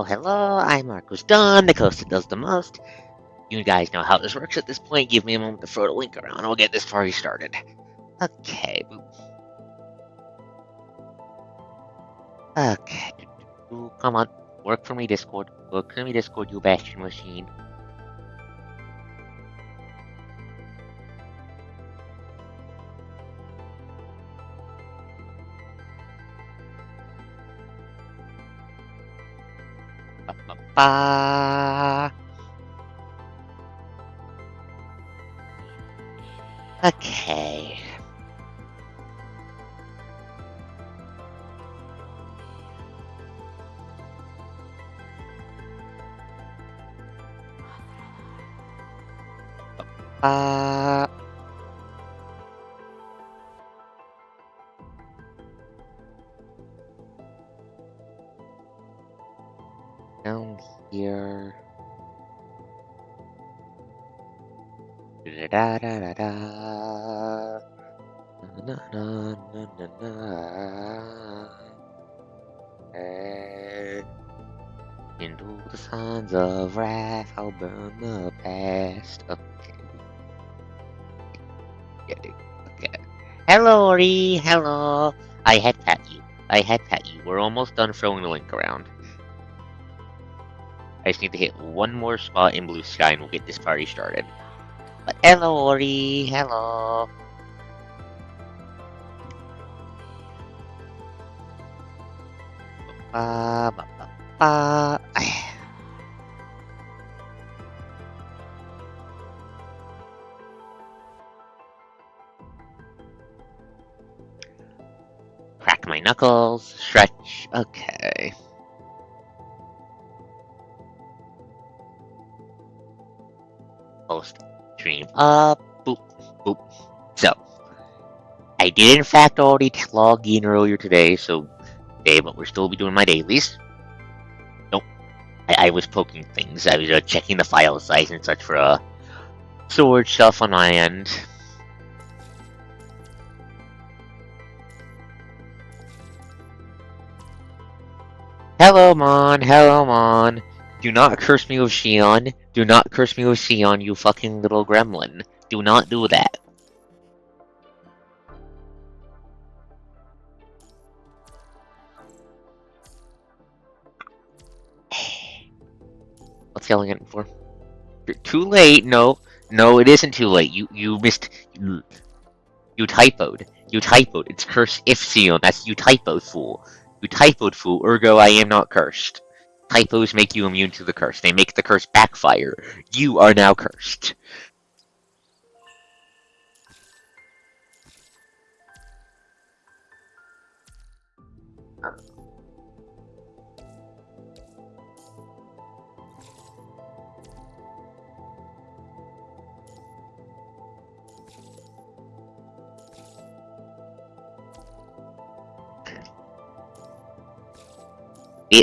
Well, hello, I'm ArkosDawn, the host that does the most. You guys know how this works at this point. Give me a moment to throw the link around and we'll get this party started. Okay. Okay. Come on. Work for me, Discord. Work for me, Discord, you bastard machine. Ba-ba-ba. Okay. Ba. Down here. Da da da da. Na na na na na. Into the sons of wrath, I'll burn the past. Okay. Get it. Okay. Hello, Ori. Hello. I had pat you. We're almost done throwing the link around. I just need to hit one more spot in blue sky and we'll get this party started. But hello, Ori. Hello. Ba ba ba ba. Crack my knuckles. Stretch. Okay. Post stream up. Boop. Boop. So, I did in fact already log in earlier today, but we'll still be doing my dailies. Nope. I was poking things. I was checking the file size and such for storage stuff on my end. Hello, Mon. Hello, Mon. Do not curse me with Xion. Do not curse me with Xion, you fucking little gremlin. Do not do that. What's yelling at me for? You're too late. No, it isn't too late. You missed. You typoed. It's curse if Xion. That's you typoed, fool. You typoed, fool. Ergo, I am not cursed. Typos make you immune to the curse. They make the curse backfire. You are now cursed.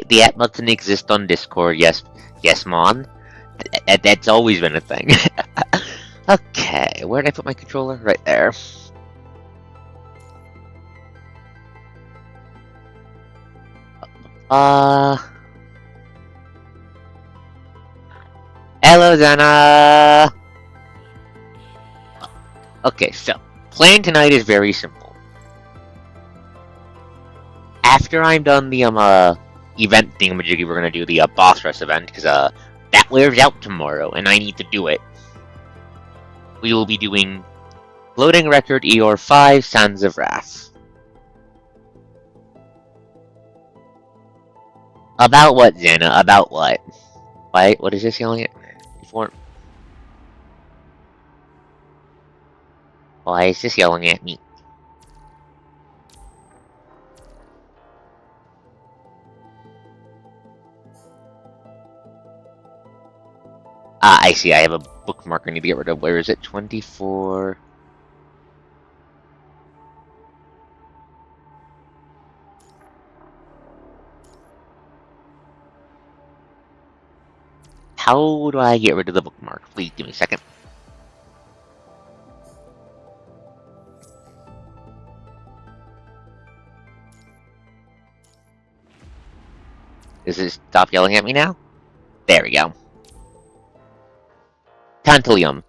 The app doesn't exist on Discord. Yes, Mon. That's always been a thing. Okay, where did I put my controller? Right there. Hello, Zana. Okay, so plan tonight is very simple. After I'm done the event thingamajiggy, we're gonna do the boss rush event because that wears out tomorrow, and I need to do it. We will be doing Floating Record EOR 5 Sands of Wrath. About what, Xana? About what? What is this yelling at me for? Why is this yelling at me? I see. I have a bookmark I need to get rid of. Where is it? 24. How do I get rid of the bookmark? Please give me a second. Is this Stop yelling at me now. There we go. Tantalum.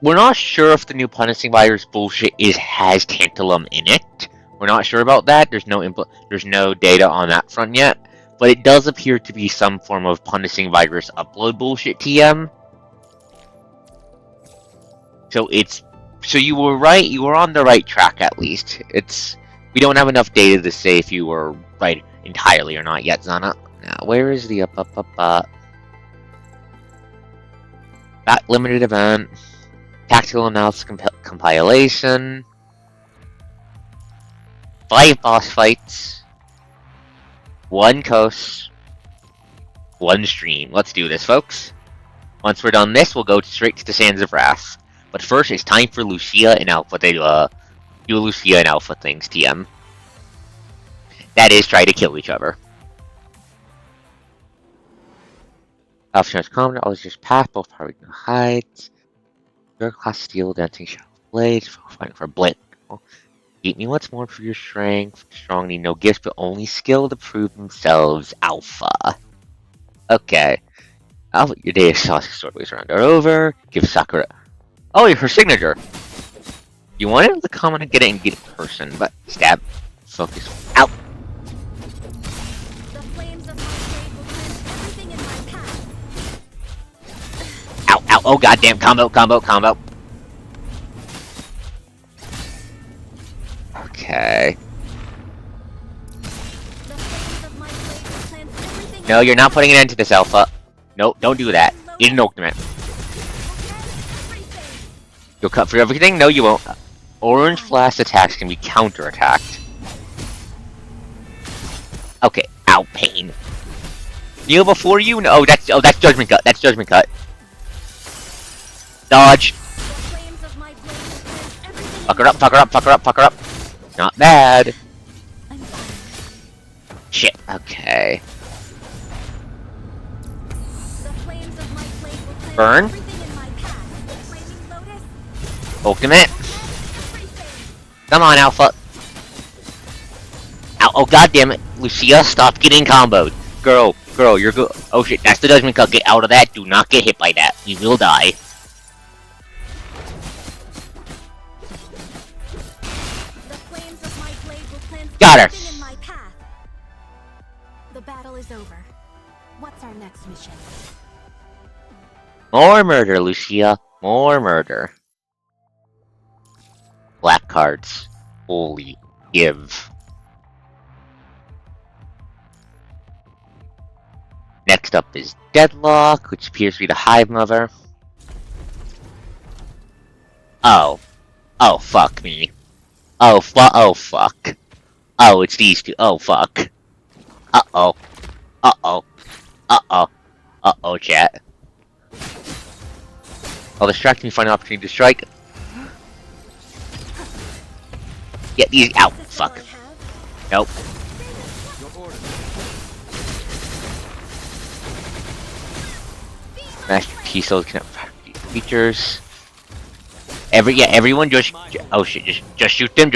We're not sure if the new punishing virus bullshit has tantalum in it. We're not sure about that. There's no data on that front yet. But it does appear to be some form of punishing virus upload bullshit TM. So you were right. You were on the right track at least. We don't have enough data to say if you were right entirely or not yet, Zana. Now, where is the that limited event? Tactical analysis compilation. 5 boss fights. 1 coast. 1 stream. Let's do this, folks. Once we're done this, we'll go straight to the Sands of Wrath. But first, it's time for Lucia and Alpha. They do Lucia and Alpha things, TM. That is, try to kill each other. Alpha Chance Combat, always just pass, both power heights. Your class steel, dancing shadow blades, fighting for blitz. Beat me once more for your strength. Strong need no gifts, but only skill to prove themselves. Alpha. Okay. Alpha, your day of swordways around are over. Give Sakura. Oh, her signature. You wanted to come on and get it and get it person, but stab. Focus. Out. The flames of my blade will cleanse everything in my path. Ow, ow, oh goddamn, combo. Okay. The flames of my blade will cleanse everything. No, you're not putting an end to this, Alpha. No, don't do that. Need an ultimate. You'll cut through everything? No, you won't. Orange blast attacks can be counterattacked. Okay, ow, pain. Kneel before you? No, that's judgment cut. That's judgment cut. Dodge. Fuck her up. Not bad. Shit. Okay. Burn. Ultimate. Come on, Alpha. Ow, oh god damn it. Lucia, stop getting comboed. Girl, you're good. Oh shit, that's the judgment cut. Get out of that. Do not get hit by that. You will die. Got her. In my path. The battle is over. What's our next mission? More murder, Lucia. More murder. Black cards. Holy. Give. Next up is Deadlock, which appears to be the Hive Mother. Oh. Oh, fuck me. Oh, fuck. Oh, it's these two. Oh, fuck. Uh-oh. Uh-oh, chat. I'll distract me, find an opportunity to strike. Get these out. Fuck. Nope. Master T-Souls can have features. Everyone just... Oh shit, just shoot them.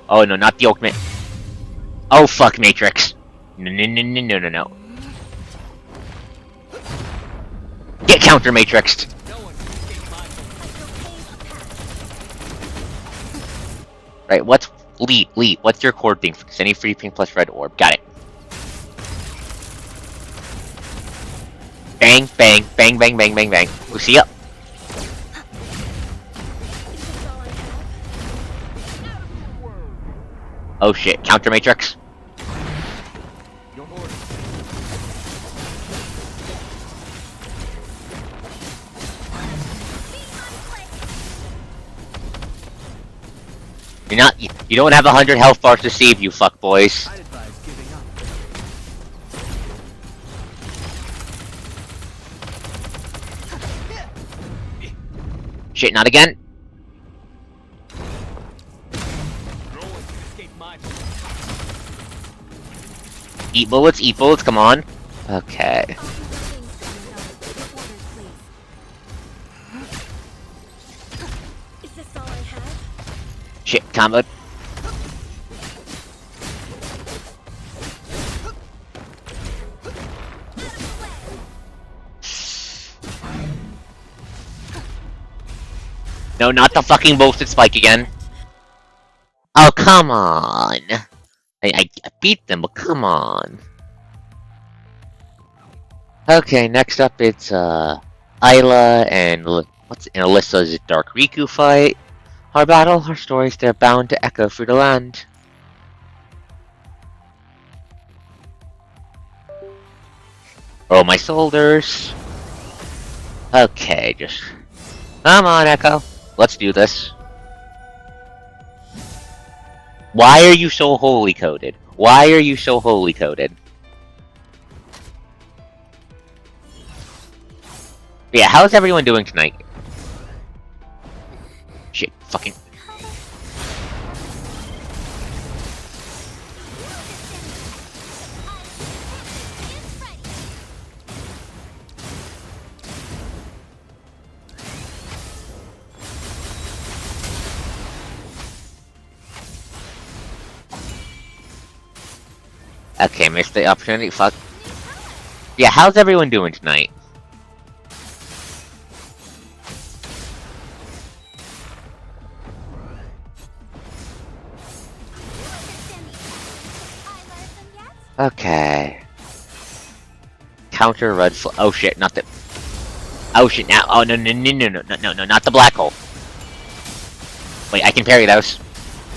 Oh no, not the ultimate. Oh fuck, Matrix. No. Get counter Matrixed. Right, what's Lee, what's your core thing? Fix any free pink plus red orb. Got it. Bang. Lucia. Oh shit, counter Matrix. You don't have 100 health bars to save you, fuck boys. Shit, not again. Eat bullets, come on. Okay. Shit, combo. No, not the fucking boasted spike again. Oh, come on. I beat them, but come on. Okay, next up it's Isla and Alyssa's Dark Riku fight. Our battle, our stories, they're bound to echo through the land. Oh, my shoulders. Okay, just come on, Echo. Let's do this. Why are you so holy coded? Why are you so holy coded? Yeah, how's everyone doing tonight? Shit, fucking. Okay, missed the opportunity. Fuck. Yeah, how's everyone doing tonight? Okay. Counter red flag. Oh shit, not the. Oh shit, now. Oh no, not the black hole. Wait, I can parry those.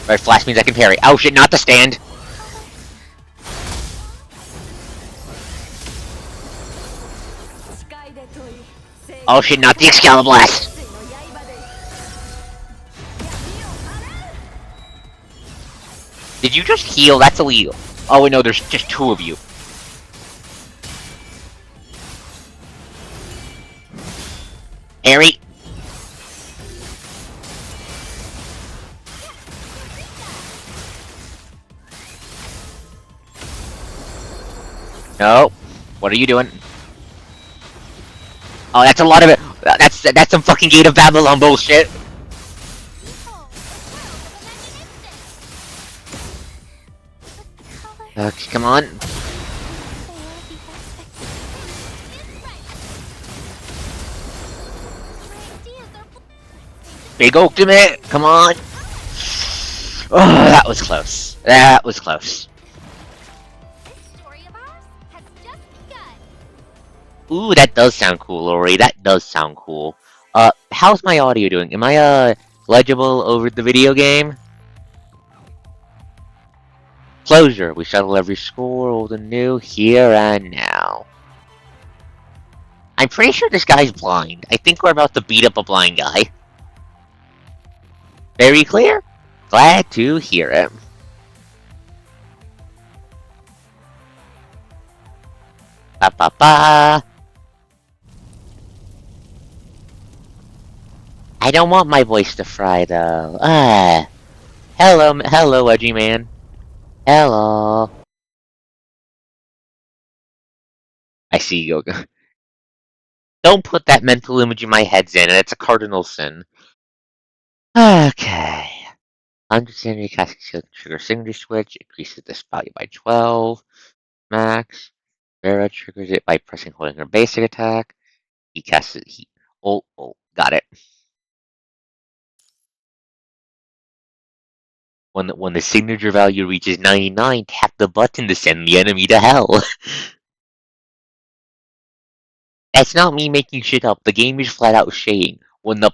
Red flash means I can parry. Oh shit, not the stand. Oh shit, not the Excaliblast! Did you just heal? That's illegal. Oh wait, no, there's just two of you. Harry? No. What are you doing? Oh, that's a lot of it. That's some fucking Gate of Babylon bullshit. Okay, come on. Big ultimate. Come on. Oh, that was close. That was close. Ooh, that does sound cool, Ori. That does sound cool. How's my audio doing? Am I, legible over the video game? Closure. We settle every score, old and new, here and now. I'm pretty sure this guy's blind. I think we're about to beat up a blind guy. Very clear? Glad to hear it. Ba ba ba. I don't want my voice to fry though. Hello, edgy man. Hello. I see you. Don't put that mental image in my head, Xana. It's a cardinal sin. Okay. Understand your cast trigger signature switch increases this value by 12. Max. Vera triggers it by pressing holding her basic attack. He casts it. Got it. When the signature value reaches 99, tap the button to send the enemy to hell. That's not me making shit up. The game is flat out saying when the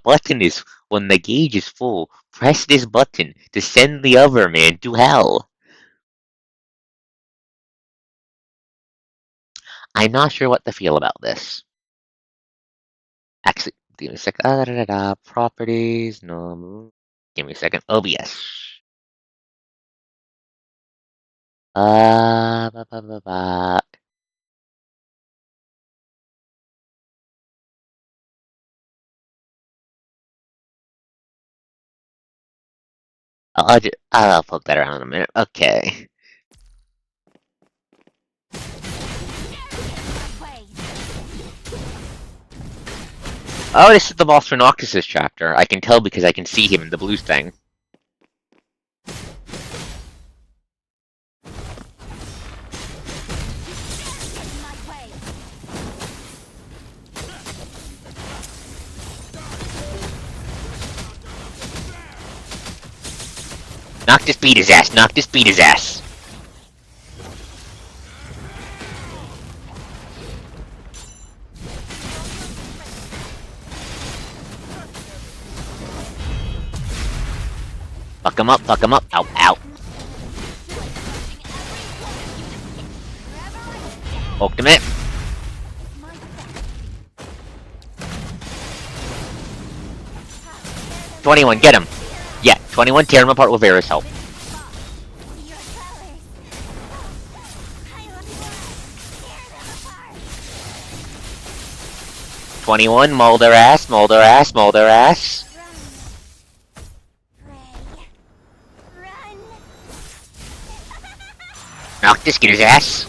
gauge is full, press this button to send the other man to hell. I'm not sure what to feel about this. Actually, give me a second. Properties, no. Give me a second. OBS. Ba, ba, ba, ba. I'll poke that around in a minute. Okay. Oh, this is the boss for Noctis' chapter. I can tell because I can see him in the blue thing. Noctis beat his ass. Noctis beat his ass. Fuck him up. Fuck him up. Ow, ow. Ultimate. 21, get him. Yeah, 21, tear him apart with Vera's help. 21, maul their ass, maul their ass, maul their ass. Noctis, get his ass.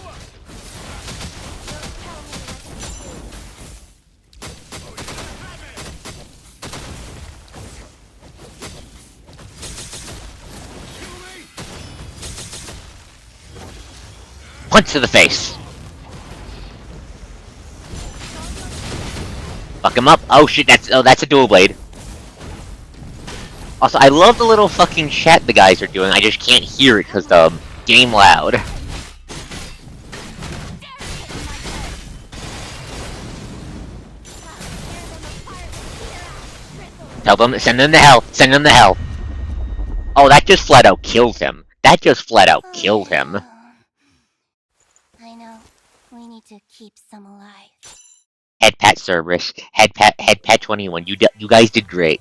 Punch to the face. Fuck him up. Oh shit, that's a dual blade. Also, I love the little fucking chat the guys are doing. I just can't hear it because the game loud. Tell them, send them to hell. Send them to hell. Oh, that just flat out killed him. That just flat out killed him. I know. We need to keep some alive. Head pat Cerberus. Head pat 21. You guys did great.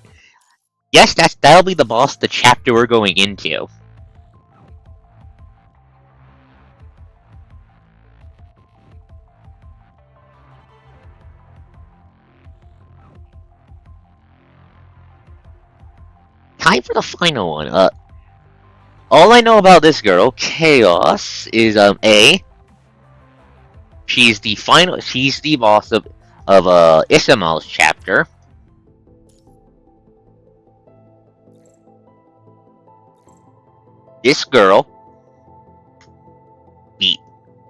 Yes, that'll be the boss, the chapter we're going into. Time for the final one. All I know about this girl, Chaos, is she's the boss of Isamal's chapter. This girl beat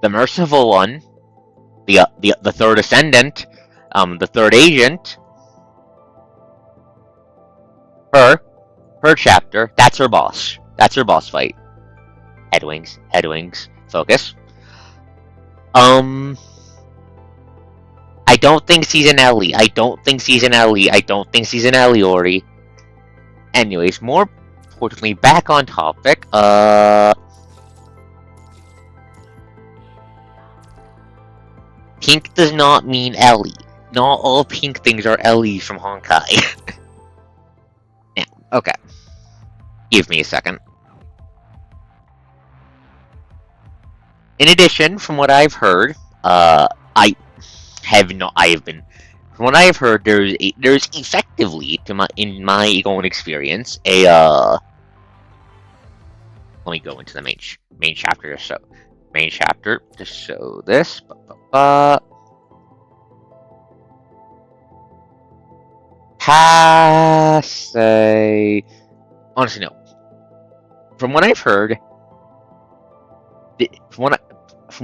the Merciful One, the third Ascendant, the third Agent. Her chapter. That's her boss. That's her boss fight. Headwings. Focus. I don't think she's an Ellie. I don't think she's an Eliori. Anyways, more importantly, back on topic. Pink does not mean Ellie. Not all pink things are Ellies from Honkai. Yeah, okay. Give me a second. In addition, from what I've heard, from what I have heard, there's effectively, in my own experience, let me go into the main chapter to show this. Honestly, no. From what I've heard, from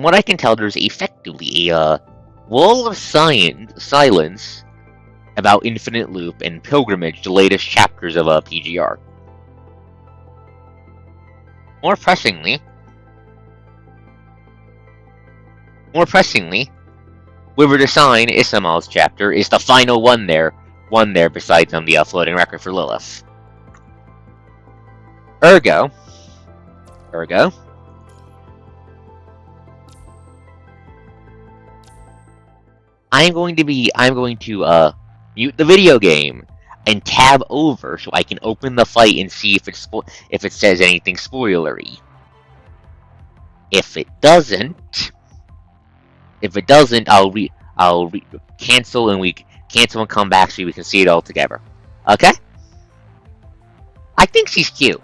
what I can tell, there's effectively a wall of silence about Infinite Loop and Pilgrimage, the latest chapters of PGR. More pressingly, River Design, Isamal's chapter, is the final one there besides the floating record for Lilith. Ergo, I'm going to mute the video game and tab over so I can open the fight and see if it says anything spoilery. If it doesn't, I'll cancel and come back so we can see it all together. Okay? I think she's cute.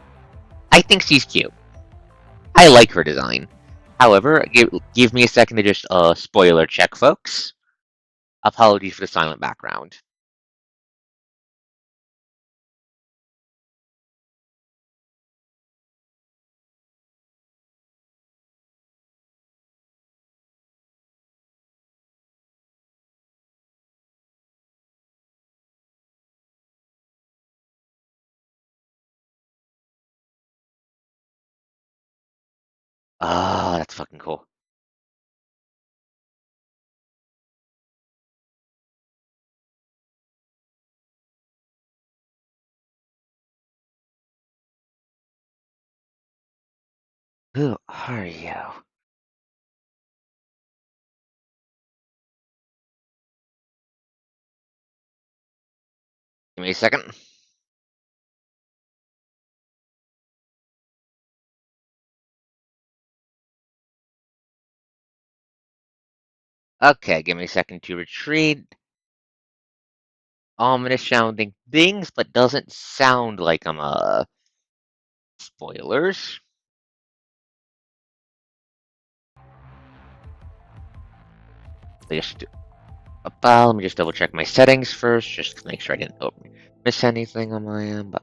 I like her design. However, give me a second to just spoiler check, folks. Apologies for the silent background. Ah, that's fucking cool. Who are you? Give me a second. Okay, give me a second to retrieve ominous sounding things, but doesn't sound like I'm spoilers. Let me just double check my settings first, just to make sure I didn't miss anything on my end.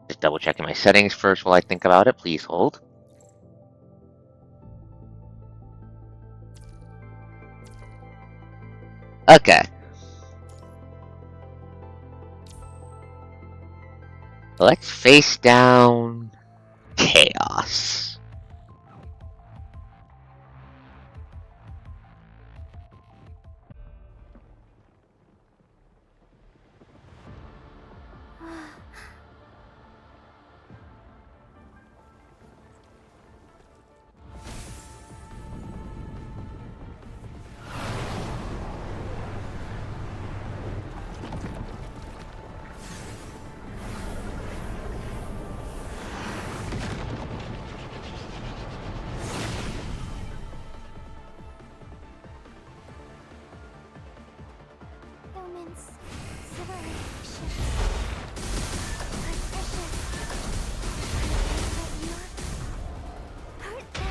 Just double checking my settings first while I think about it. Please hold. Okay. Let's face down chaos. Humans, civilization, are precious. But not hurt them.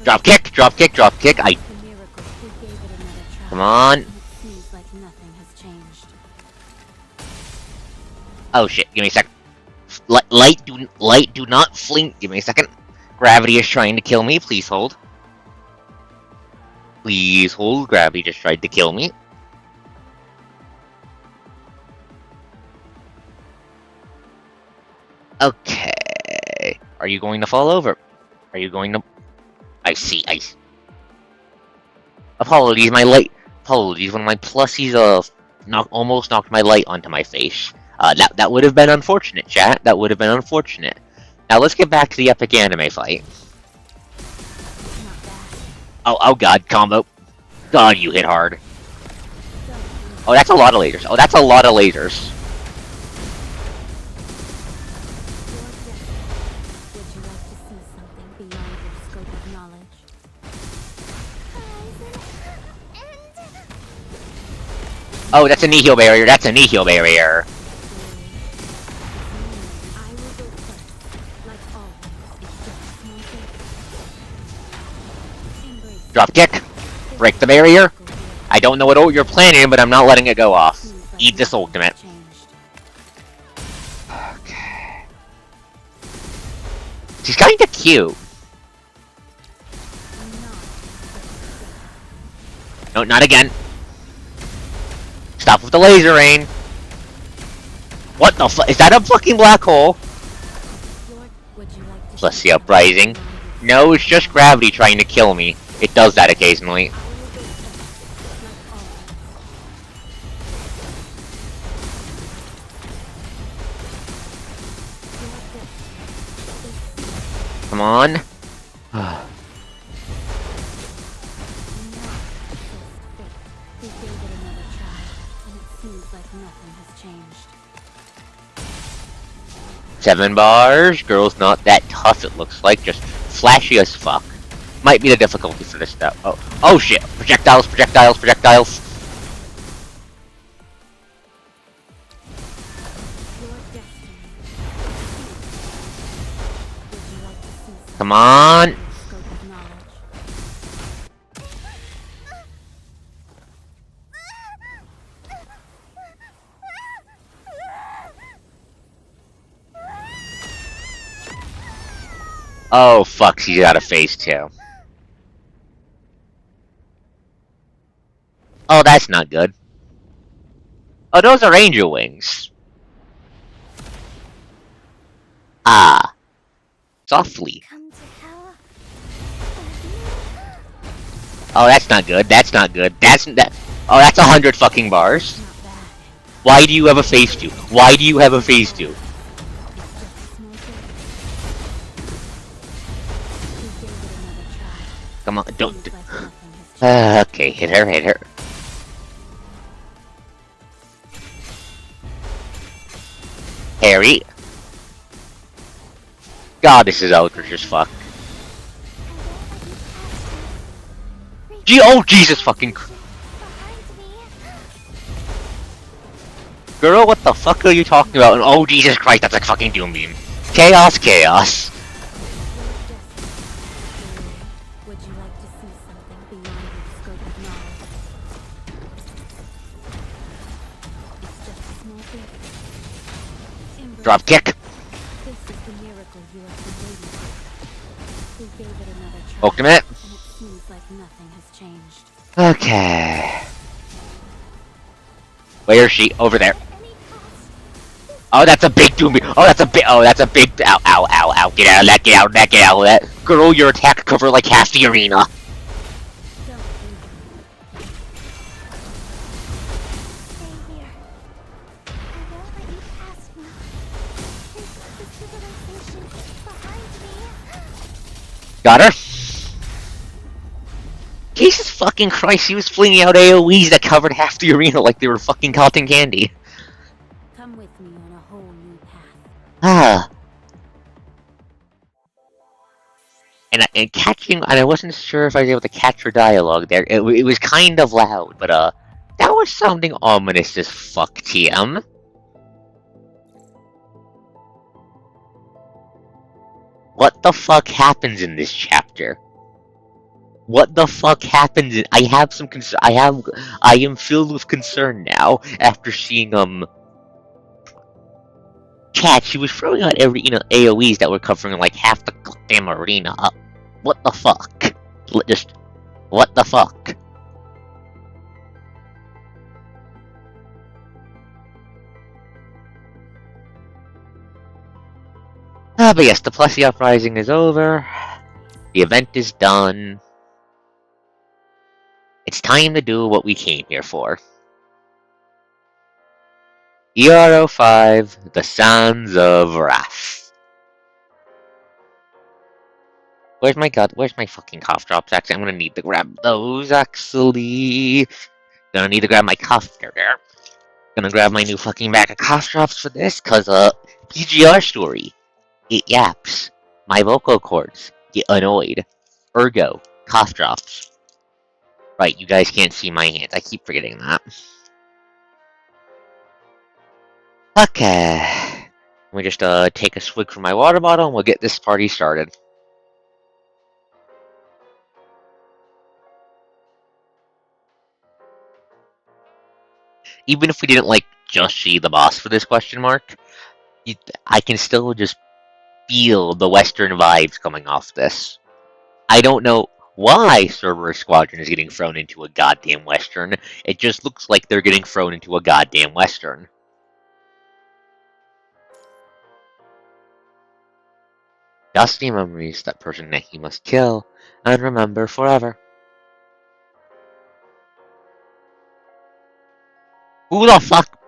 Drop kick, drop kick, drop kick. Come on. Oh shit, give me a sec. Light do not flink. Give me a second. Gravity is trying to kill me. Please hold. Please hold. Gravity just tried to kill me. Okay. Are you going to fall over? Are you going to... I see. Apologies, Apologies, one of my plussies almost knocked my light onto my face. That would have been unfortunate, chat. That would have been unfortunate. Now let's get back to the epic anime fight. Oh god, combo. God, you hit hard. Oh, that's a lot of lasers. Oh, that's a lot of lasers. Oh, that's a nihil barrier. That's a nihil barrier. Drop kick. Break the barrier. I don't know what ult you're planning, but I'm not letting it go off. Eat this ultimate. Okay. She's kinda cute. No, not again. Stop with the laser rain. What the fuck? Is that a fucking black hole? Plus the uprising. No, it's just gravity trying to kill me. It does that occasionally. Come on. Seven bars. Girl's not that tough, it looks like. Just flashy as fuck. Might be the difficulty for this stuff. Oh shit. Projectiles, projectiles, projectiles. Come on. Oh fuck, she's got a face too. Oh, that's not good. Oh, those are angel wings. Ah, softly. Come to hell. Oh, that's not good. That's not good. That. Oh, that's 100 fucking bars. Not bad. Why do you have a phase 2? Why do you have a phase 2? It's just a small thing. We gave it another try. Come on, don't. Seems like nothing has changed. Okay, hit her, hit her. Harry. God, this is eloquent as fuck. Oh, Jesus fucking. Girl, what the fuck are you talking about? And oh, Jesus Christ, that's a fucking doom beam. Chaos, chaos. Would you like to see something beyond your scope of knowledge? It's just a small thing. Embrace Drop kick. This is the miracle you have been waiting for. We gave it another try. Ultimate. And it seems like nothing has changed. Okay. Where is she? Over there. Oh, that's a big doom beam. Oh, that's a big. Oh, that's a big. Ow, ow, ow, ow. Get out of that. Get out of that. Get out of that. Girl, your attack cover like half the arena. Don't think Stay here. I won't let you pass me. There's the civilization behind me. Got her. Jesus fucking Christ, she was flinging out AoEs that covered half the arena like they were fucking cotton candy. come with me on a whole new path. Ah. And catching, and I wasn't sure if I was able to catch her dialogue there. It was kind of loud, but that was sounding ominous as fuck, TM. What the fuck happens in this chapter? What the fuck happens? I have some concern. I am filled with concern now after seeing Cat. She was throwing out every AOE's that were covering like half the goddamn arena. What the fuck? Just what the fuck? But yes, the Plessy Uprising is over. The event is done. It's time to do what we came here for. ER05, the Sands of Wrath. Where's my fucking cough drops? Actually, I'm gonna need to grab those, actually. Gonna need to grab my cough there. Gonna grab my new fucking bag of cough drops for this, cause, PGR story. It yaps. My vocal cords get annoyed. Ergo, cough drops. Right, you guys can't see my hands. I keep forgetting that. Okay. Let me just take a swig from my water bottle and we'll get this party started. Even if we didn't like just see the boss for this question mark, I can still just feel the Western vibes coming off this. I don't know why Cerberus Squadron is getting thrown into a goddamn Western. It just looks like they're getting thrown into a goddamn Western. Dusty memories, that person that he must kill and remember forever. Who the fuck?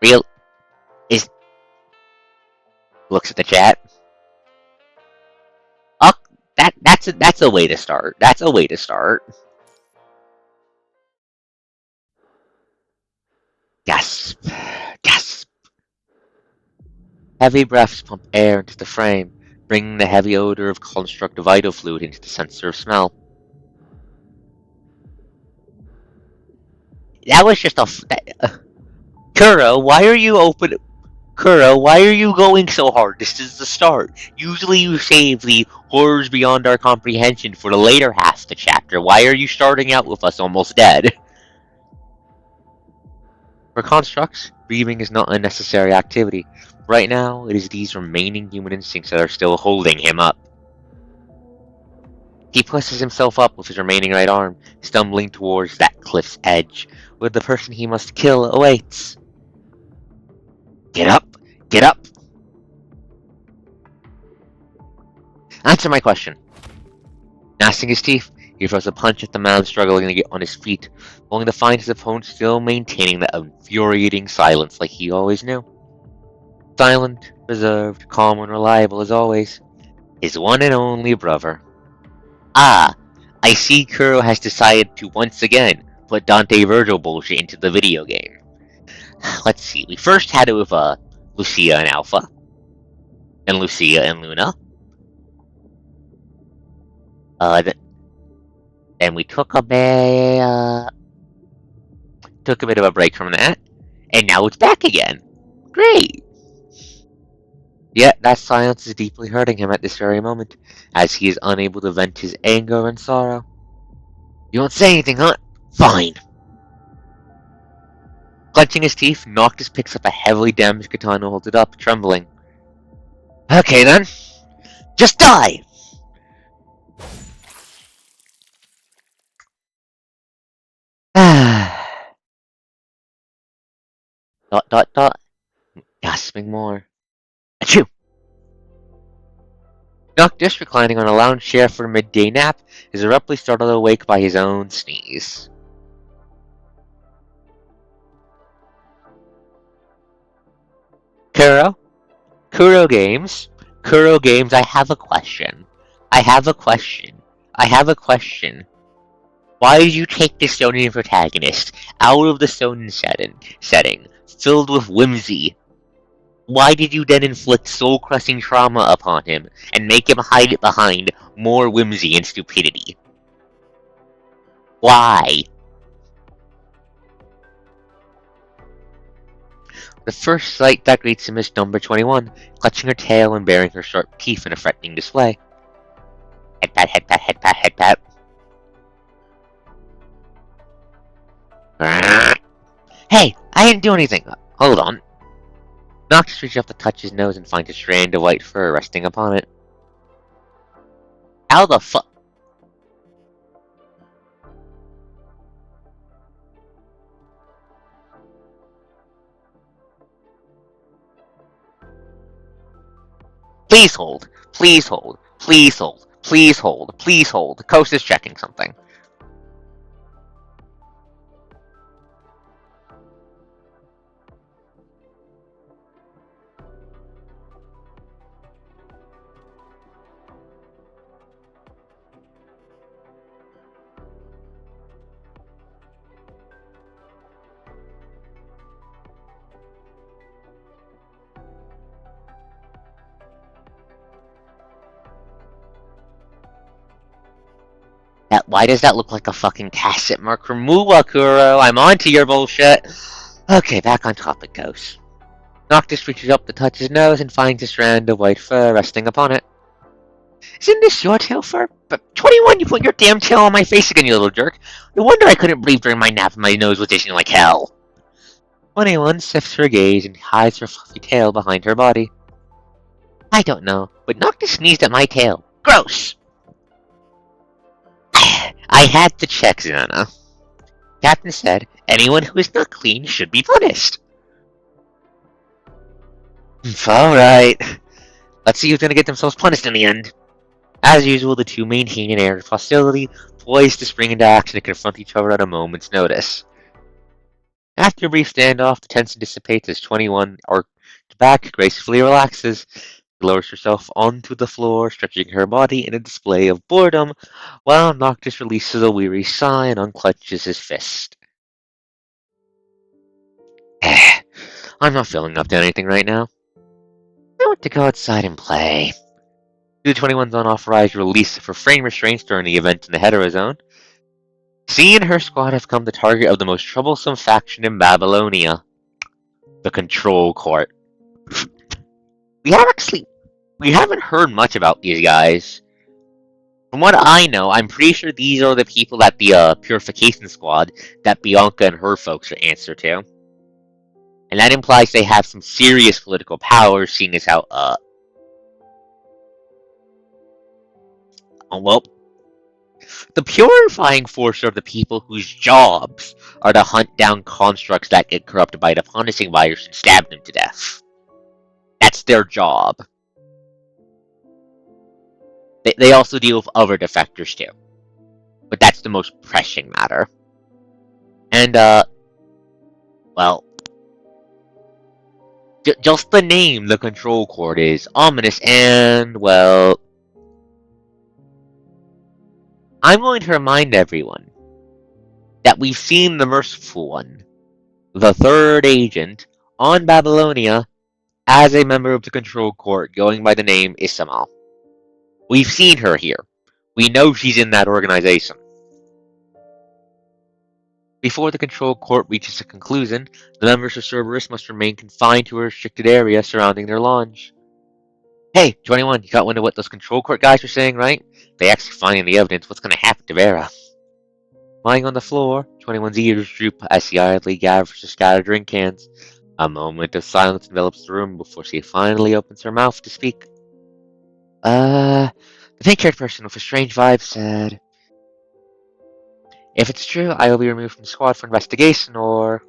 Real is looks at the chat. Oh, that's a way to start. That's a way to start. Gasp, gasp. Heavy breaths pump air into the frame, bringing the heavy odor of construct vital fluid into the sensor of smell. That was just Kuro, why are you open? Kuro, why are you going so hard? This is the start. Usually you save the horrors beyond our comprehension for the later half of the chapter. Why are you starting out with us almost dead? For constructs, breathing is not a necessary activity. Right now, it is these remaining human instincts that are still holding him up. He pushes himself up with his remaining right arm, stumbling towards that cliff's edge, where the person he must kill awaits. Get up! Get up! Answer my question. Gnashing his teeth, he throws a punch at the man struggling to get on his feet, only to find his opponent still maintaining that infuriating silence like he always knew. Silent, reserved, calm, and reliable as always. His one and only brother. Ah, I see Kuro has decided to once again put Dante Virgil bullshit into the video game. Let's see, we first had it with Lucia and Alpha, and Lucia and Luna. Then we took a bit of a break from that, and now it's back again. Great! Yet that silence is deeply hurting him at this very moment, as he is unable to vent his anger and sorrow. You won't say anything, huh? Fine. Clenching his teeth, Noctis picks up a heavily damaged katana and holds it up, trembling. Okay then. Just die! Dot dot dot. Gasping more. Achoo! Noctis, reclining on a lounge chair for a midday nap, is abruptly startled awake by his own sneeze. Kuro? Kuro Games? Kuro Games, I have a question. I have a question. I have a question. Why did you take the Sonian protagonist out of the Sonin setting, filled with whimsy? Why did you then inflict soul-crushing trauma upon him, and make him hide it behind more whimsy and stupidity? Why? The first sight that greets him is number 21, clutching her tail and baring her sharp teeth in a threatening display. Head pat, head pat, head pat, head pat. Hey, I didn't do anything. Hold on. Noctis reaches up to touch his nose and finds a strand of white fur resting upon it. How the fuck? Please hold. Please hold. Please hold. Please hold. Please hold. Coast is checking something. Why does that look like a fucking tacit mark from Muwakuro? I'm onto your bullshit. Okay, back on topic, Ghost. Noctis reaches up to touch his nose and finds a strand of white fur resting upon it. Isn't this your tail fur? But 21, you put your damn tail on my face again, you little jerk. No wonder I couldn't breathe during my nap and my nose was itching like hell. 21 sifts her gaze and hides her fluffy tail behind her body. I don't know, but Noctis sneezed at my tail. Gross! I had to check, Xana. Captain said, anyone who is not clean should be punished. Alright. Let's see who's gonna get themselves punished in the end. As usual, the two maintain an air of hostility, poised to spring into action to confront each other at a moment's notice. After a brief standoff, the tension dissipates as 21, arched back, gracefully relaxes. She lowers herself onto the floor, stretching her body in a display of boredom, while Noctis releases a weary sigh and unclenches his fist. I'm not feeling up to anything right now. I want to go outside and play. Do 21's unauthorized release for frame restraints during the event in the Heterozone. She and her squad have come the target of the most troublesome faction in Babylonia. The Control Court. We haven't heard much about these guys. From what I know, I'm pretty sure these are the people that the Purification Squad that Bianca and her folks are answer to. And that implies they have some serious political power, seeing as how, well, the purifying force are the people whose jobs are to hunt down constructs that get corrupted by the punishing virus and stab them to death. That's their job. They also deal with other defectors too. But that's the most pressing matter. And, well, just the name, the control court, is ominous, and, well, I'm going to remind everyone that we've seen the Merciful One, the third agent, on Babylonia as a member of the control court going by the name Isamal. We've seen her here. We know she's in that organization. Before the control court reaches a conclusion, the members of Cerberus must remain confined to a restricted area surrounding their lounge. Hey, 21, you got wind of what those control court guys were saying, right? If they actually find the evidence, what's going to happen to Vera? Lying on the floor, 21's ears droop as she idly gathers the scattered drink cans. A moment of silence envelops the room before she finally opens her mouth to speak. The pink-haired person with a strange vibe said, if it's true, I will be removed from the squad for investigation, or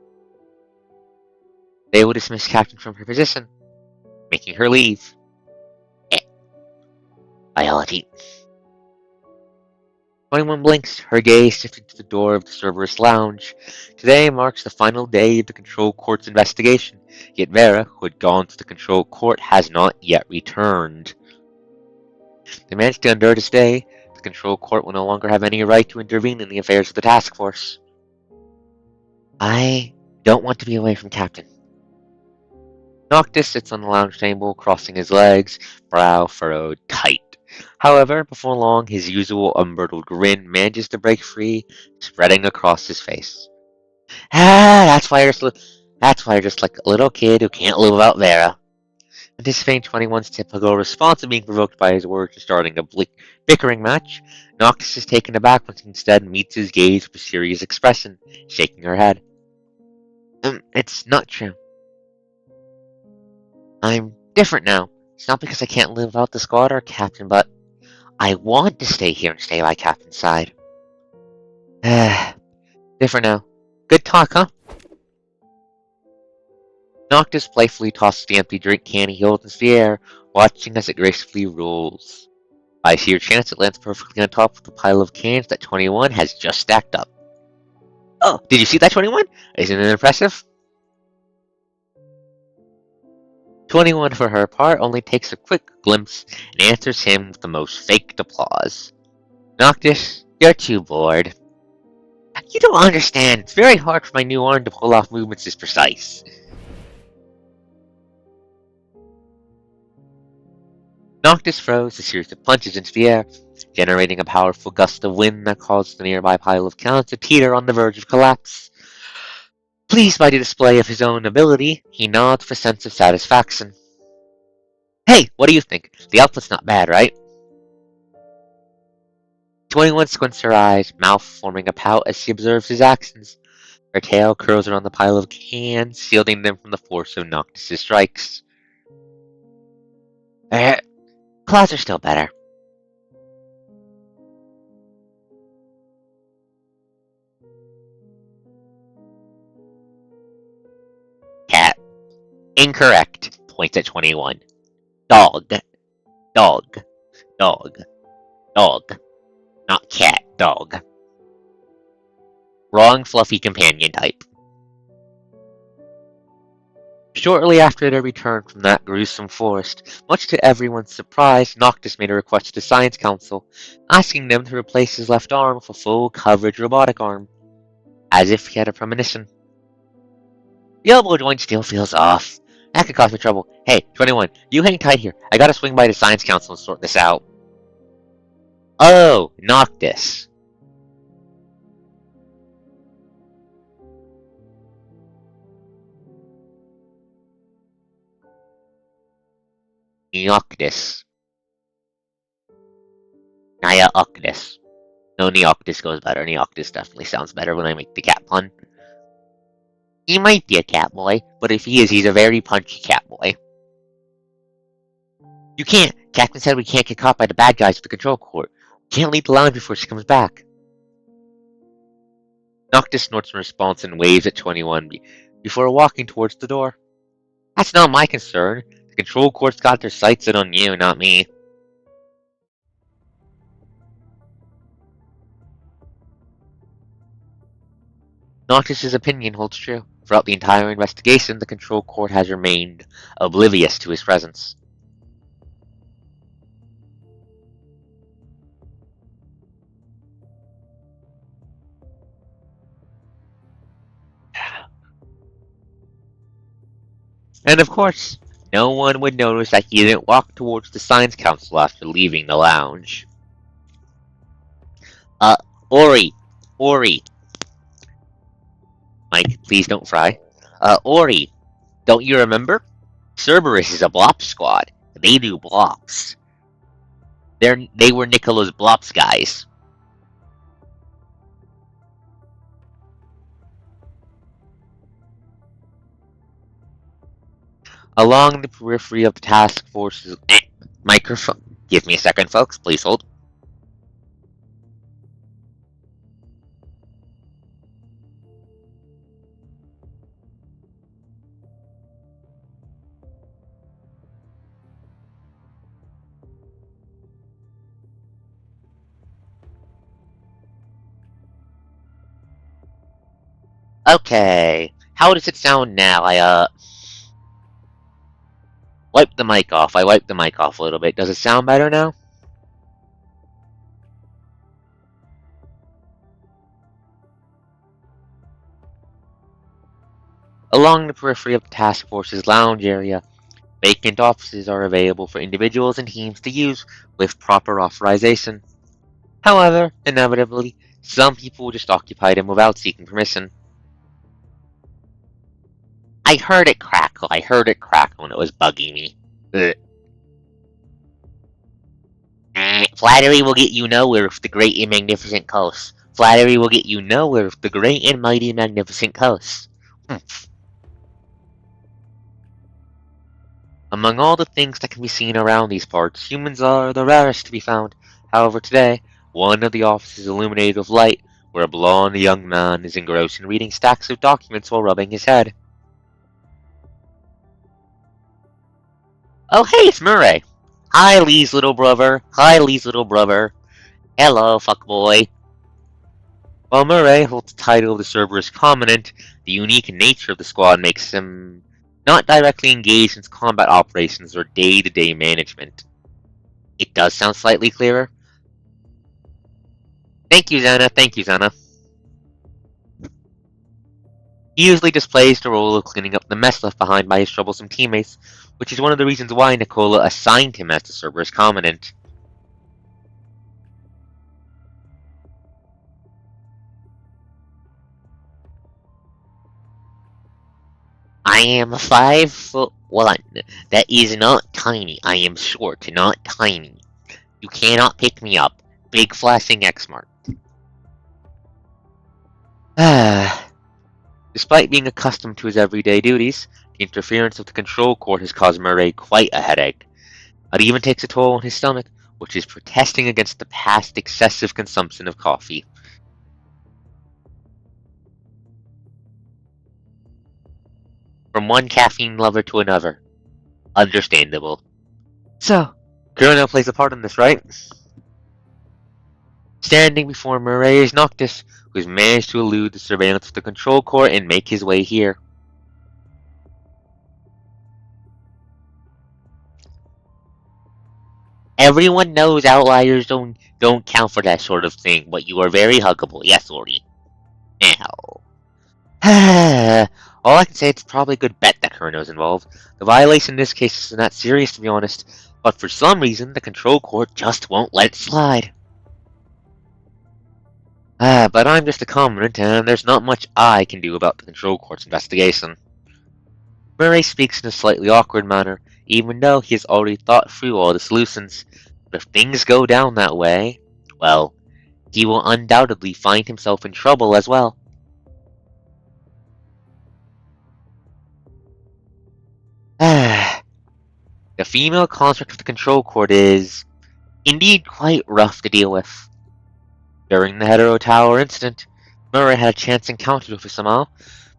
they will dismiss Captain from her position, making her leave. Biology. 21 blinks, her gaze shifting to the door of the Cerberus lounge. Today marks the final day of the control court's investigation, yet Vera, who had gone to the control court, has not yet returned. They managed to endure this day. The control court will no longer have any right to intervene in the affairs of the task force. I don't want to be away from Captain. Noctis sits on the lounge table, crossing his legs, brow furrowed tight. However, before long, his usual unbridled grin manages to break free, spreading across his face. That's why you're just like a little kid who can't live without Vera. Anticipating 21's typical response of being provoked by his words and starting a bickering match, Noctis is taken aback when she instead meets his gaze with a serious expression, shaking her head. It's not true. I'm different now. It's not because I can't live without the squad or Captain, but I want to stay here and stay by Captain's side. Different now. Good talk, huh? Noctis playfully tosses the empty drink can he holds into the air, watching as it gracefully rolls. By sheer chance, it lands perfectly on top of the pile of cans that 21 has just stacked up. Oh, did you see that, 21? Isn't it impressive? 21, for her part, only takes a quick glimpse and answers him with the most faked applause. Noctis, you're too bored. You don't understand. It's very hard for my new arm to pull off movements this precise. Noctis throws a series of punches into the air, generating a powerful gust of wind that caused the nearby pile of cans to teeter on the verge of collapse. Pleased by the display of his own ability, he nods with a sense of satisfaction. Hey, what do you think? The output's not bad, right? 21 squints her eyes, mouth forming a pout as she observes his actions. Her tail curls around the pile of cans, shielding them from the force of Noctis' strikes. Claws are still better. Cat. Incorrect. Points at 21. Dog. Dog. Dog. Dog. Not cat. Dog. Wrong fluffy companion type. Shortly after their return from that gruesome forest, much to everyone's surprise, Noctis made a request to the Science Council, asking them to replace his left arm with a full-coverage robotic arm, as if he had a premonition. The elbow joint still feels off. That could cause me trouble. Hey, 21, you hang tight here. I gotta swing by the Science Council and sort this out. Oh, Noctis. Neoctis. Nyaoctis. No, Neoctis goes better. Neoctis definitely sounds better when I make the cat pun. He might be a cat boy, but if he is, he's a very punchy cat boy. You can't. Captain said we can't get caught by the bad guys at the control court. We can't leave the lounge before she comes back. Noctis snorts in response and waves at 21 before walking towards the door. That's not my concern. The control court's got their sights set on you, not me. Noctis' opinion holds true. Throughout the entire investigation, the control court has remained oblivious to his presence. And of course, no one would notice that he didn't walk towards the Science Council after leaving the lounge. Ori! Ori! Mike, please don't fry. Ori! Don't you remember? Cerberus is a Blops squad. They do Blops. They were Nicola's Blops guys. Along the periphery of the task force's microphone. Give me a second, folks. Please hold. Okay. How does it sound now? I wiped the mic off. I wiped the mic off a little bit. Does it sound better now? Along the periphery of the task force's lounge area, vacant offices are available for individuals and teams to use with proper authorization. However, inevitably, some people will just occupy them without seeking permission. I heard it crackle. I heard it crackle when it was bugging me. Flattery will get you nowhere with the great and magnificent coast. Flattery will get you nowhere with the great and mighty and magnificent coast. Among all the things that can be seen around these parts, humans are the rarest to be found. However, today, one of the offices is illuminated with light, where a blond young man is engrossed in reading stacks of documents while rubbing his head. Oh hey, it's Murray! Hi, Lee's little brother. Hi, Lee's little brother. Hello, fuckboy. While Murray holds the title of the Cerberus Commandant, the unique nature of the squad makes him not directly engaged in combat operations or day-to-day management. It does sound slightly clearer. Thank you, Xana. Thank you, Xana. He usually displays the role of cleaning up the mess left behind by his troublesome teammates, which is one of the reasons why Nicola assigned him as the Cerberus Commandant. I am 5'1". That is not tiny. I am short, not tiny. You cannot pick me up. Big flashing X mark. Despite being accustomed to his everyday duties, the interference of the control court has caused Murray quite a headache. It even takes a toll on his stomach, which is protesting against the past excessive consumption of coffee. From one caffeine lover to another. Understandable. So, Kurno plays a part in this, right? Standing before Murray is Noctis, who has managed to elude the surveillance of the control court and make his way here. Everyone knows outliers don't count for that sort of thing, but you are very huggable. Yes, Ori. Now. All I can say it's probably a good bet that Kurno's involved. The violation in this case is not serious, to be honest, but for some reason the control court just won't let it slide. But I'm just a commandant, and there's not much I can do about the control court's investigation. Murray speaks in a slightly awkward manner, even though he has already thought through all the solutions. But if things go down that way, well, he will undoubtedly find himself in trouble as well. The female construct of the control cord is indeed quite rough to deal with. During the Hetero Tower incident, Murray had a chance encounter with her somehow,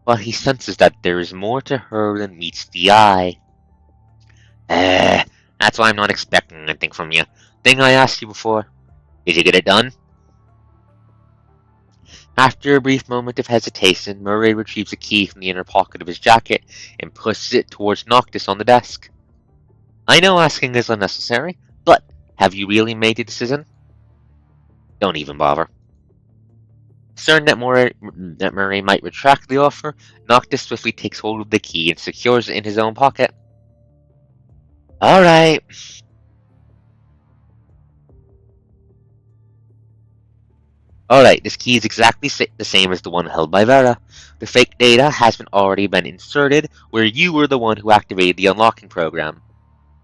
but he senses that there is more to her than meets the eye. That's why I'm not expecting anything from you. Thing I asked you before. Did you get it done? After a brief moment of hesitation, Murray retrieves a key from the inner pocket of his jacket and pushes it towards Noctis on the desk. I know asking is unnecessary, but have you really made a decision? Don't even bother. Concerned that Murray might retract the offer, Noctis swiftly takes hold of the key and secures it in his own pocket. Alright. Alright, this key is exactly the same as the one held by Vera. The fake data has already been inserted, where you were the one who activated the unlocking program.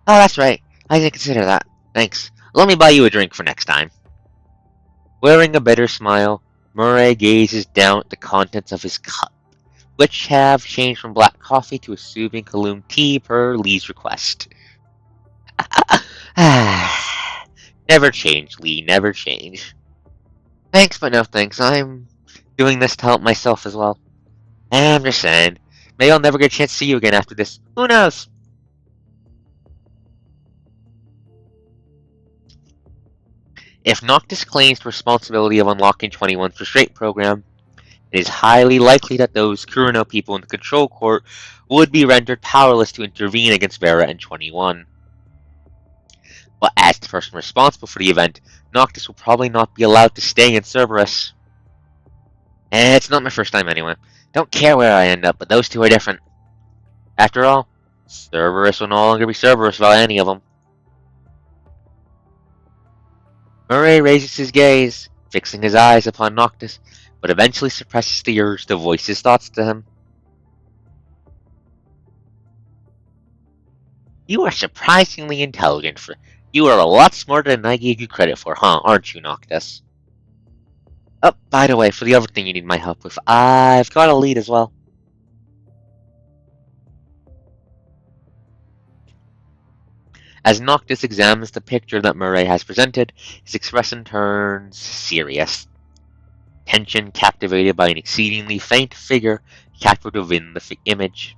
Oh, that's right. I didn't consider that. Thanks. Let me buy you a drink for next time. Wearing a bitter smile, Murray gazes down at the contents of his cup, which have changed from black coffee to a soothing Kaloum tea per Lee's request. Never change, Lee, never change. Thanks, but no thanks. I'm doing this to help myself as well. I'm just saying. Maybe I'll never get a chance to see you again after this. Who knows? If Noctis claims the responsibility of unlocking 21's restraint program, it is highly likely that those Kurino people in the control court would be rendered powerless to intervene against Vera and 21. But as the person responsible for the event, Noctis will probably not be allowed to stay in Cerberus. It's not my first time anyway. Don't care where I end up, but those two are different. After all, Cerberus will no longer be Cerberus without any of them. Murray raises his gaze, fixing his eyes upon Noctis, but eventually suppresses the urge to voice his thoughts to him. You are surprisingly intelligent. You are a lot smarter than I gave you credit for, huh? Aren't you, Noctis? Oh, by the way, for the other thing you need my help with, I've got a lead as well. As Noctis examines the picture that Murray has presented, his expression turns serious. Tension captivated by an exceedingly faint figure captured within the image.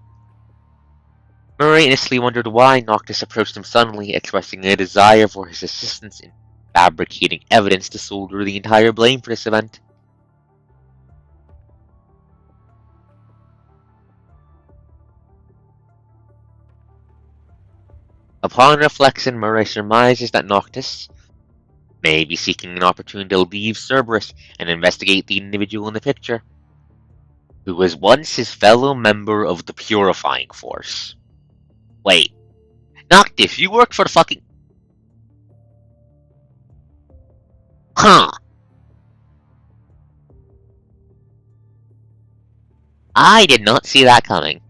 Murray initially wondered why Noctis approached him suddenly, expressing a desire for his assistance in fabricating evidence to shoulder the entire blame for this event. Upon reflection, Murray surmises that Noctis may be seeking an opportunity to leave Cerberus and investigate the individual in the picture, who was once his fellow member of the Purifying Force. Wait, Noctis, you work for the fucking... Huh. I did not see that coming.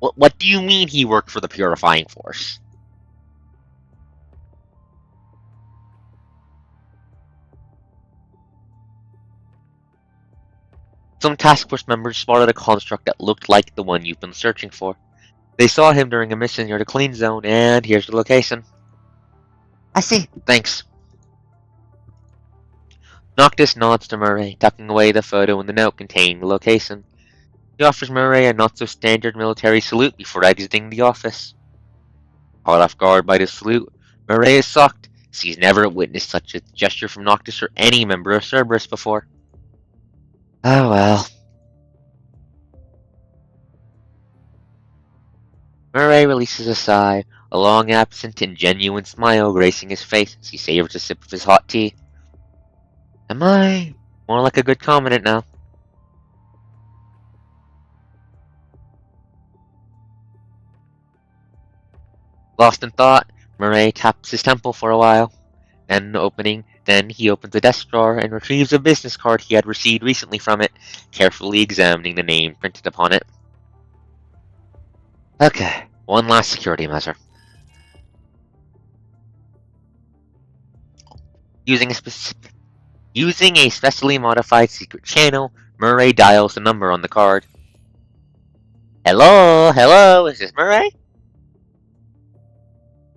What do you mean he worked for the Purifying Force? Some task force members spotted a construct that looked like the one you've been searching for. They saw him during a mission near the clean zone, and here's the location. I see. Thanks. Noctis nods to Murray, tucking away the photo in the note containing the location. He offers Murray a not-so-standard military salute before exiting the office. Caught off guard by the salute, Murray is shocked, as he's never witnessed such a gesture from Noctis or any member of Cerberus before. Oh well. Murray releases a sigh, a long absent and genuine smile gracing his face as he savors a sip of his hot tea. Am I more like a good commandant now? Lost in thought, Murray taps his temple for a while. Then he opens the desk drawer and retrieves a business card he had received recently from it, carefully examining the name printed upon it. Okay, one last security measure. Using a specially modified secret channel, Murray dials the number on the card. Hello, is this Murray?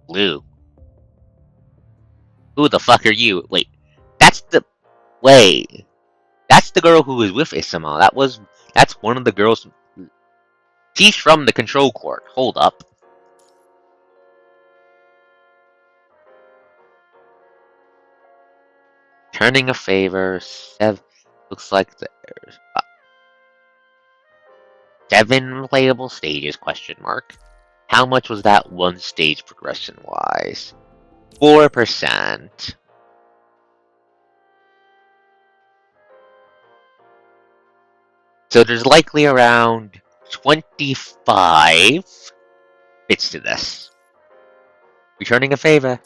Blue. Who the fuck are you? Wait, that's the... Wait. That's the girl who was with Isama. That's one of the girls... She's from the control court. Hold up. Turning a favor. Looks like there's... 7 playable stages, question mark. How much was that one stage progression-wise? 4%. So there's likely around 25 bits to this. Returning a favor.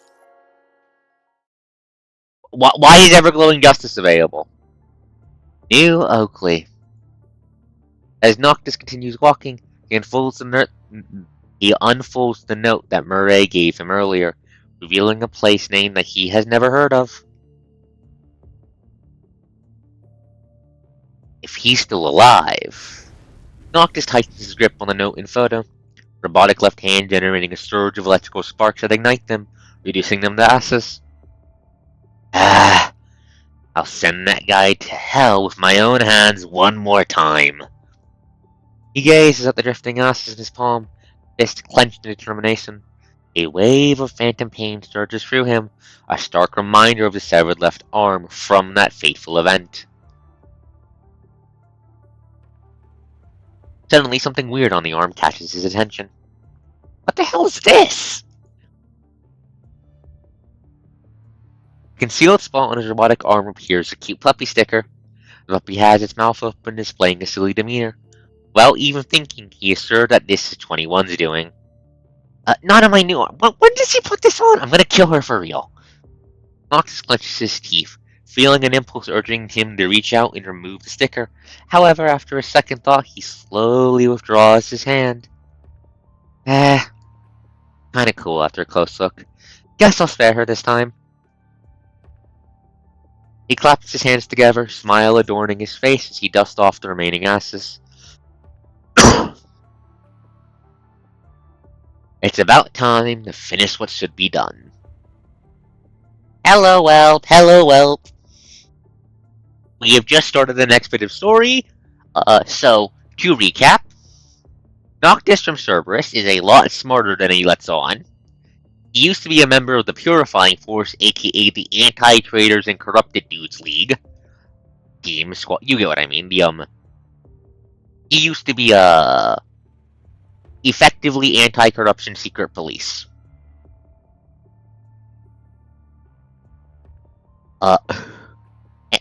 Why is Everglowing Justice available? New Oakley. As Noctis continues walking, he unfolds the note that Murray gave him earlier, revealing a place name that he has never heard of. If he's still alive... Noctis tightens his grip on the note in photo, robotic left hand generating a surge of electrical sparks that ignite them, reducing them to ashes. Ah, I'll send that guy to hell with my own hands one more time. He gazes at the drifting ashes in his palm, fist clenched in determination. A wave of phantom pain surges through him, a stark reminder of the severed left arm from that fateful event. Suddenly, something weird on the arm catches his attention. What the hell is this? A concealed spot on his robotic arm appears a cute puppy sticker. The puppy has its mouth open, displaying a silly demeanor. Without even thinking, he asserts that this is 21's doing. Not on my new arm. When does he put this on? I'm gonna kill her for real. Noctis clenches his teeth, feeling an impulse urging him to reach out and remove the sticker. However, after a second thought, he slowly withdraws his hand. Kinda cool after a close look. Guess I'll spare her this time. He claps his hands together, smile adorning his face as he dusts off the remaining ashes. It's about time to finish what should be done. Hello, Welp. Hello, Welp. We have just started the next bit of story. So, to recap, Noctis from Cerberus is a lot smarter than he lets on. He used to be a member of the Purifying Force, aka the Anti-Traitors and Corrupted Dudes League. Team Squad, you get what I mean. He used to be, effectively anti-corruption secret police.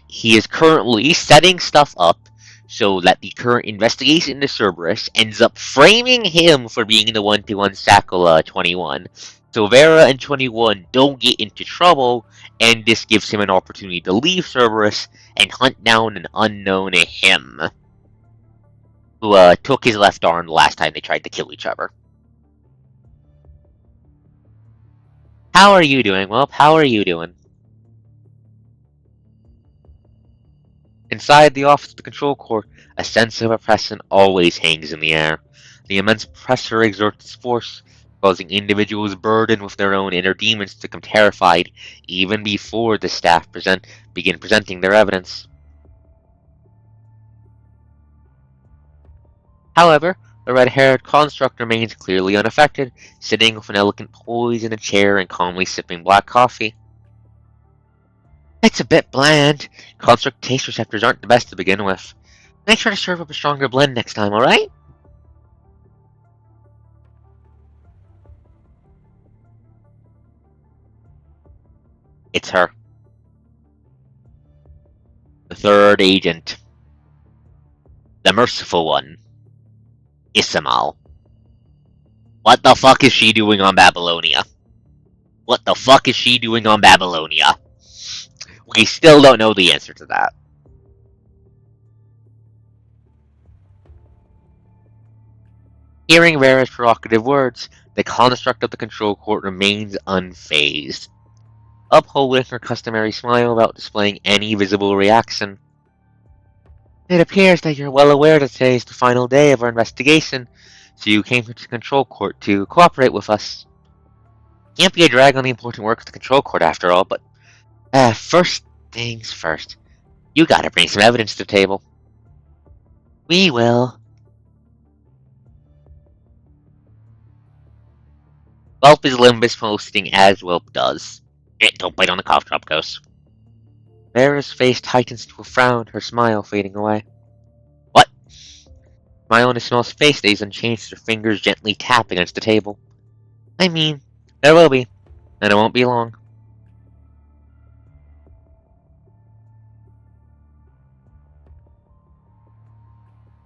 He is currently setting stuff up so that the current investigation into Cerberus ends up framing him for being the one to unsackle 21. So Vera and 21 don't get into trouble, and this gives him an opportunity to leave Cerberus and hunt down an unknown him, who took his left arm the last time they tried to kill each other. How are you doing, Welp? How are you doing? Inside the office of the control core, a sense of oppression always hangs in the air. The immense pressure exerts its force, causing individuals burdened with their own inner demons to become terrified even before the staff begin presenting their evidence. However, the red-haired construct remains clearly unaffected, sitting with an elegant poise in a chair and calmly sipping black coffee. It's a bit bland. Construct taste receptors aren't the best to begin with. Make sure to serve up a stronger blend next time, alright? It's her. The third agent. The merciful one. Isamal. What the fuck is she doing on Babylonia? What the fuck is she doing on Babylonia? We still don't know the answer to that. Hearing Vera's provocative words, the construct of the control court remains unfazed, upholding her customary smile without displaying any visible reaction. It appears that you're well aware that today is the final day of our investigation, so you came to the control court to cooperate with us. Can't be a drag on the important work of the control court after all, but first things first. You gotta bring some evidence to the table. We will. Whelp is Limbus posting as Whelp does. Don't bite on the cough drop, Ghost. Vera's face tightens to a frown, her smile fading away. What? Smile on Ismail's face stays unchanged, her fingers gently tap against the table. I mean, there will be, and it won't be long.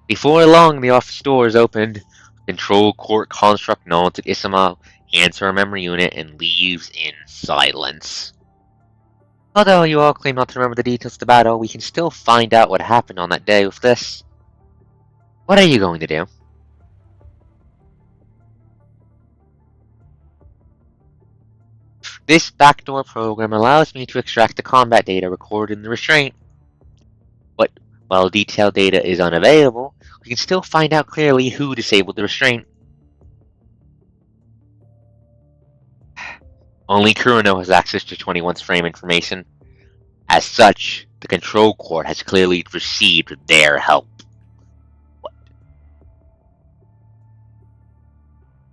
Before long, the office doors opened. Control court construct nods at Ismail, hands her a memory unit, and leaves in silence. Although you all claim not to remember the details of the battle, we can still find out what happened on that day with this. What are you going to do? This backdoor program allows me to extract the combat data recorded in the restraint. But while detailed data is unavailable, we can still find out clearly who disabled the restraint. Only Kurono has access to 21's frame information. As such, the control court has clearly received their help.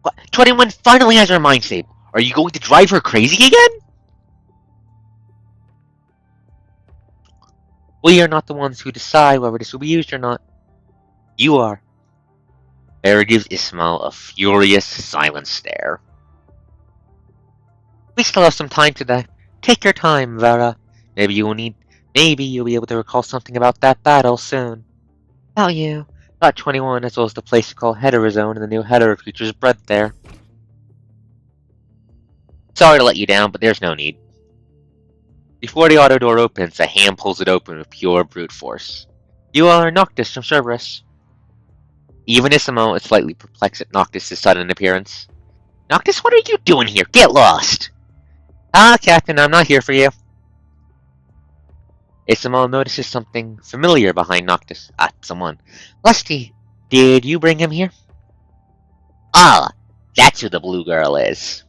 What? 21 finally has her mind stable. Are you going to drive her crazy again? We are not the ones who decide whether this will be used or not. You are. Vera gives Ismail a furious, silent stare. We still have some time today. Take your time, Vera. Maybe you'll be able to recall something about that battle soon. About you. About 21, as well as the place you call Heterazone and the new hetero creatures bred there. Sorry to let you down, but there's no need. Before the auto door opens, a hand pulls it open with pure brute force. You are Noctis from Cerberus. Even Isamo is slightly perplexed at Noctis' sudden appearance. Noctis, what are you doing here? Get lost! Ah, Captain, I'm not here for you. Isamo notices something familiar behind Noctis. Someone. Lusty, did you bring him here? Ah, that's who the blue girl is.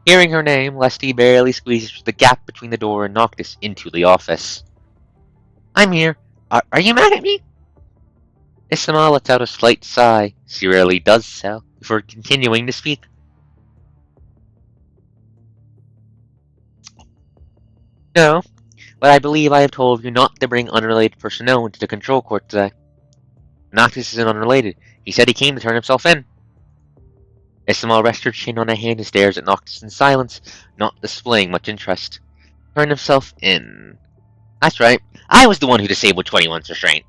Hearing her name, Lusty barely squeezes the gap between the door and Noctis into the office. I'm here. Are you mad at me? Isama lets out a slight sigh. She rarely does so, before continuing to speak. No, but I believe I have told you not to bring unrelated personnel into the control court today. Noctis isn't unrelated. He said he came to turn himself in. Isama rests her chin on a hand and stares at Noctis in silence, not displaying much interest. Turn himself in. That's right. I was the one who disabled 21's restraint.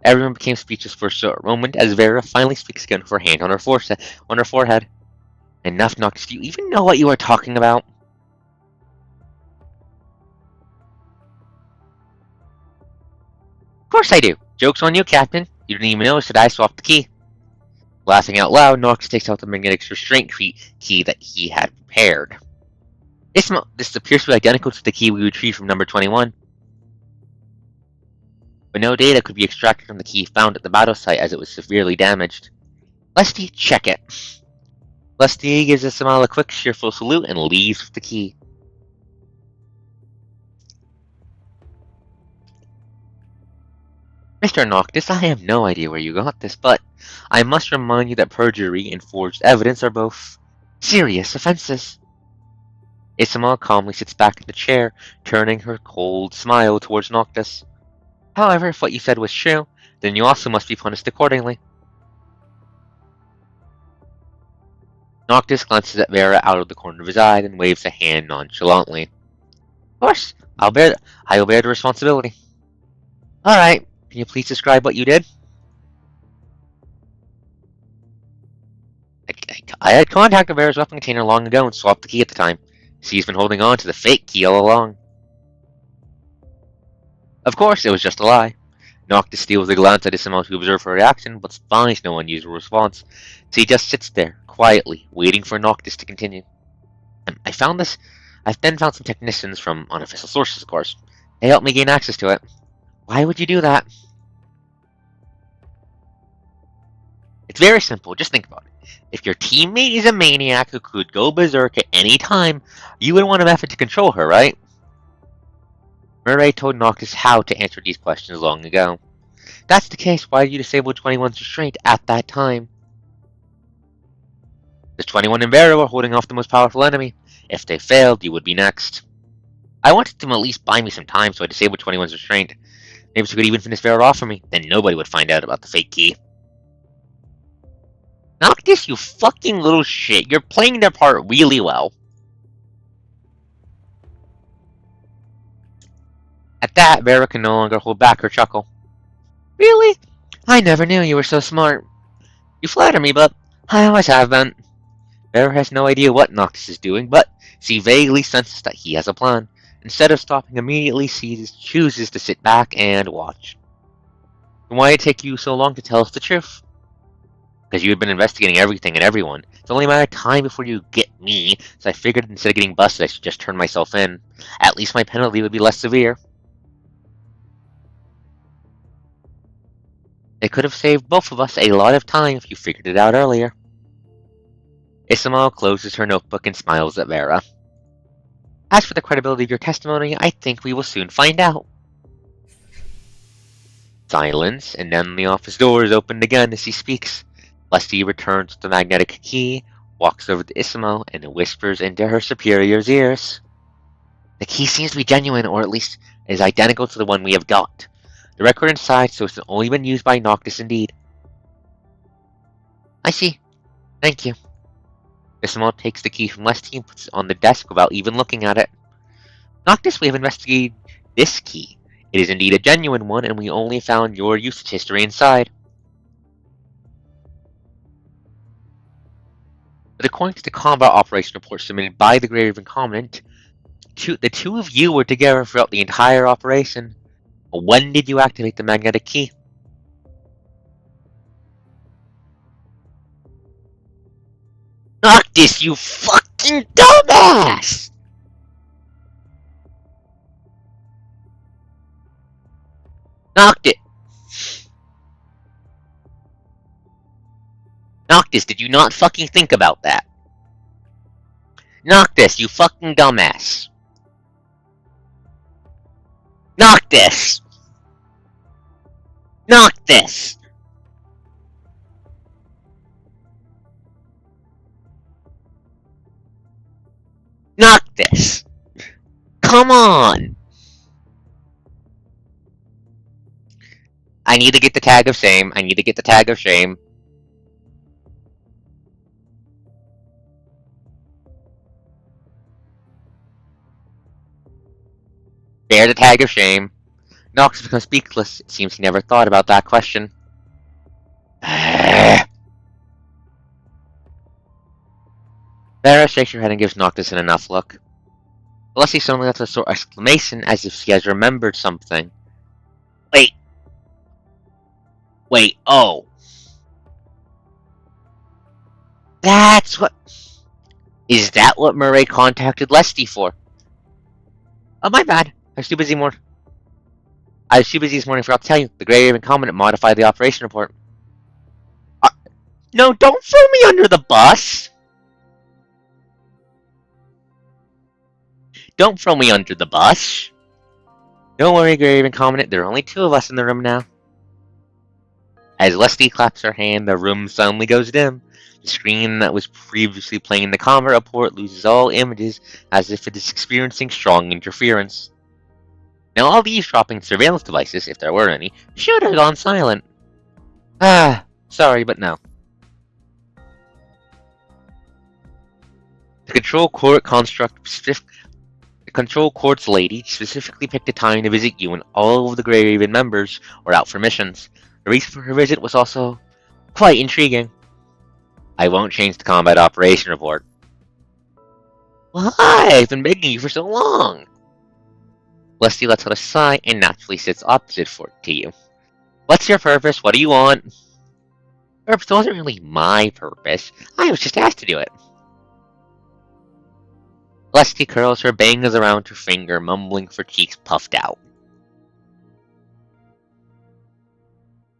Everyone became speechless for a short moment as Vera finally speaks again with her hand on her forehead. Enough, Noctis. Do you even know what you are talking about? Of course I do. Joke's on you, Captain. You didn't even notice that I swapped the key. Laughing out loud, Noctis takes out the magnetic restraint key that he had prepared. This appears to be identical to the key we retrieved from number 21. But no data could be extracted from the key found at the battle site as it was severely damaged. Lusty, check it. Lusty gives Ismail a quick, cheerful salute and leaves with the key. Mr. Noctis, I have no idea where you got this, but I must remind you that perjury and forged evidence are both serious offenses. Ismail calmly sits back in the chair, turning her cold smile towards Noctis. However, if what you said was true, then you also must be punished accordingly. Noctis glances at Vera out of the corner of his eye, and waves a hand nonchalantly. Of course, I will bear the responsibility. Alright, can you please describe what you did? I had contacted Vera's weapon container long ago and swapped the key at the time. She's been holding on to the fake key all along. Of course, it was just a lie. Noctis steals a glance at Isamo to observe her reaction, but finds no unusual response. So he just sits there, quietly, waiting for Noctis to continue. I've then found some technicians from unofficial sources, of course. They helped me gain access to it. Why would you do that? It's very simple, just think about it. If your teammate is a maniac who could go berserk at any time, you would want a method to control her, right? Murray told Noctis how to answer these questions long ago. If that's the case, why did you disable 21's restraint at that time? Because 21 and Vera were holding off the most powerful enemy. If they failed, you would be next. I wanted them to at least buy me some time, so I disabled 21's restraint. Maybe she could even finish Vera off for me, then nobody would find out about the fake key. Noctis, you fucking little shit. You're playing their part really well. At that, Vera could no longer hold back her chuckle. Really? I never knew you were so smart. You flatter me, but I always have been. Vera has no idea what Noctis is doing, but she vaguely senses that he has a plan. Instead of stopping immediately, she chooses to sit back and watch. And why did it take you so long to tell us the truth? Because you had been investigating everything and everyone. It's only a matter of time before you get me, so I figured instead of getting busted, I should just turn myself in. At least my penalty would be less severe. It could have saved both of us a lot of time if you figured it out earlier. Isamael closes her notebook and smiles at Vera. As for the credibility of your testimony, I think we will soon find out. Silence, and then the office door is opened again as he speaks. Leslie returns with the magnetic key, walks over to Isamael, and whispers into her superior's ears. The key seems to be genuine, or at least is identical to the one we have got. The record inside shows it's only been used by Noctis indeed. I see. Thank you. Isamael takes the key from Leslie and puts it on the desk without even looking at it. Noctis, we have investigated this key. It is indeed a genuine one, and we only found your usage history inside. But according to the combat operation report submitted by the Grave Incompetent, the two of you were together throughout the entire operation. When did you activate the magnetic key? Noctis, you fucking dumbass! Noctis, did you not fucking think about that? Noctis, you fucking dumbass. Noctis! Noctis! Noctis! Come on! I need to get the tag of shame. I need to get the tag of shame. Bear the tag of shame. Noctis becomes speechless. It seems he never thought about that question. Vera shakes her head and gives Noctis an enough look. Leslie suddenly lets a sort of exclamation as if she has remembered something. Wait, oh. That's what... Is that what Murray contacted Leslie for? Oh, my bad. I was too busy this morning, forgot to tell you. The Grave Incompetent modified the operation report. No, don't throw me under the bus! Don't throw me under the bus! Don't worry, Grave Incompetent, there are only two of us in the room now. As Leslie claps her hand, the room suddenly goes dim. The screen that was previously playing the combat report loses all images as if it is experiencing strong interference. Now all the eavesdropping surveillance devices, if there were any, should have gone silent. Sorry, but no. The control court's lady specifically picked a time to visit you when all of the Greyraven members were out for missions. The reason for her visit was also quite intriguing. I won't change the combat operation report. Why? I've been begging you for so long. Leslie lets out a sigh and naturally sits opposite to you. What's your purpose? What do you want? Purpose wasn't really my purpose. I was just asked to do it. Leslie curls her bangs around her finger, mumbling with her cheeks puffed out.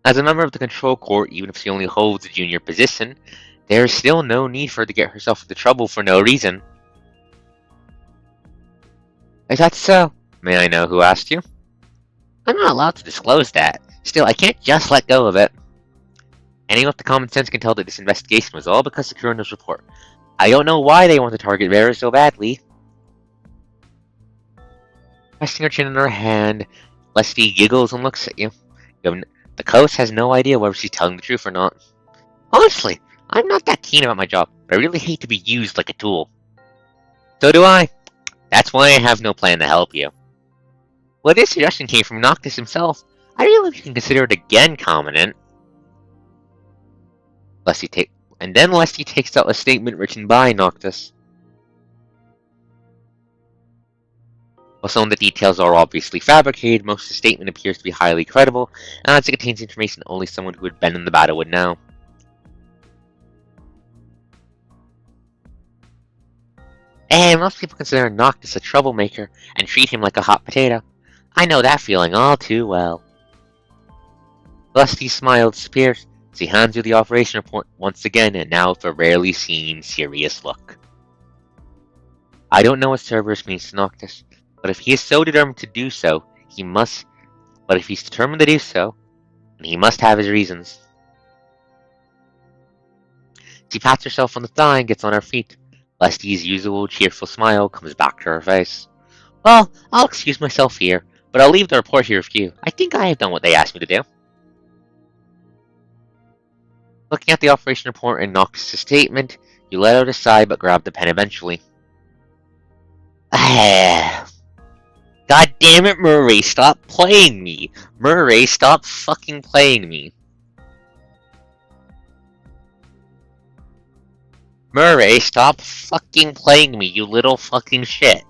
As a member of the control court, even if she only holds a junior position, there is still no need for her to get herself into trouble for no reason. Is that so? May I know who asked you? I'm not allowed to disclose that. Still, I can't just let go of it. Anyone with the common sense can tell that this investigation was all because of Kurono's report. I don't know why they want to target Vera so badly. Resting her chin in her hand, Leslie giggles and looks at you. The coast has no idea whether she's telling the truth or not. Honestly, I'm not that keen about my job, but I really hate to be used like a tool. So do I. That's why I have no plan to help you. Well, this suggestion came from Noctis himself. I really can consider it again competent. Leslie takes out a statement written by Noctis. While some of the details are obviously fabricated, most of the statement appears to be highly credible, and as it contains information only someone who had been in the battle would know. And most people consider Noctis a troublemaker and treat him like a hot potato. I know that feeling all too well. Lusty smiled, disappears as he hands you the operation report once again, and now with a rarely seen serious look. I don't know what Cerberus means to Noctis, but if he is so determined to do so, he must. But if he's determined to do so, then he must have his reasons. She pats herself on the thigh and gets on her feet. Lesty's usual cheerful smile comes back to her face. Well, I'll excuse myself here, but I'll leave the report here with you. I think I have done what they asked me to do. Looking at the operation report and Noctis' statement, you let out a sigh but grab the pen eventually. God damn it, Murray, stop playing me! Murray, stop fucking playing me! Murray, stop fucking playing me, you little fucking shit.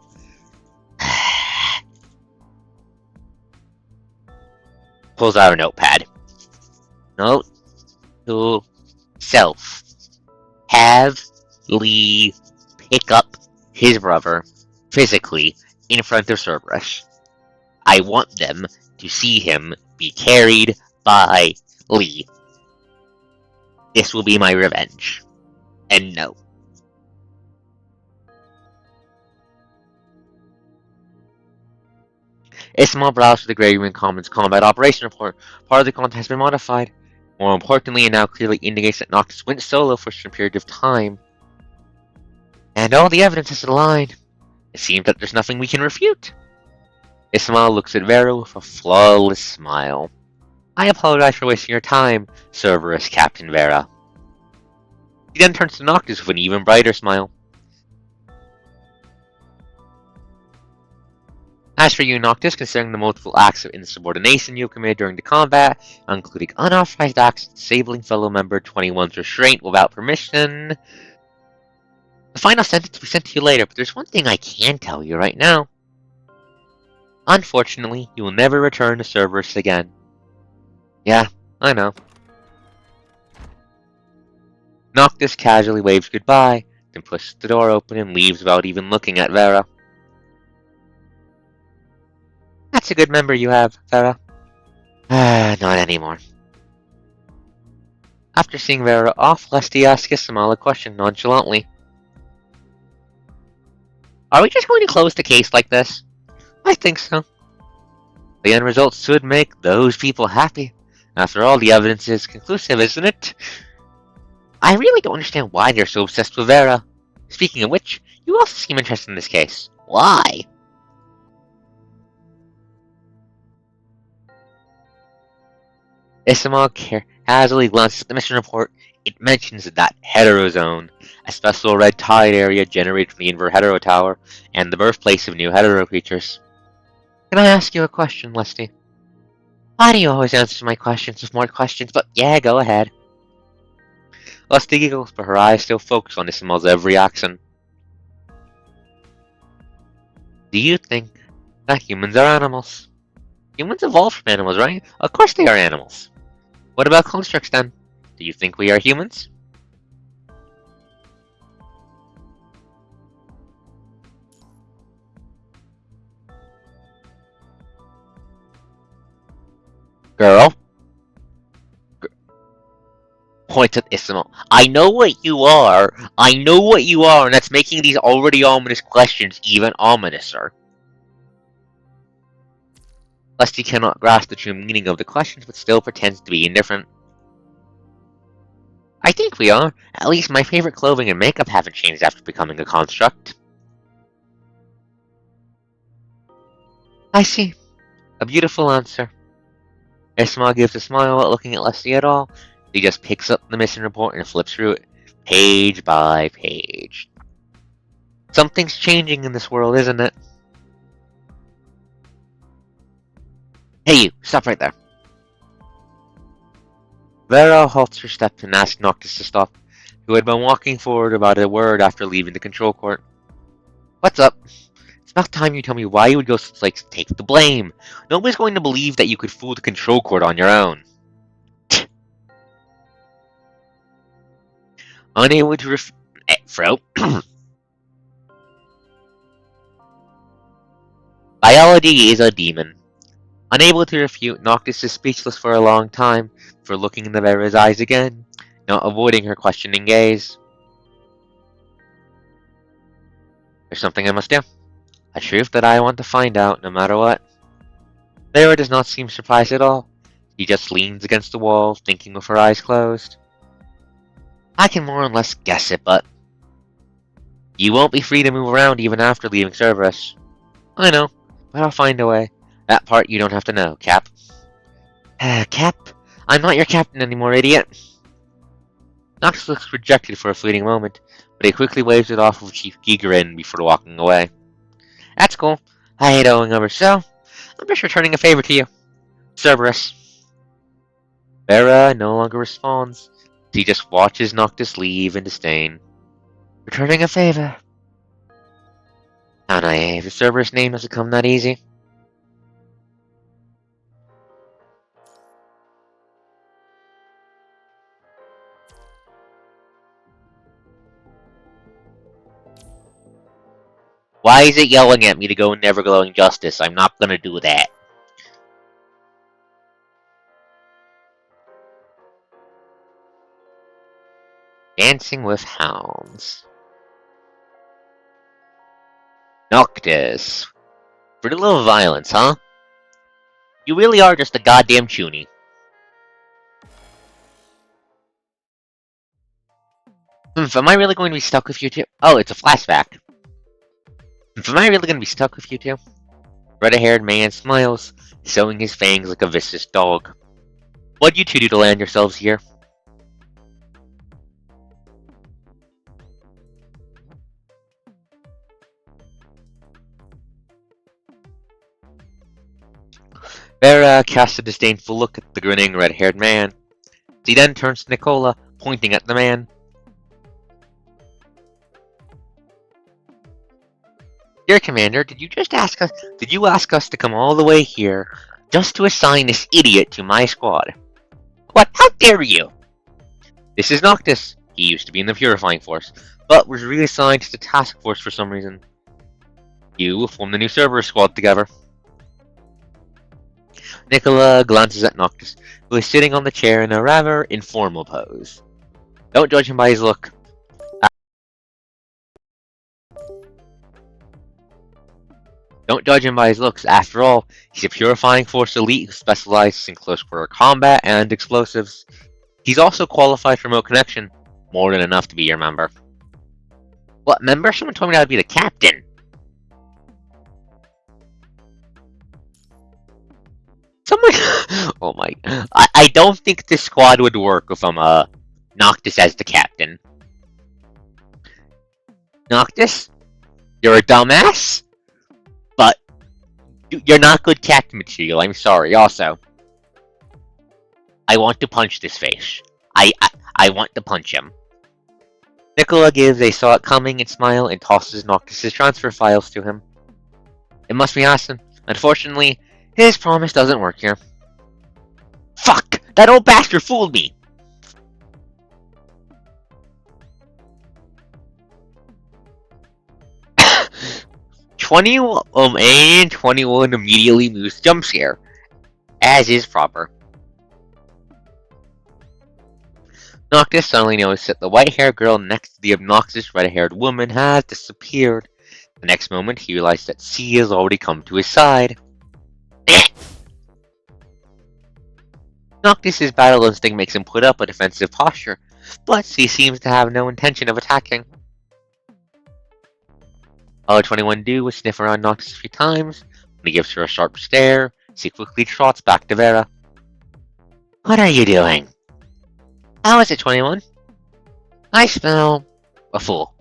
Pulls out a notepad. Note to self. Have Lee pick up his brother physically in front of Cerberus. I want them to see him be carried by Lee. This will be my revenge. And no. Ismail browsed through the Grey Room Commons Combat Operation Report. Part of the content has been modified. More importantly, it now clearly indicates that Noctis went solo for a period of time. And all the evidence is aligned. It seems that there's nothing we can refute. Ismail looks at Vera with a flawless smile. I apologize for wasting your time, Cerberus Captain Vera. He then turns to Noctis with an even brighter smile. As for you, Noctis, considering the multiple acts of insubordination you committed during the combat, including unauthorized acts disabling fellow member 21's restraint without permission, the final sentence will be sent to you later, but there's one thing I can tell you right now. Unfortunately, you will never return to Cerberus again. Yeah, I know. Noctis casually waves goodbye, then pushes the door open and leaves without even looking at Vera. That's a good member you have, Vera. Not anymore. After seeing Vera off, Lesty asks Ismail a question nonchalantly. Are we just going to close the case like this? I think so. The end result should make those people happy. After all, the evidence is conclusive, isn't it? I really don't understand why they're so obsessed with Vera. Speaking of which, you also seem interested in this case. Why? Ismail casually glances at the mission report. It mentions that heterozone, a special red tide area generated from the Inver Hetero Tower, and the birthplace of new hetero creatures. Can I ask you a question, Lesty? Why do you always answer my questions with more questions? But yeah, go ahead. Lesty giggles, but her eyes still focus on Ismail's every action. Do you think that humans are animals? Humans evolved from animals, right? Of course they are animals. What about constructs then? Do you think we are humans? Girl? Points at Isamo. I know what you are. I know what you are, and that's making these already ominous questions even ominouser. Lusty cannot grasp the true meaning of the questions, but still pretends to be indifferent. I think we are. At least my favorite clothing and makeup haven't changed after becoming a construct. I see. A beautiful answer. Isma gives a smile without looking at Lusty at all. He just picks up the mission report and flips through it, page by page. Something's changing in this world, isn't it? Hey you, stop right there. Vera halts her steps and asks Noctis to stop, who had been walking forward about a word after leaving the control court. What's up? It's about time you tell me why you would go such like take the blame. Nobody's going to believe that you could fool the control court on your own. Unable to Fro. Biology is a demon. Unable to refute, Noctis is speechless for a long time, for looking in the Vera's eyes again, not avoiding her questioning gaze. There's something I must do. A truth that I want to find out, no matter what. Vera does not seem surprised at all. She just leans against the wall, thinking with her eyes closed. I can more or less guess it, but you won't be free to move around even after leaving Cerberus. I know, but I'll find a way. That part you don't have to know, Cap. Cap? I'm not your captain anymore, idiot. Nox looks rejected for a fleeting moment, but he quickly waves it off with Chief grin before walking away. That's cool. I hate owing over, so I'm just returning a favor to you. Cerberus. Vera no longer responds. He just watches Noctis leave in disdain. Returning a favor. How naive. If Cerberus' name doesn't come that easy. Why is it yelling at me to go never glowing justice? I'm not gonna do that. Dancing with Hounds. Noctis. For a little violence, huh? You really are just a goddamn chuny. Am I really going to be stuck with you two? Oh, it's a flashback. Am I really going to be stuck with you two? Red-haired man smiles, showing his fangs like a vicious dog. What'd you two do to land yourselves here? Vera casts a disdainful look at the grinning red-haired man. He then turns to Nicola, pointing at the man. Dear Commander, did you ask us to come all the way here just to assign this idiot to my squad? What? How dare you? This is Noctis. He used to be in the Purifying Force, but was reassigned to the Task Force for some reason. You will form the new Cerberus squad together. Nicola glances at Noctis, who is sitting on the chair in a rather informal pose. Don't judge him by his look. Don't judge him by his looks. After all, he's a Purifying Force elite who specializes in close quarter combat and explosives. He's also qualified for remote connection, more than enough to be your member. What member? Someone told me I would be the captain. Someone. Oh my. I don't think this squad would work if I'm Noctis as the captain. Noctis, you're a dumbass, but you're not good captain material. I'm sorry. Also, I want to punch this face. I want to punch him. Nicola gives a saw it coming and smile and tosses Noctis' transfer files to him. It must be Austin. Unfortunately, his promise doesn't work here. Fuck! That old bastard fooled me! 21 immediately moves jump scare, as is proper. Noctis suddenly noticed that the white-haired girl next to the obnoxious red-haired woman has disappeared. The next moment, he realized that C has already come to his side. Noctis' battle instinct makes him put up a defensive posture, but C seems to have no intention of attacking. All 21 do was sniff around Noctis a few times. When he gives her a sharp stare, she quickly trots back to Vera. What are you doing? How is it, 21? I smell a fool.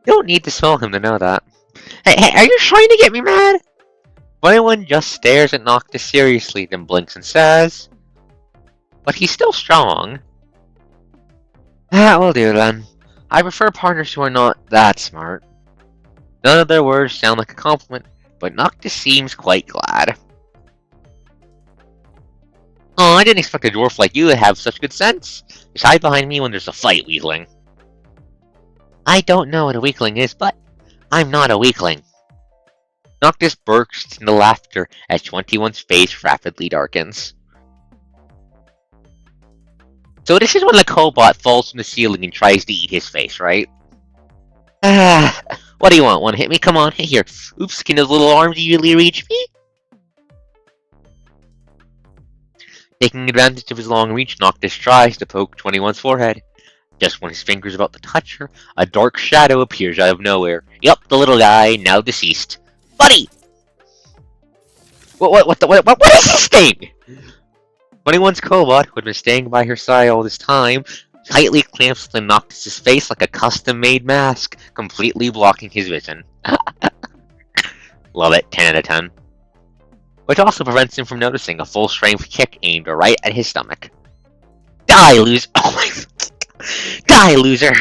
You don't need to smell him to know that. Hey, are you trying to get me mad? 21 just stares at Noctis seriously, then blinks and says, but he's still strong. That will do then. I prefer partners who are not that smart. None of their words sound like a compliment, but Noctis seems quite glad. Oh, I didn't expect a dwarf like you to have such good sense. Just hide behind me when there's a fight, weakling. I don't know what a weakling is, but I'm not a weakling. Noctis bursts into laughter as 21's face rapidly darkens. So this is when the cobot falls from the ceiling and tries to eat his face, right? What do you want? Want to hit me? Come on, hit here. Oops, can his little arms easily reach me? Taking advantage of his long reach, Noctis tries to poke 21's forehead. Just when his finger's about to touch her, a dark shadow appears out of nowhere. Yup, the little guy, now deceased. Buddy! What is this thing? 21's cobot, who had been staying by her side all this time, tightly clamps the Noctis' face like a custom-made mask, completely blocking his vision. Love it, 10 out of 10. Which also prevents him from noticing a full-strength kick aimed right at his stomach. Die, loser! Oh my... Die, loser!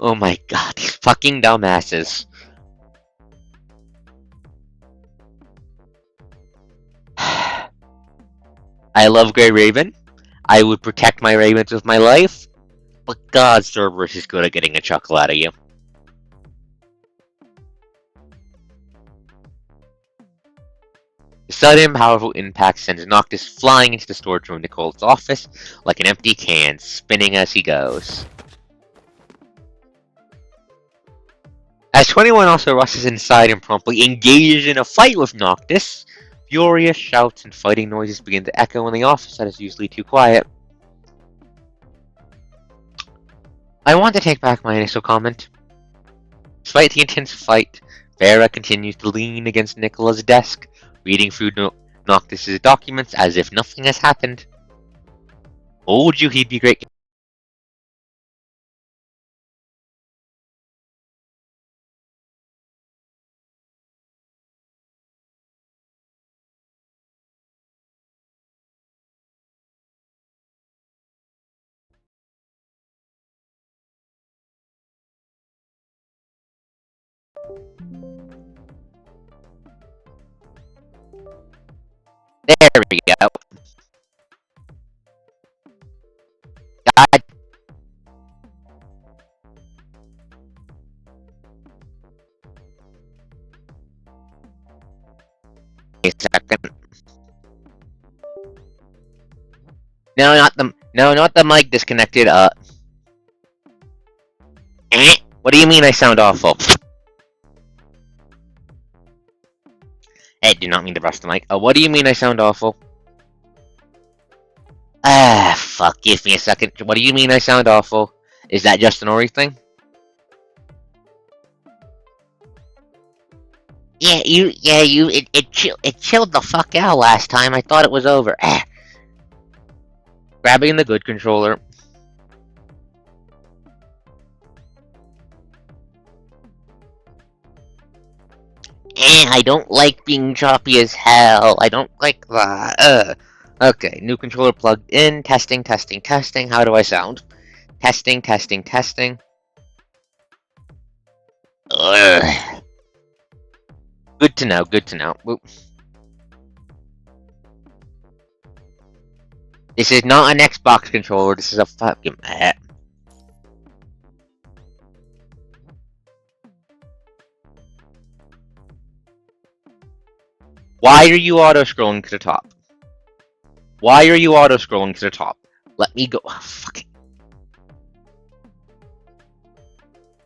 Oh my god, these fucking dumbasses. I love Grey Raven. I would protect my ravens with my life. But God, Cerberus is good at getting a chuckle out of you. The sudden, powerful impact sends Noctis flying into the storage room of Nicole's office like an empty can, spinning as he goes. As 21 also rushes inside and promptly engages in a fight with Noctis, furious shouts and fighting noises begin to echo in the office that is usually too quiet. I want to take back my initial comment. Despite the intense fight, Vera continues to lean against Nicola's desk, reading through Noctis' documents as if nothing has happened. Told you he'd be great. There we go. God. A second. No, not the mic disconnected. What do you mean I sound awful? I do not mean to brush the mic. What do you mean I sound awful? Fuck, give me a second. What do you mean I sound awful? Is that just an Ori thing? It chilled the fuck out last time. I thought it was over. Grabbing the good controller. I don't like being choppy as hell. I don't like that. Okay, new controller plugged in. Testing. How do I sound? Testing. Ugh. Good to know. Oop. This is not an Xbox controller. This is a fucking... Why are you auto-scrolling to the top? Why are you auto-scrolling to the top? Let me go. Oh, fuck it.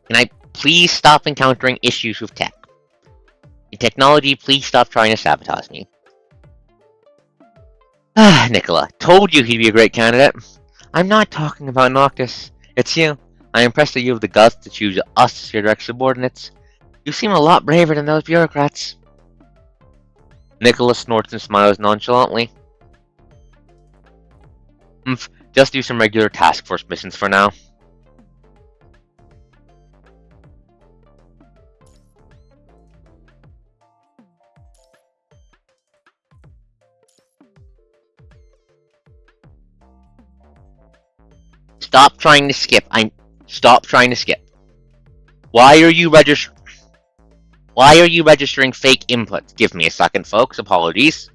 Can I please stop encountering issues with tech? The technology, please stop trying to sabotage me. Ah, Nicola, told you he'd be a great candidate. I'm not talking about Noctis. It's you. I'm impressed that you have the guts to choose us as your direct subordinates. You seem a lot braver than those bureaucrats. Nicola snorts and smiles nonchalantly. Just do some regular task force missions for now. Stop trying to skip. Stop trying to skip. Why are you registering fake inputs? Give me a second, folks. Apologies.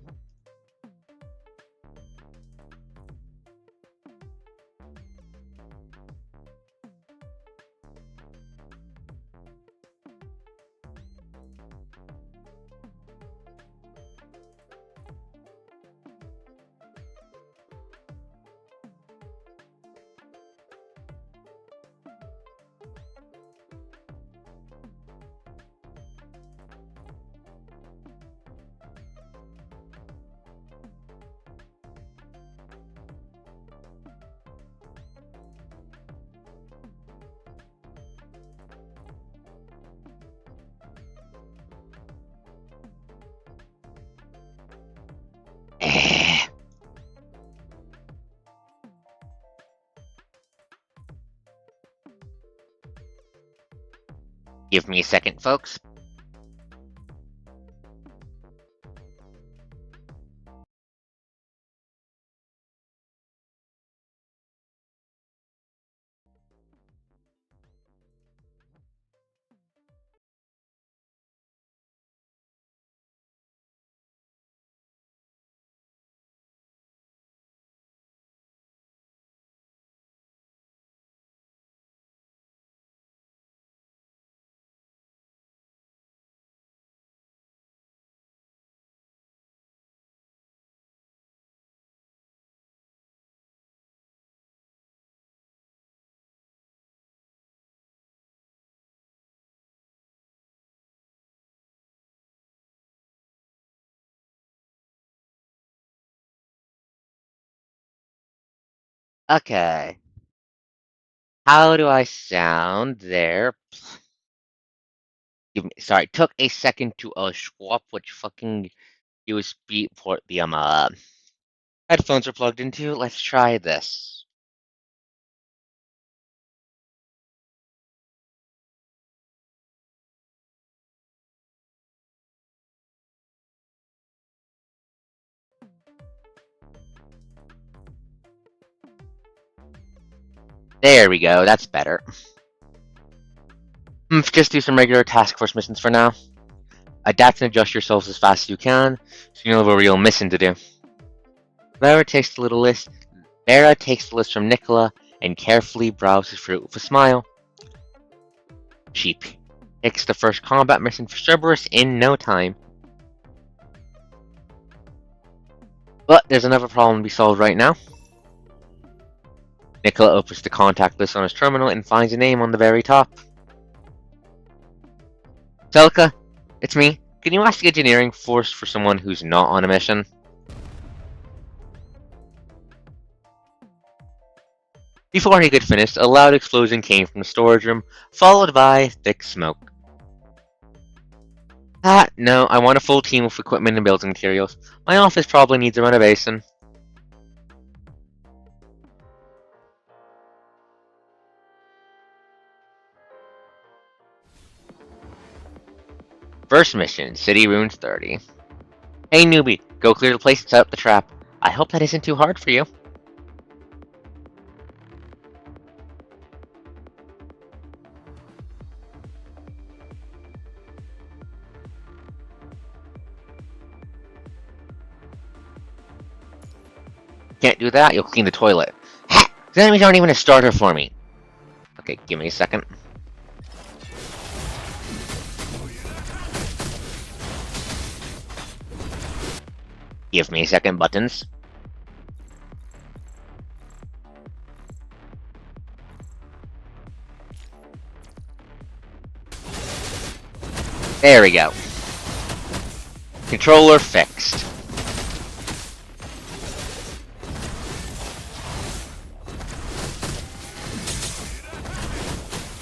Give me a second, folks. Okay. How do I sound there? Sorry, took a second to swap which fucking USB port the headphones are plugged into. Let's try this. There we go, that's better. Just do some regular task force missions for now. Adapt and adjust yourselves as fast as you can, so you'll have a real mission to do. Vera takes the list from Nicola and carefully browses through it with a smile. She picks the first combat mission for Cerberus in no time. But there's another problem to be solved right now. Nicola opens the contact list on his terminal and finds a name on the very top. Celica, it's me. Can you ask the engineering force for someone who's not on a mission? Before he could finish, a loud explosion came from the storage room, followed by thick smoke. No, I want a full team of equipment and building materials. My office probably needs a renovation. First mission, City Ruins 30. Hey newbie, go clear the place and set up the trap. I hope that isn't too hard for you. Can't do that, you'll clean the toilet. Ha! The enemies aren't even a starter for me. Okay, give me a second. Give me a second, buttons. There we go. Controller fixed.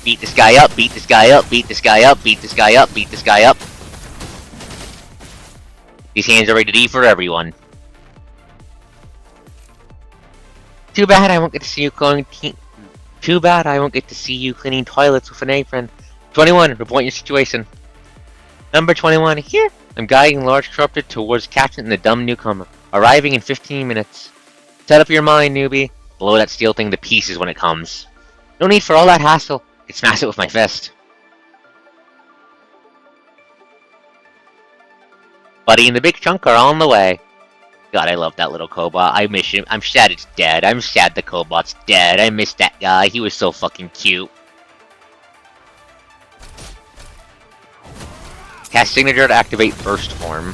Beat this guy up, beat this guy up, beat this guy up, beat this guy up, beat this guy up. These hands are rated E for everyone. Too bad I won't get to see you cleaning. Too bad I won't get to see you cleaning toilets with an apron. 21, report your situation. Number 21, here. I'm guiding large corrupted towards Captain and the dumb newcomer. Arriving in 15 minutes. Set up your mind, newbie. Blow that steel thing to pieces when it comes. No need for all that hassle. I can smash it with my fist. Buddy and the big chunk are on the way. God, I love that little Cobot. I miss him. I'm sad it's dead. I'm sad the Cobot's dead. I miss that guy. He was so fucking cute. Cast signature to activate burst form.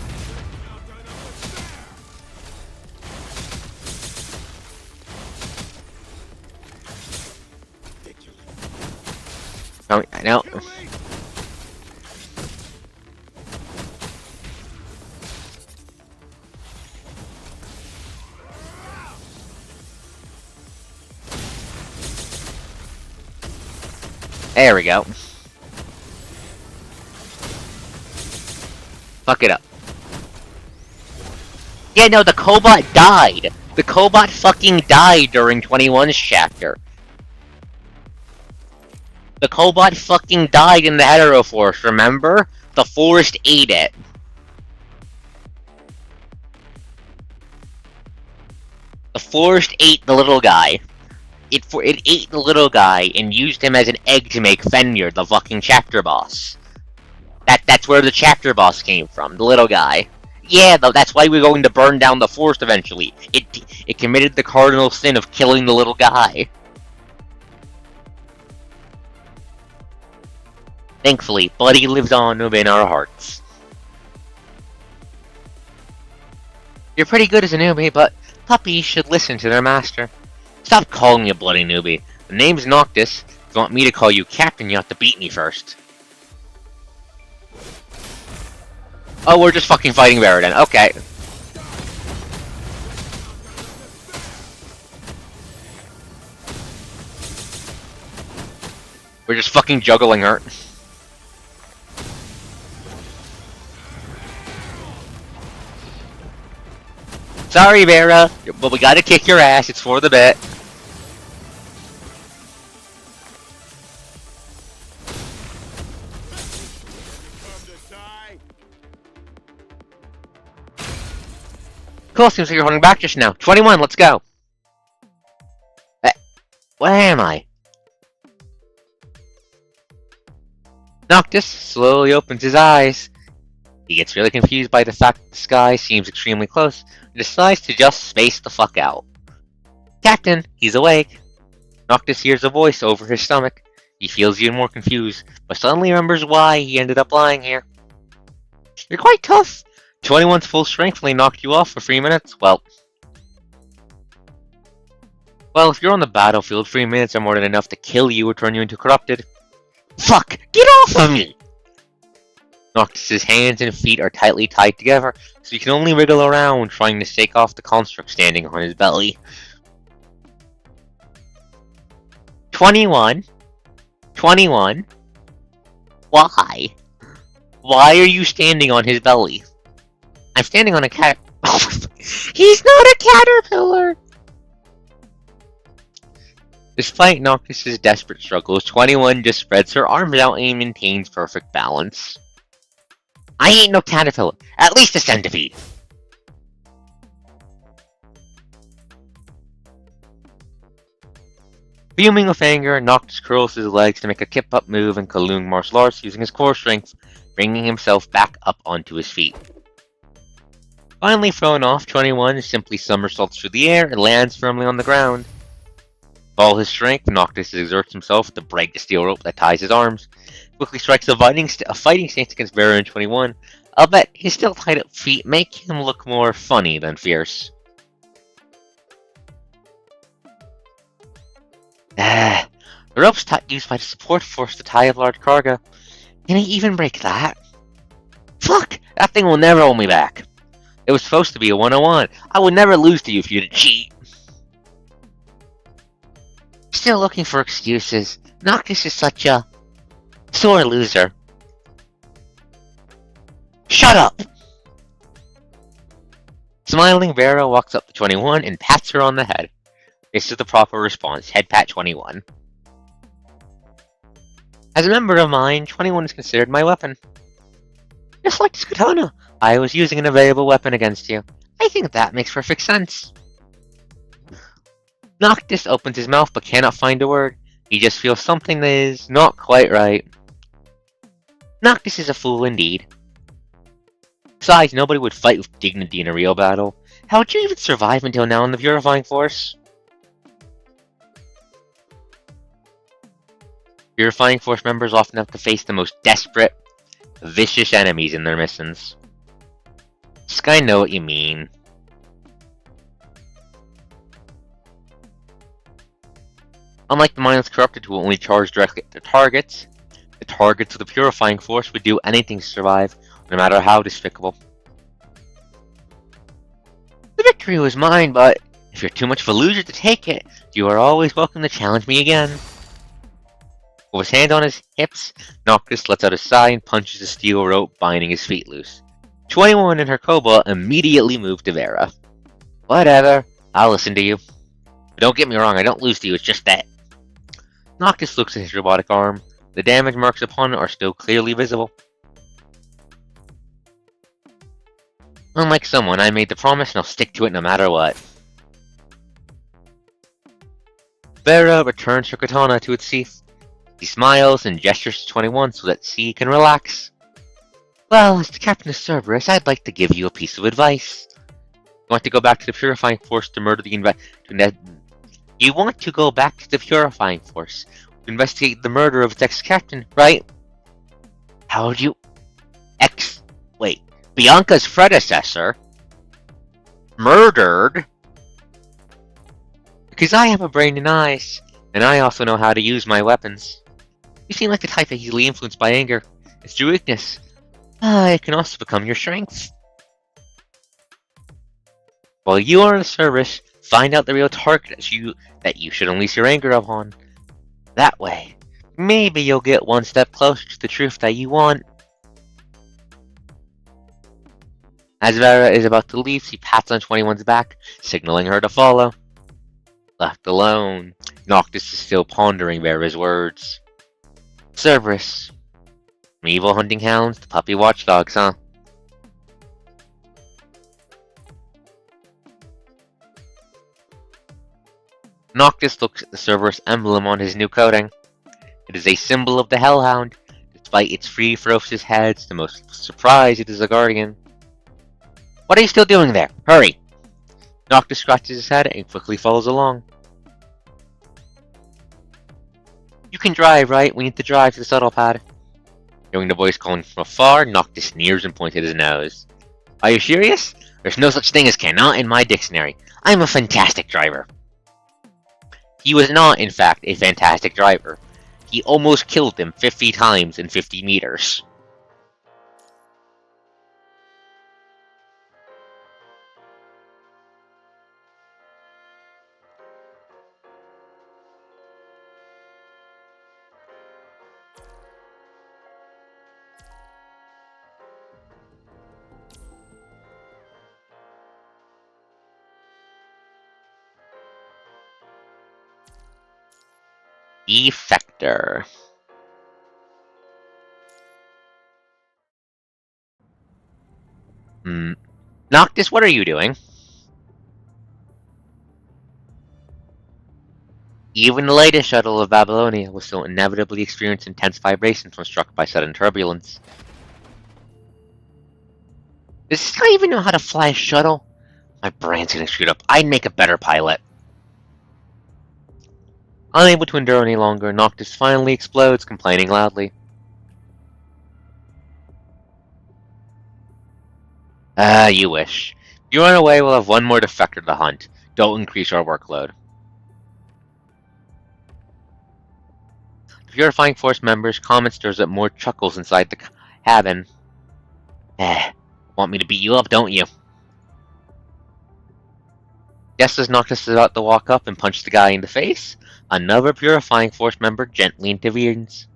Oh, no. There we go. Fuck it up. Yeah, no, the Cobot died. The Cobot fucking died during 21's chapter. The Cobot fucking died in the Hetero Forest, remember? The forest ate it. The forest ate the little guy. It ate the little guy and used him as an egg to make Fenrir, the fucking chapter boss. That's where the chapter boss came from, the little guy. Yeah, though, that's why we're going to burn down the forest eventually. It committed the cardinal sin of killing the little guy. Thankfully, Buddy lives on within our hearts. You're pretty good as a newbie, but puppies should listen to their master. Stop calling me a bloody newbie. The name's Noctis. If you want me to call you Captain, you have to beat me first. Oh, we're just fucking fighting Baradin. Okay. We're just fucking juggling her. Sorry, Vera, but we gotta kick your ass. It's for the bet. Cool, seems like you're holding back just now. 21, let's go. Where am I? Noctis slowly opens his eyes. He gets really confused by the fact that the sky seems extremely close, and decides to just space the fuck out. Captain, he's awake. Noctis hears a voice over his stomach. He feels even more confused, but suddenly remembers why he ended up lying here. You're quite tough. 21's full strength only knocked you off for 3 minutes. Well, if you're on the battlefield, 3 minutes are more than enough to kill you or turn you into corrupted. Fuck! Get off of me! Noctis' hands and feet are tightly tied together, so he can only wriggle around trying to shake off the construct standing on his belly. 21? 21? Why? Why are you standing on his belly? I'm standing on a cat. He's not a caterpillar! Despite Noctis' desperate struggles, 21 just spreads her arms out and maintains perfect balance. I ain't no caterpillar, at least a centipede. Fuming with anger, Noctis curls his legs to make a kip-up move in Kalung martial arts using his core strength, bringing himself back up onto his feet. Finally thrown off, 21 simply somersaults through the air and lands firmly on the ground. With all his strength, Noctis exerts himself to break the steel rope that ties his arms, quickly strikes a fighting stance against Baron 21, I'll bet his still tied up feet make him look more funny than fierce. The rope's used by the support force to tie up large cargo. Can he even break that? Fuck! That thing will never hold me back. It was supposed to be a 101. I would never lose to you if you didn't cheat. Still looking for excuses. Noctis is such a sore loser. Shut up! Smiling, Vera walks up to 21 and pats her on the head. This is the proper response. Head pat 21. As a member of mine, 21 is considered my weapon. Just like this katana, I was using an available weapon against you. I think that makes perfect sense. Noctis opens his mouth but cannot find a word. He just feels something that is not quite right. Noctis is a fool indeed. Besides, nobody would fight with dignity in a real battle. How would you even survive until now in the Purifying Force? Purifying Force members often have to face the most desperate, vicious enemies in their missions. I know what you mean. Unlike the mindless corrupted who only charge directly at their targets, the targets of the Purifying Force would do anything to survive, no matter how despicable. The victory was mine, but if you're too much of a loser to take it, you are always welcome to challenge me again. With his hand on his hips, Noctis lets out a sigh and punches the steel rope binding his feet loose. 21 and her cobalt immediately move to Vera. Whatever, I'll listen to you. But don't get me wrong, I don't lose to you, it's just that. Noctis looks at his robotic arm. The damage marks upon it are still clearly visible. Unlike someone, I made the promise and I'll stick to it no matter what. Vera returns her katana to its sheath. He smiles and gestures to 21 so that she can relax. Well, as the captain of Cerberus, I'd like to give you a piece of advice. You want to go back to the Purifying Force to murder the You want to go back to the Purifying Force to investigate the murder of its ex-captain, right? How would you... Wait, Bianca's predecessor? Murdered? Because I have a brain and eyes, and I also know how to use my weapons. You seem like the type easily influenced by anger. It's your weakness. It can also become your strength. While you are in service, find out the real target that you should unleash your anger upon. That way, maybe you'll get one step closer to the truth that you want. As Vera is about to leave, she pats on 21's back, signaling her to follow. Left alone, Noctis is still pondering Vera's words. Cerberus. From evil hunting hounds to puppy watchdogs, huh? Noctis looks at the Cerberus emblem on his new coating. It is a symbol of the Hellhound. Despite its three ferocious heads, the most surprised it is a guardian. What are you still doing there? Hurry! Noctis scratches his head and quickly follows along. You can drive, right? We need to drive to the shuttle pad. Hearing the voice calling from afar, Noctis sneers and points at his nose. Are you serious? There's no such thing as cannot in my dictionary. I'm a fantastic driver. He was not, in fact, a fantastic driver. He almost killed them 50 times in 50 meters. Effector. Noctis, what are you doing? Even the latest shuttle of Babylonia will still inevitably experience intense vibrations when struck by sudden turbulence. Does this guy even know how to fly a shuttle? My brain's getting screwed up. I'd make a better pilot. Unable to endure any longer, Noctis finally explodes, complaining loudly. You wish. If you run away, we'll have one more defector to hunt. Don't increase our workload. The Purifying Force members' comment stirs up more chuckles inside the cabin. Want me to beat you up, don't you? Just as Noctis is about to walk up and punch the guy in the face, another Purifying Force member gently intervenes.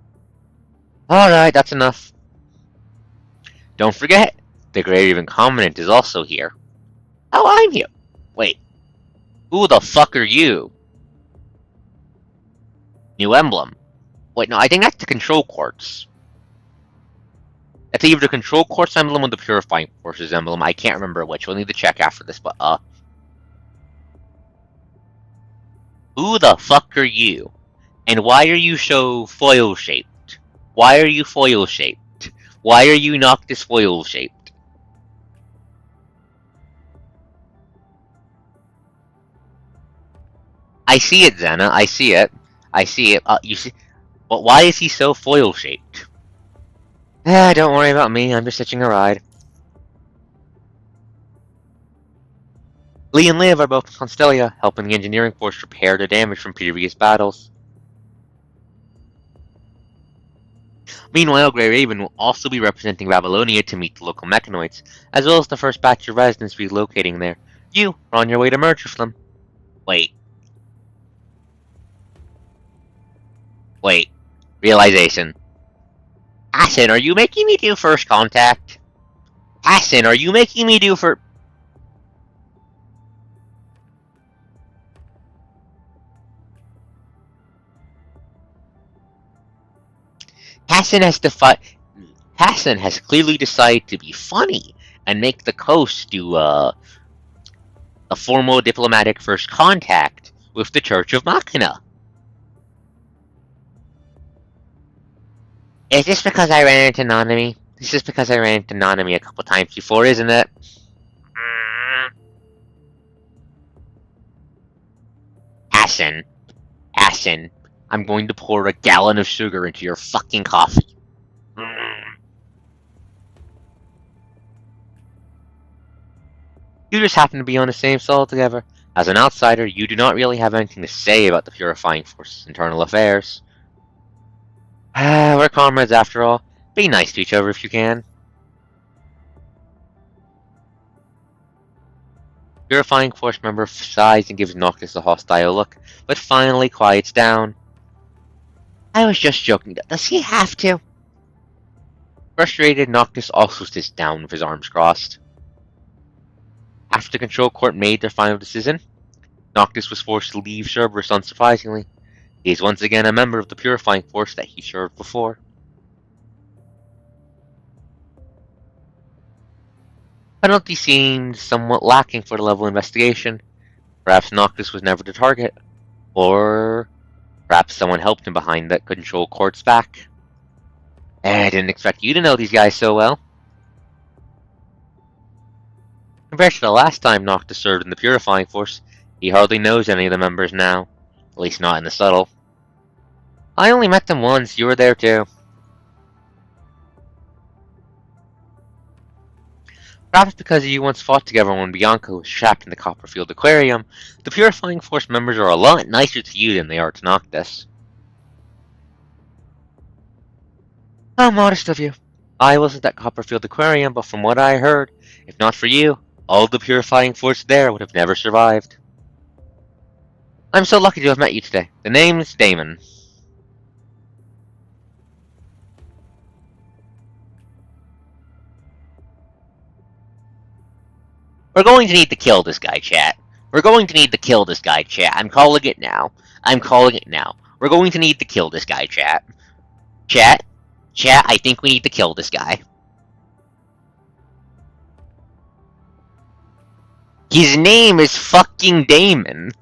Alright, that's enough. Don't forget, the Great Even Commandant is also here. Oh, I'm here. Wait, who the fuck are you? New emblem. Wait, no, I think that's the Control Quartz. That's either the Control Quartz emblem or the Purifying Forces emblem. I can't remember which. We'll need to check after this, but, who the fuck are you? And why are you so foil-shaped? Why are you foil-shaped? Why are you Noctis foil-shaped? I see it, Xena. I see it. I see it. You see... But why is he so foil-shaped? Don't worry about me. I'm just hitching a ride. Lee and Liv are both in Constellia, helping the engineering force repair the damage from previous battles. Meanwhile, Grey Raven will also be representing Babylonia to meet the local mechanoids, as well as the first batch of residents relocating there. You are on your way to merge with them. Wait. Realization. Hassan, are you making me do first contact? Hassan, are you making me do for... Hassan has clearly decided to be funny and make the coast do a formal diplomatic first contact with the Church of Machina. Is this because I ran into Nanami? This is because I ran into Nanami a couple times before, isn't it? Hassan, I'm going to pour a gallon of sugar into your fucking coffee. You just happen to be on the same side together. As an outsider, you do not really have anything to say about the Purifying Force's internal affairs. We're comrades after all. Be nice to each other if you can. Purifying Force member sighs and gives Noctis a hostile look, but finally quiets down. I was just joking. Does he have to? Frustrated, Noctis also sits down with his arms crossed. After the Control Court made their final decision, Noctis was forced to leave Cerberus unsurprisingly. He is once again a member of the Purifying Force that he served before. Penalty seemed somewhat lacking for the level of investigation. Perhaps Noctis was never the target, or perhaps someone helped him behind that Control Court's back. I didn't expect you to know these guys so well. Compared to the last time Noctis served in the Purifying Force, he hardly knows any of the members now. At least not in the subtle. I only met them once, you were there too. Perhaps because you once fought together when Bianca was trapped in the Copperfield Aquarium, the Purifying Force members are a lot nicer to you than they are to Noctis. How modest of you. I wasn't at Copperfield Aquarium, but from what I heard, if not for you, all the Purifying Force there would have never survived. I'm so lucky to have met you today. The name's Damon. We're going to need to kill this guy, chat. We're going to need to kill this guy, chat. I'm calling it now. We're going to need to kill this guy, chat. Chat, I think we need to kill this guy. His name is fucking Damon.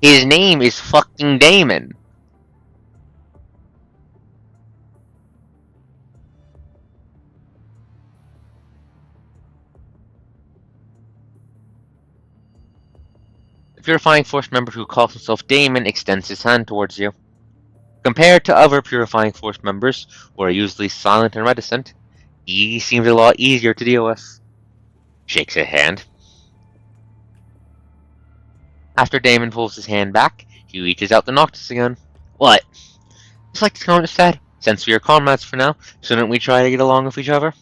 His name is fucking Damon. The Purifying Force member who calls himself Damon extends his hand towards you. Compared to other Purifying Force members, who are usually silent and reticent, He seems a lot easier to deal with. Shakes his hand. After Damon pulls his hand back, he reaches out to Noctis again. What? Just like the Count said, since we are comrades for now, shouldn't we try to get along with each other?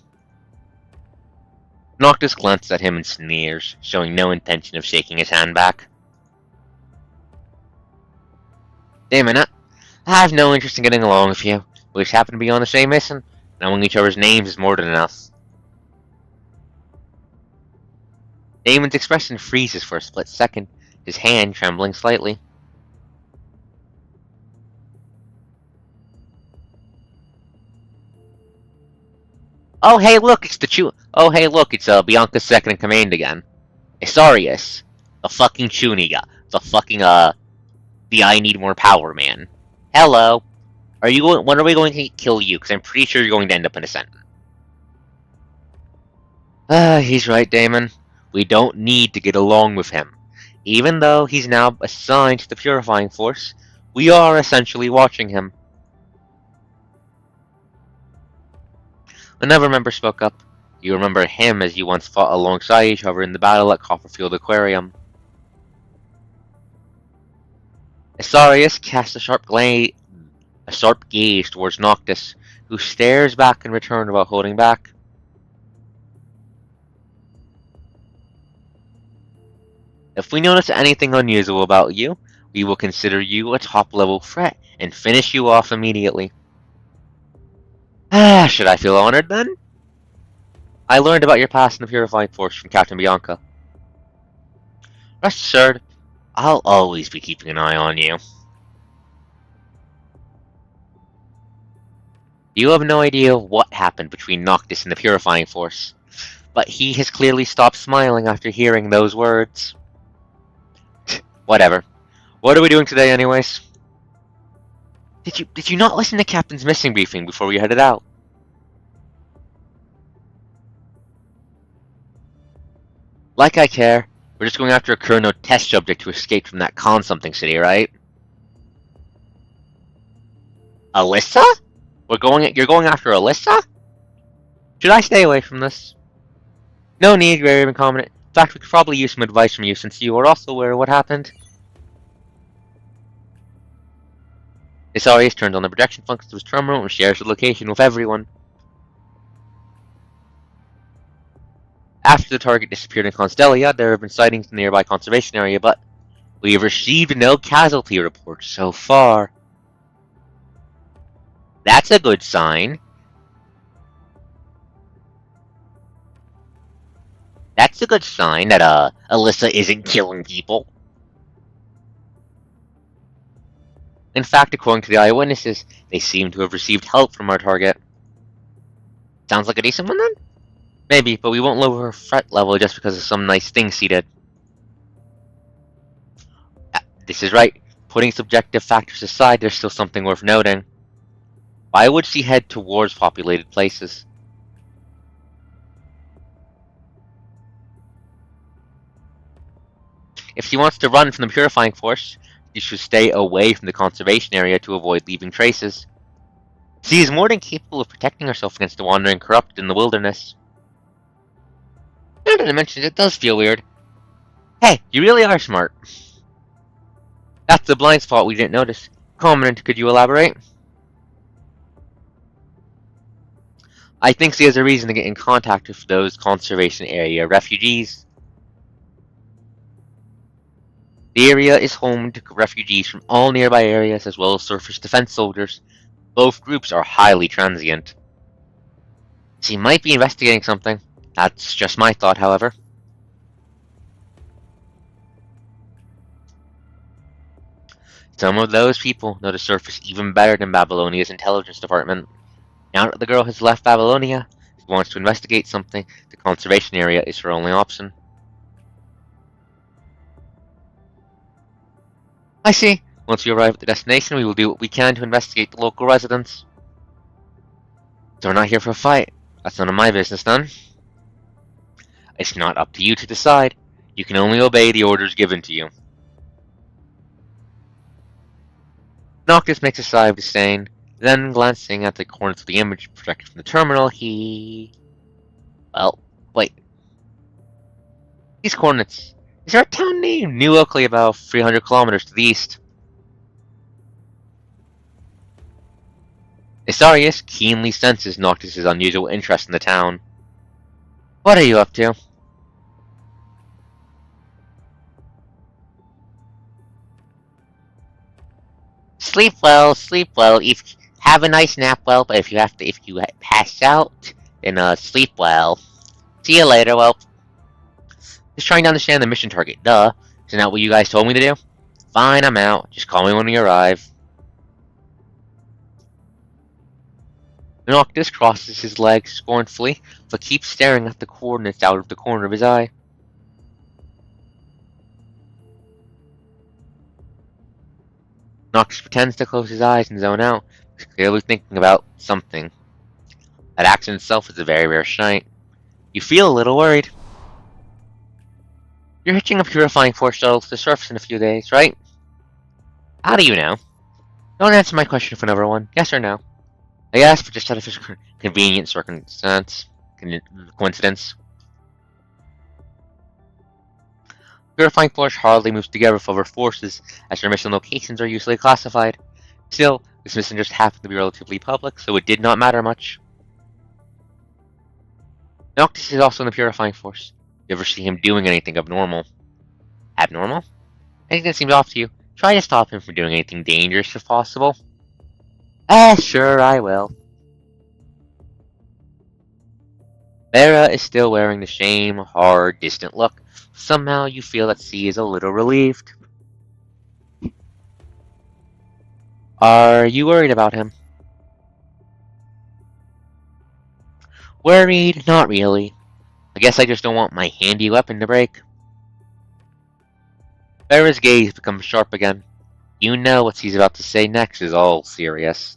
Noctis glances at him and sneers, showing no intention of shaking his hand back. Damon, I have no interest in getting along with you. We just happen to be on the same mission. Knowing each other's names is more than enough. Damon's expression freezes for a split second, his hand trembling slightly. Oh hey look, it's Bianca's second in command again. Asarius. The fucking Chuniga. The fucking the I need more power man. Hello. When are we going to kill you? Because I'm pretty sure you're going to end up in a sentence. He's right, Damon. We don't need to get along with him. Even though he's now assigned to the Purifying Force, we are essentially watching him. Another member spoke up. You remember him as you once fought alongside each other in the battle at Copperfield Aquarium. Asarius casts a sharp gaze towards Noctis, who stares back in return without holding back. If we notice anything unusual about you, we will consider you a top-level threat and finish you off immediately. Should I feel honored then? I learned about your past in the Purifying Force from Captain Bianca. Rest assured, I'll always be keeping an eye on you. You have no idea what happened between Noctis and the Purifying Force, but he has clearly stopped smiling after hearing those words. Whatever. What are we doing today anyways? Did you not listen to Captain's missing briefing before we headed out? Like I care. We're just going after a Kurno test subject who escaped from that con-something city, right? Alyssa? You're going after Alyssa? Should I stay away from this? No need, you're very incompetent. In fact, we could probably use some advice from you since you are also aware of what happened. Asarius turns on the projection function to his terminal and shares the location with everyone. After the target disappeared in Constellia, there have been sightings in the nearby conservation area, but we have received no casualty reports so far. That's a good sign. That's a good sign that, Alyssa isn't killing people. In fact, according to the eyewitnesses, they seem to have received help from our target. Sounds like a decent one then? Maybe, but we won't lower her threat level just because of some nice things she did. This is right. Putting subjective factors aside, there's still something worth noting. Why would she head towards populated places? If she wants to run from the Purifying Force, she should stay away from the conservation area to avoid leaving traces. She is more than capable of protecting herself against the wandering corrupt in the wilderness. Now that I mentioned it, does feel weird. Hey, you really are smart. That's the blind spot we didn't notice. Commandant, could you elaborate? I think she has a reason to get in contact with those conservation area refugees. The area is home to refugees from all nearby areas as well as surface defense soldiers. Both groups are highly transient. She might be investigating something. That's just my thought, however. Some of those people know the surface even better than Babylonia's intelligence department. Now that the girl has left Babylonia, she wants to investigate something, the conservation area is her only option. I see. Once we arrive at the destination, we will do what we can to investigate the local residents. So we're not here for a fight. That's none of my business, then. It's not up to you to decide. You can only obey the orders given to you. Noctis makes a sigh of disdain. Then, glancing at the coordinates of the image projected from the terminal, he... Well, wait. These coordinates... Is there a town named New Oakley about 300 kilometers to the east? Isarius keenly senses Noctis' unusual interest in the town. What are you up to? Sleep well, if have a nice nap well, but if you pass out, then sleep well. See you later, well. Just trying to understand the mission target, duh. Isn't that what you guys told me to do? Fine, I'm out. Just call me when we arrive. Noctis crosses his legs scornfully, but keeps staring at the coordinates out of the corner of his eye. Noctis pretends to close his eyes and zone out, clearly thinking about something. That action itself is a very rare sight. You feel a little worried. You're hitching a purifying force shuttle to the surface in a few days, right? How do you know? Don't answer my question for number one. Yes or no? I asked for just out of convenient coincidence. Purifying force hardly moves together with other forces, as their mission locations are usually classified. Still, this mission just happened to be relatively public, so it did not matter much. Noctis is also in the Purifying Force. You ever see him doing anything abnormal? Abnormal? Anything that seems off to you? Try to stop him from doing anything dangerous if possible. Sure, I will. Vera is still wearing the same, hard, distant look. Somehow you feel that C is a little relieved. Are you worried about him? Worried? Not really. I guess I just don't want my handy weapon to break. Vera's gaze becomes sharp again. You know what he's about to say next is all serious.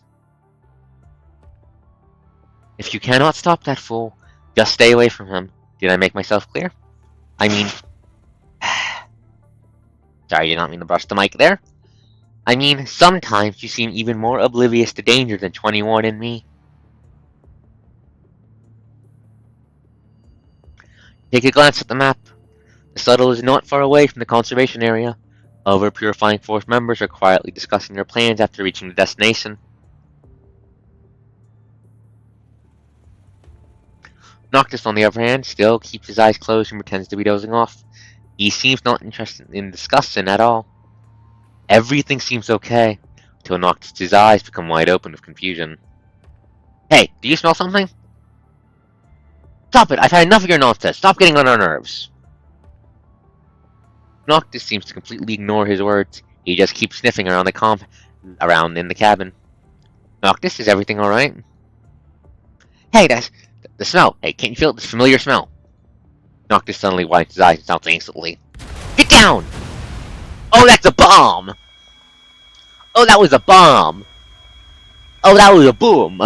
If you cannot stop that fool, just stay away from him. Did I make myself clear? I mean... Sorry, I did not mean to brush the mic there. I mean, sometimes you seem even more oblivious to danger than 21 and me. Take a glance at the map. The shuttle is not far away from the conservation area. Other Purifying Force members are quietly discussing their plans after reaching the destination. Noctis, on the other hand, still keeps his eyes closed and pretends to be dozing off. He seems not interested in discussing at all. Everything seems okay, until Noctis' eyes become wide open with confusion. Hey, do you smell something? Stop it! I've had enough of your nonsense! Stop getting on our nerves! Noctis seems to completely ignore his words. He just keeps sniffing around around in the cabin. Noctis, is everything alright? Hey, that's the smell! Hey, can't you feel this familiar smell? Noctis suddenly widens his eyes and sounds instantly. Get down! Oh, that's a bomb! Oh, that was a bomb! Oh, that was a boom!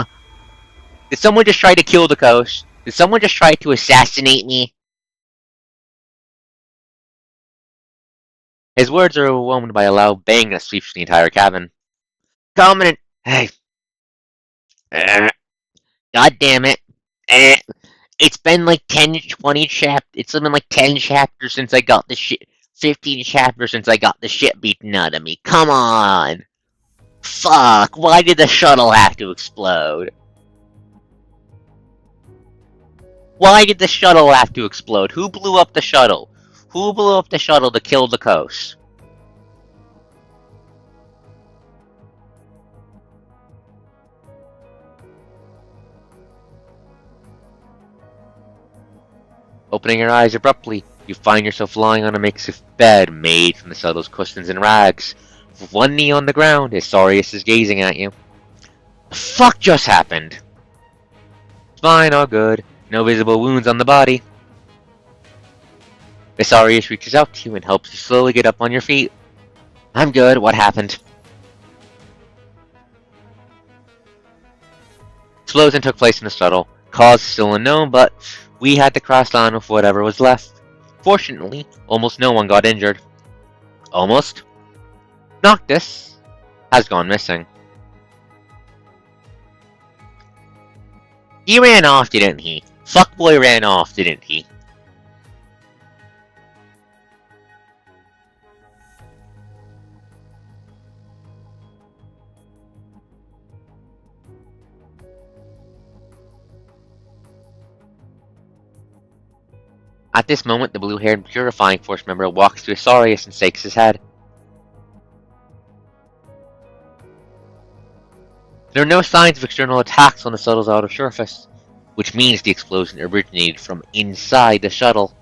Did someone just try to kill the coast? Did someone just try to assassinate me? His words are overwhelmed by a loud bang that sweeps the entire cabin. Coming in. Hey. God damn it. It's been like 10, 20 chapters. It's been like 10 chapters since I got the shit. 15 chapters since I got the shit beaten out of me. Come on. Fuck. Why did the shuttle have to explode? Why did the shuttle have to explode? Who blew up the shuttle? Who blew up the shuttle to kill the coast? Opening your eyes abruptly, you find yourself lying on a makeshift bed made from the shuttle's cushions and rags. With one knee on the ground, Isarius is gazing at you. The fuck just happened? It's fine, all good. No visible wounds on the body. Isarius reaches out to you and helps you slowly get up on your feet. I'm good, what happened? Explosion took place in the shuttle. Cause is still unknown, but we had to crash on with whatever was left. Fortunately, almost no one got injured. Almost? Noctis has gone missing. He ran off, didn't he? Fuckboy ran off, didn't he? At this moment, the blue-haired Purifying Force member walks to Asarius and shakes his head. There are no signs of external attacks on the shuttle's outer surface, which means the explosion originated from inside the shuttle.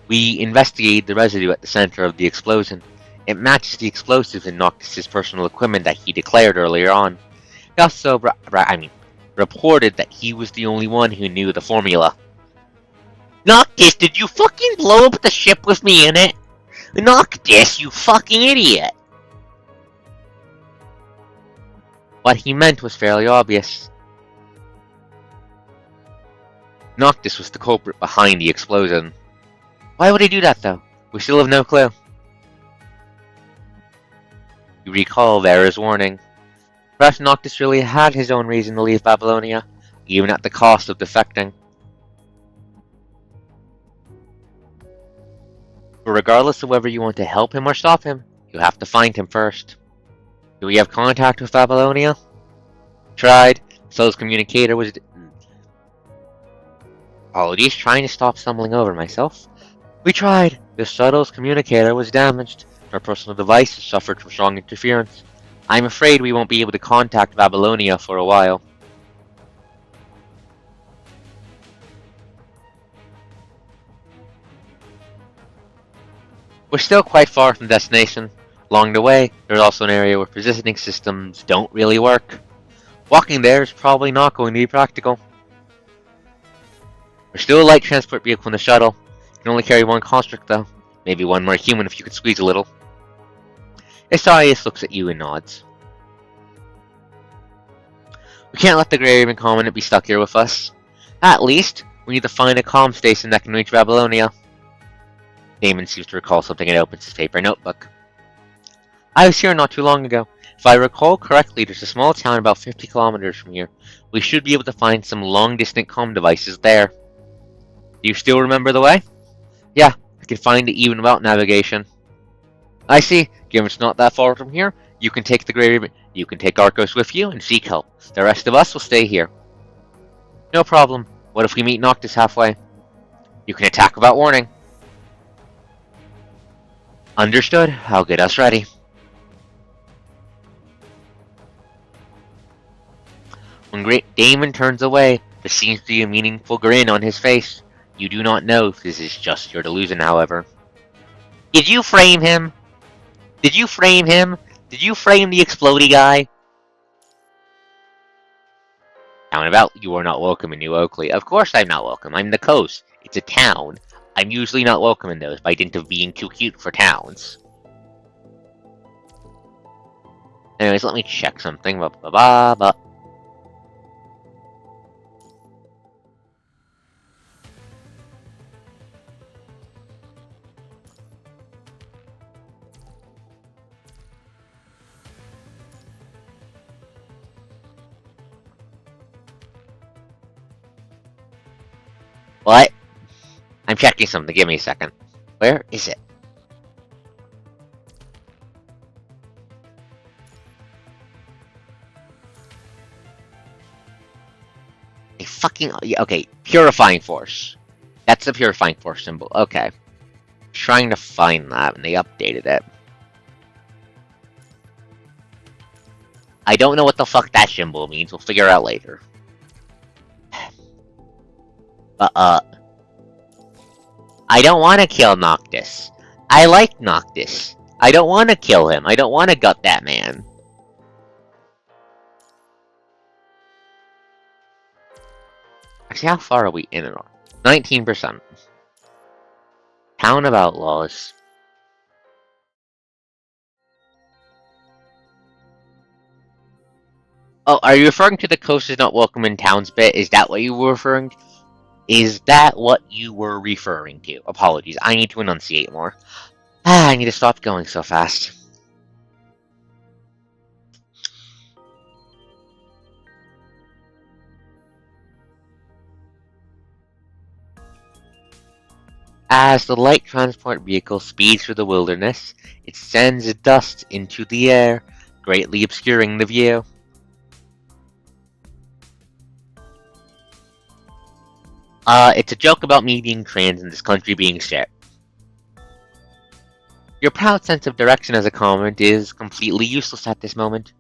We investigated the residue at the center of the explosion. It matches the explosives in Noctis' personal equipment that he declared earlier on. He also reported that he was the only one who knew the formula. Noctis, did you fucking blow up the ship with me in it? Noctis, you fucking idiot! What he meant was fairly obvious. Noctis was the culprit behind the explosion. Why would he do that, though? We still have no clue. You recall Vera's warning. Perhaps Noctis really had his own reason to leave Babylonia, even at the cost of defecting. But regardless of whether you want to help him or stop him, you have to find him first. Do we have contact with Babylonia? Tried. Soul's communicator was... Apologies, trying to stop stumbling over myself. We tried. The shuttle's communicator was damaged. Our personal devices suffered from strong interference. I'm afraid we won't be able to contact Babylonia for a while. We're still quite far from destination. Along the way, there's also an area where positioning systems don't really work. Walking there is probably not going to be practical. There's still a light transport vehicle in the shuttle. You can only carry one construct though. Maybe one more human if you could squeeze a little. Asarius looks at you and nods. We can't let the Grey Raven Commandant be stuck here with us. At least, we need to find a comm station that can reach Babylonia. Damon seems to recall something and opens his paper notebook. I was here not too long ago. If I recall correctly, there's a small town about 50 kilometers from here. We should be able to find some long-distance comm devices there. Do you still remember the way? Yeah, I can find it even without navigation. I see. Given it's not that far from here, you can take the Grey Raven. You can take Arcos with you and seek help. The rest of us will stay here. No problem. What if we meet Noctis halfway? You can attack without warning. Understood. I'll get us ready. When Great Damon turns away, there seems to be a meaningful grin on his face. You do not know if this is just your delusion, however. Did you frame him? Did you frame him? Did you frame the explodey guy? Out and about, you are not welcome in New Oakley. Of course I'm not welcome. I'm the coast. It's a town. I'm usually not welcome in those by dint of being too cute for towns. Anyways, let me check something. What? I'm checking something. Give me a second. Where is it? A fucking... Okay, Purifying Force. That's the Purifying Force symbol. Okay. Trying to find that, and they updated it. I don't know what the fuck that symbol means. We'll figure it out later. I don't want to kill Noctis. I like Noctis. I don't want to kill him. I don't want to gut that man. Actually, how far are we in it? 19%. Town of Outlaws. Oh, are you referring to the coast is not welcome in towns bit? Is that what you were referring to? Is that what you were referring to? Apologies, I need to enunciate more. I need to stop going so fast. As the light transport vehicle speeds through the wilderness, it sends dust into the air, greatly obscuring the view. It's a joke about me being trans and this country being shit. Your proud sense of direction as a comment is completely useless at this moment.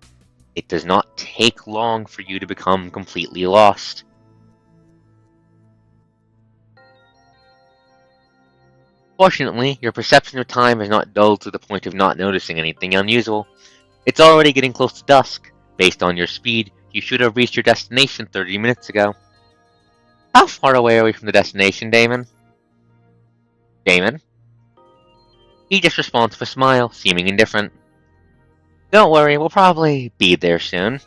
It does not take long for you to become completely lost. Fortunately, your perception of time is not dulled to the point of not noticing anything unusual. It's already getting close to dusk. Based on your speed, you should have reached your destination 30 minutes ago. How far away are we from the destination, Damon? Damon? He just responds with a smile, seeming indifferent. Don't worry, we'll probably be there soon.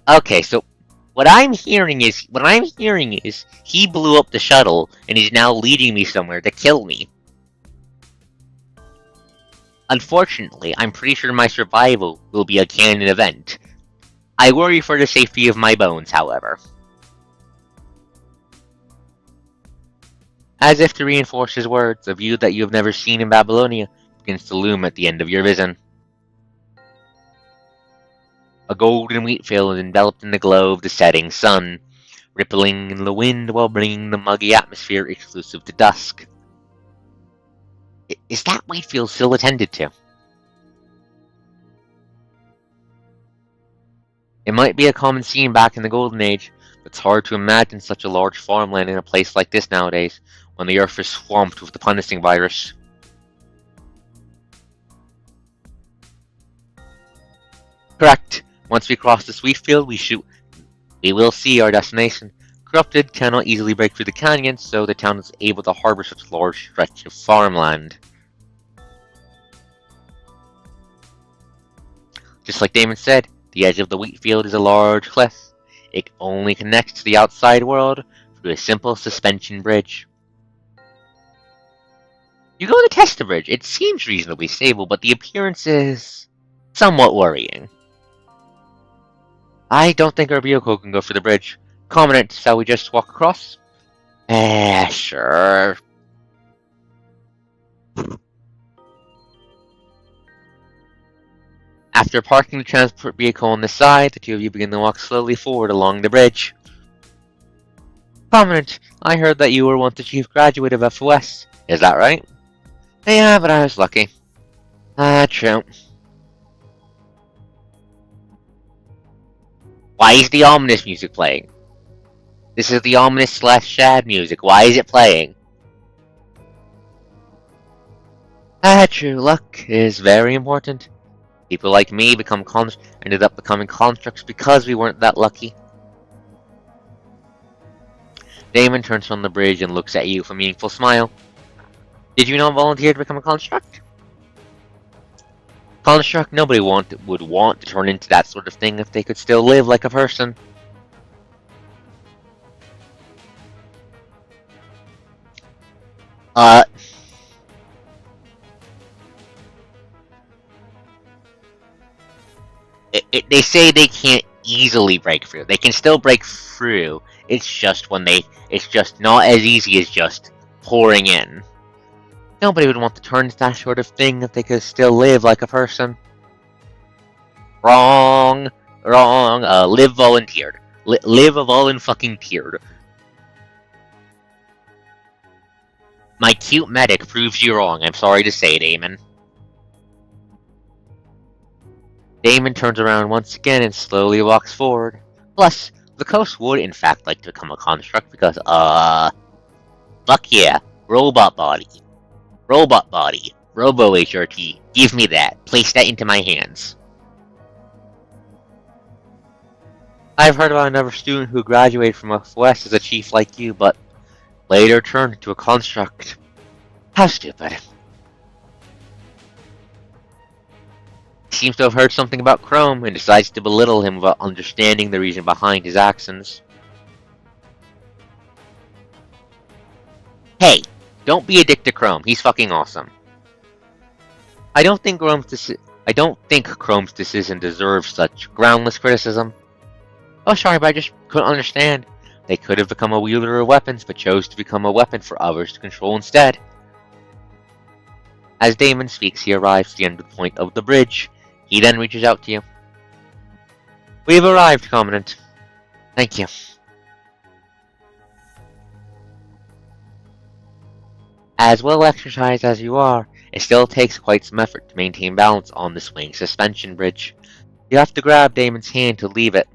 Okay, so what I'm hearing is he blew up the shuttle and is now leading me somewhere to kill me. Unfortunately, I'm pretty sure my survival will be a canon event. I worry for the safety of my bones, however. As if to reinforce his words, a view that you have never seen in Babylonia begins to loom at the end of your vision. A golden wheat field enveloped in the glow of the setting sun, rippling in the wind while bringing the muggy atmosphere exclusive to dusk. Is that wheat field still attended to? It might be a common scene back in the Golden Age, but it's hard to imagine such a large farmland in a place like this nowadays, when the earth is swamped with the punishing virus. Correct. Once we cross this wheat field, we will see our destination. Corrupted cannot easily break through the canyon, so the town is able to harbor such a large stretch of farmland. Just like Damon said, the edge of the wheat field is a large cliff. It only connects to the outside world through a simple suspension bridge. You go to test the bridge. It seems reasonably stable, but the appearance is somewhat worrying. I don't think our vehicle can go for the bridge. Commandant, shall we just walk across? Sure. After parking the transport vehicle on the side, the two of you begin to walk slowly forward along the bridge. Commandant, I heard that you were once the chief graduate of FOS. Is that right? Yeah, but I was lucky. True. Why is the ominous music playing? This is the ominous / sad music. Why is it playing? True. Luck is very important. People like me ended up becoming constructs because we weren't that lucky. Damon turns from the bridge and looks at you with a meaningful smile. Did you not volunteer to become a construct? Construct, nobody would want to turn into that sort of thing if they could still live like a person. They say they can't easily break through. They can still break through. It's just not as easy as just pouring in. Nobody would want to turn to that sort of thing if they could still live like a person. Wrong. Live volunteered. Live a volun-fucking-teared. My cute medic proves you wrong, I'm sorry to say, Damon. Damon turns around once again and slowly walks forward. Plus, the coast would in fact like to become a construct because, fuck yeah. Robot body. Robo HRT. Give me that. Place that into my hands. I've heard about another student who graduated from FOS as a chief like you, but later turned into a construct. How stupid. He seems to have heard something about Chrome and decides to belittle him without understanding the reason behind his actions. Hey, don't be a dick to Chrome. He's fucking awesome. I don't think I don't think Chrome's decision deserves such groundless criticism. Oh, sorry, but I just couldn't understand. They could have become a wielder of weapons, but chose to become a weapon for others to control instead. As Damon speaks, he arrives at the end point of the bridge. He then reaches out to you. We've arrived, Commandant. Thank you. As well exercised as you are, it still takes quite some effort to maintain balance on the swing suspension bridge. You have to grab Damon's hand to leave it.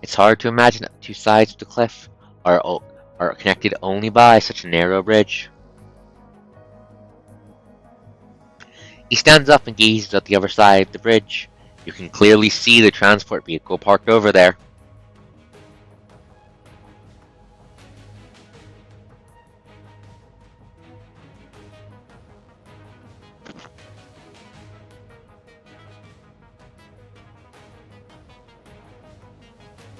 It's hard to imagine that the two sides of the cliff are connected only by such a narrow bridge. He stands up and gazes at the other side of the bridge. You can clearly see the transport vehicle parked over there.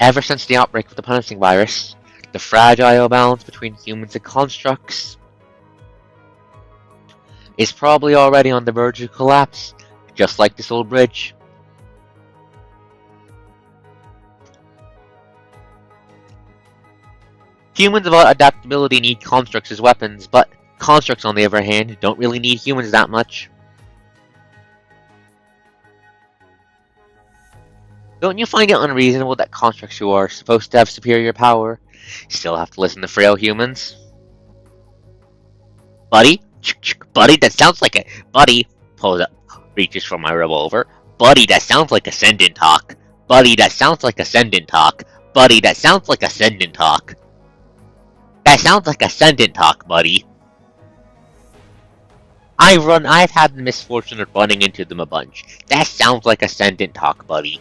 Ever since the outbreak of the punishing virus, the fragile balance between humans and constructs is probably already on the verge of collapse, just like this old bridge. Humans without adaptability need constructs as weapons, but constructs, on the other hand, don't really need humans that much. Don't you find it unreasonable that constructs who are supposed to have superior power still have to listen to frail humans? Buddy? Buddy, that sounds like a... Buddy, pulls up, reaches for my revolver. Buddy, that sounds like ascendant talk. Buddy, that sounds like ascendant talk. Buddy, that sounds like ascendant talk. That sounds like ascendant talk, buddy. I've had the misfortune of running into them a bunch. That sounds like ascendant talk, buddy.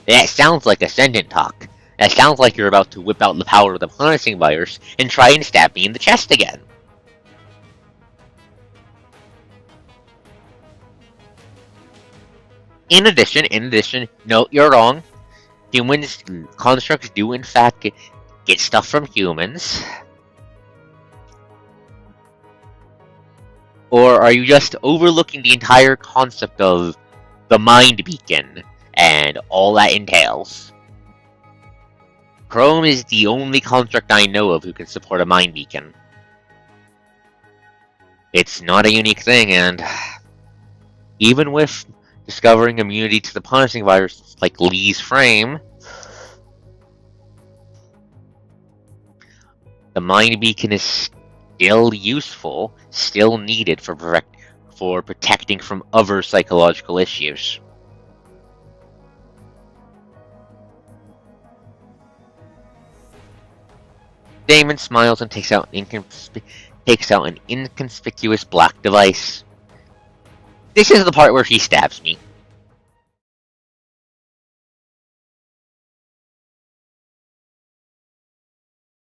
That sounds like ascendant talk. That sounds like you're about to whip out the power of the punishing virus and try and stab me in the chest again. In addition, no, you're wrong. Constructs do in fact get stuff from humans. Or are you just overlooking the entire concept of the mind beacon and all that entails? Chrome is the only construct I know of who can support a mind beacon. It's not a unique thing, and even with discovering immunity to the punishing virus like Lee's frame, the mind beacon is still useful, still needed for protecting from other psychological issues. Damon smiles and takes out an inconspicuous black device. This is the part where he stabs me.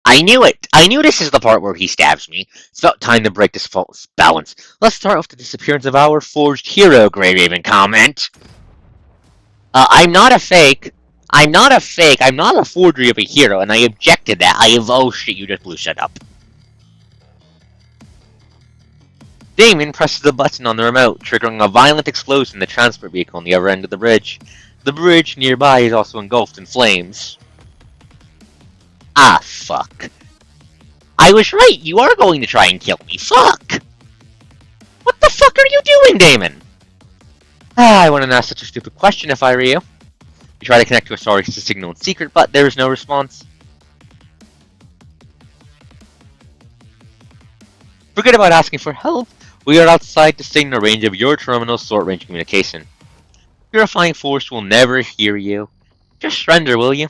I knew it! I knew this is the part where he stabs me. It's about time to break this false balance. Let's start with the disappearance of our forged hero, Grey Raven comment. I'm not a fake. I'm not a fake. I'm not a forgery of a hero, and I objected that. Oh shit, you just blew shut up. Damon presses the button on the remote, triggering a violent explosion in the transport vehicle on the other end of the bridge. The bridge nearby is also engulfed in flames. Ah, fuck. I was right, you are going to try and kill me. Fuck! What the fuck are you doing, Damon? I wouldn't ask such a stupid question if I were you. You try to connect to a source to signal in secret, but there is no response. Forget about asking for help. We are outside the signal range of your terminal's short-range communication. Purifying Force will never hear you. Just surrender, will you?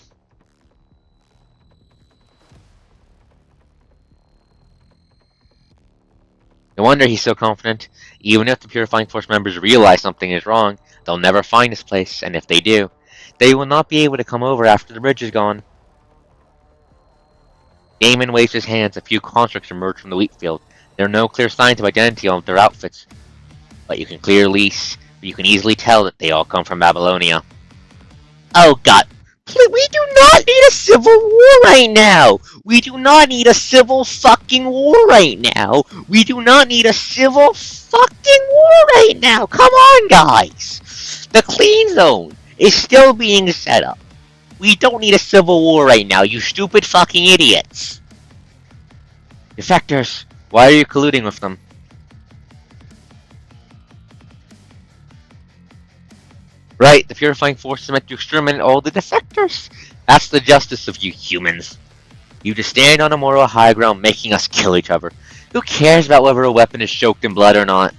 No wonder he's so confident. Even if the Purifying Force members realize something is wrong, they'll never find this place, and if they do, they will not be able to come over after the bridge is gone. Damon waves his hands. A few constructs emerge from the wheat field. There are no clear signs of identity on their outfits, but you can easily tell that they all come from Babylonia. Oh god! We do not need a civil war right now! We do not need a civil fucking war right now! We do not need a civil fucking war right now! Come on, guys! The clean zone is still being set up. We don't need a civil war right now, you stupid fucking idiots! Defectors, why are you colluding with them? Right, the purifying force is meant to exterminate all the defectors. That's the justice of you humans. You just stand on a moral high ground making us kill each other. Who cares about whether a weapon is choked in blood or not?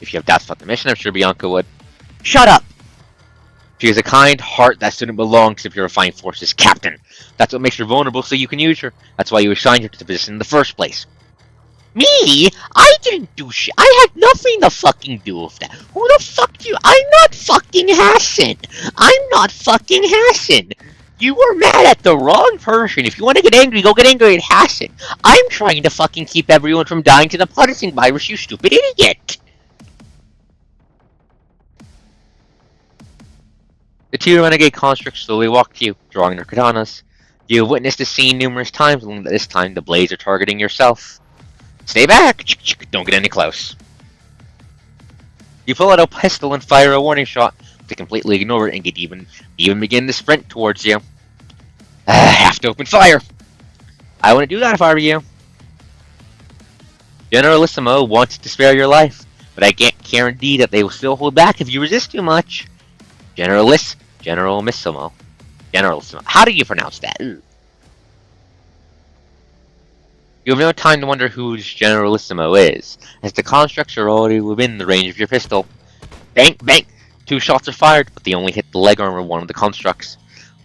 If you have doubts about the mission, I'm sure Bianca would. Shut up! She has a kind heart that shouldn't belong to the purifying force's captain. That's what makes her vulnerable so you can use her. That's why you assigned her to the position in the first place. Me? I didn't do shit. I had nothing to fucking do with that. Who the fuck do you? I'm not fucking Hassan. I'm not fucking Hassan. You were mad at the wrong person. If you want to get angry, go get angry at Hassan. I'm trying to fucking keep everyone from dying to the punishing virus, you stupid idiot. The two renegade constructs slowly walk to you, drawing their katanas. You have witnessed the scene numerous times, only that this time the blades are targeting yourself. Stay back! Don't get any close. You pull out a pistol and fire a warning shot to completely ignore it and get even begin to sprint towards you. Have to open fire! I wouldn't do that if I were you. Generalissimo wants to spare your life, but I can't guarantee that they will still hold back if you resist too much. Generalissimo. How do you pronounce that? You have no time to wonder whose Generalissimo is, as the constructs are already within the range of your pistol. Bang, bang! 2 shots are fired, but they only hit the leg armor of one of the constructs.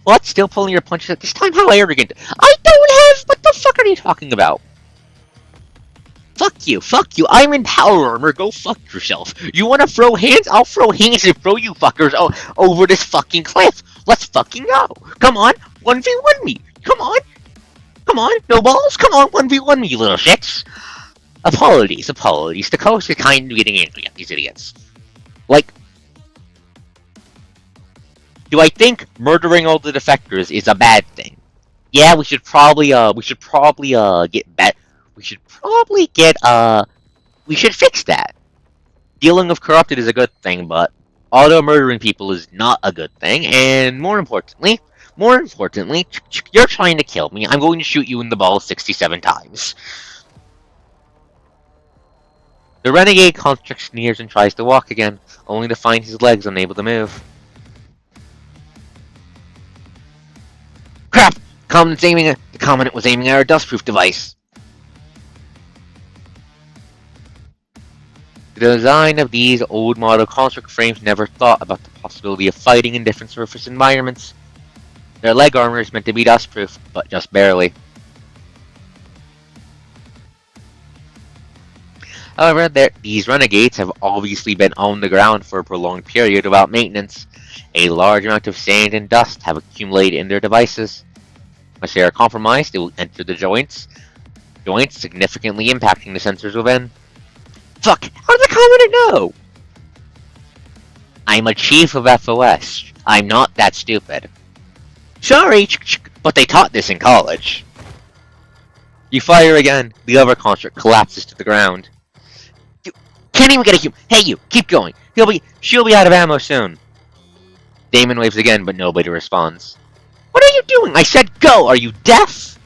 What? Still pulling your punches at this time? How arrogant! I don't have! What the fuck are you talking about? Fuck you, I'm in power armor, go fuck yourself. You wanna throw hands? I'll throw hands and throw you fuckers over this fucking cliff. Let's fucking go. Come on, 1v1 me. Come on, no balls? Come on, 1v1 me, you little shits. Apologies. The coast is kind of getting angry at these idiots. Like, do I think murdering all the defectors is a bad thing? Yeah, we should probably get better. We should fix that. Dealing with corrupted is a good thing, but auto-murdering people is not a good thing, and more importantly, you're trying to kill me. I'm going to shoot you in the balls 67 times. The renegade construct sneers and tries to walk again, only to find his legs unable to move. Crap! The Commandant was aiming at our dustproof device. The design of these old model construct frames never thought about the possibility of fighting in different surface environments. Their leg armor is meant to be dustproof, but just barely. However, these renegades have obviously been on the ground for a prolonged period without maintenance. A large amount of sand and dust have accumulated in their devices. Once they are compromised, they will enter the joints, significantly impacting the sensors within. Fuck! How did the Commandant know? I'm a chief of FOS. I'm not that stupid. Sorry, but they taught this in college. You fire again. The other construct collapses to the ground. You can't even get a human. Hey, you! Keep going. She'll be out of ammo soon. Damon waves again, but nobody responds. What are you doing? I said go! Are you deaf?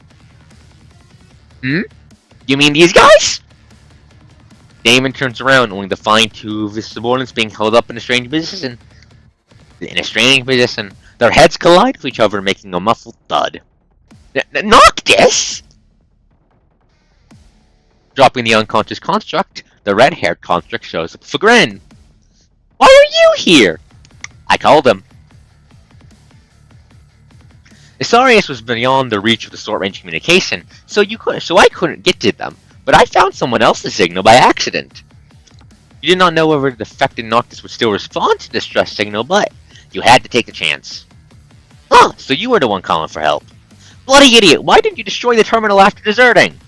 You mean these guys? Damon turns around, only to find 2 of his subordinates being held up in a strange position. Their heads collide with each other, making a muffled thud. Noctis! Dropping the unconscious construct, the red-haired construct shows up with a grin. Why are you here? I called him. Isarius was beyond the reach of the short-range communication, so I couldn't get to them. But I found someone else's signal by accident. You did not know whether the defected Noctis would still respond to the distress signal, but you had to take the chance. Huh, so you were the one calling for help. Bloody idiot, why didn't you destroy the terminal after deserting?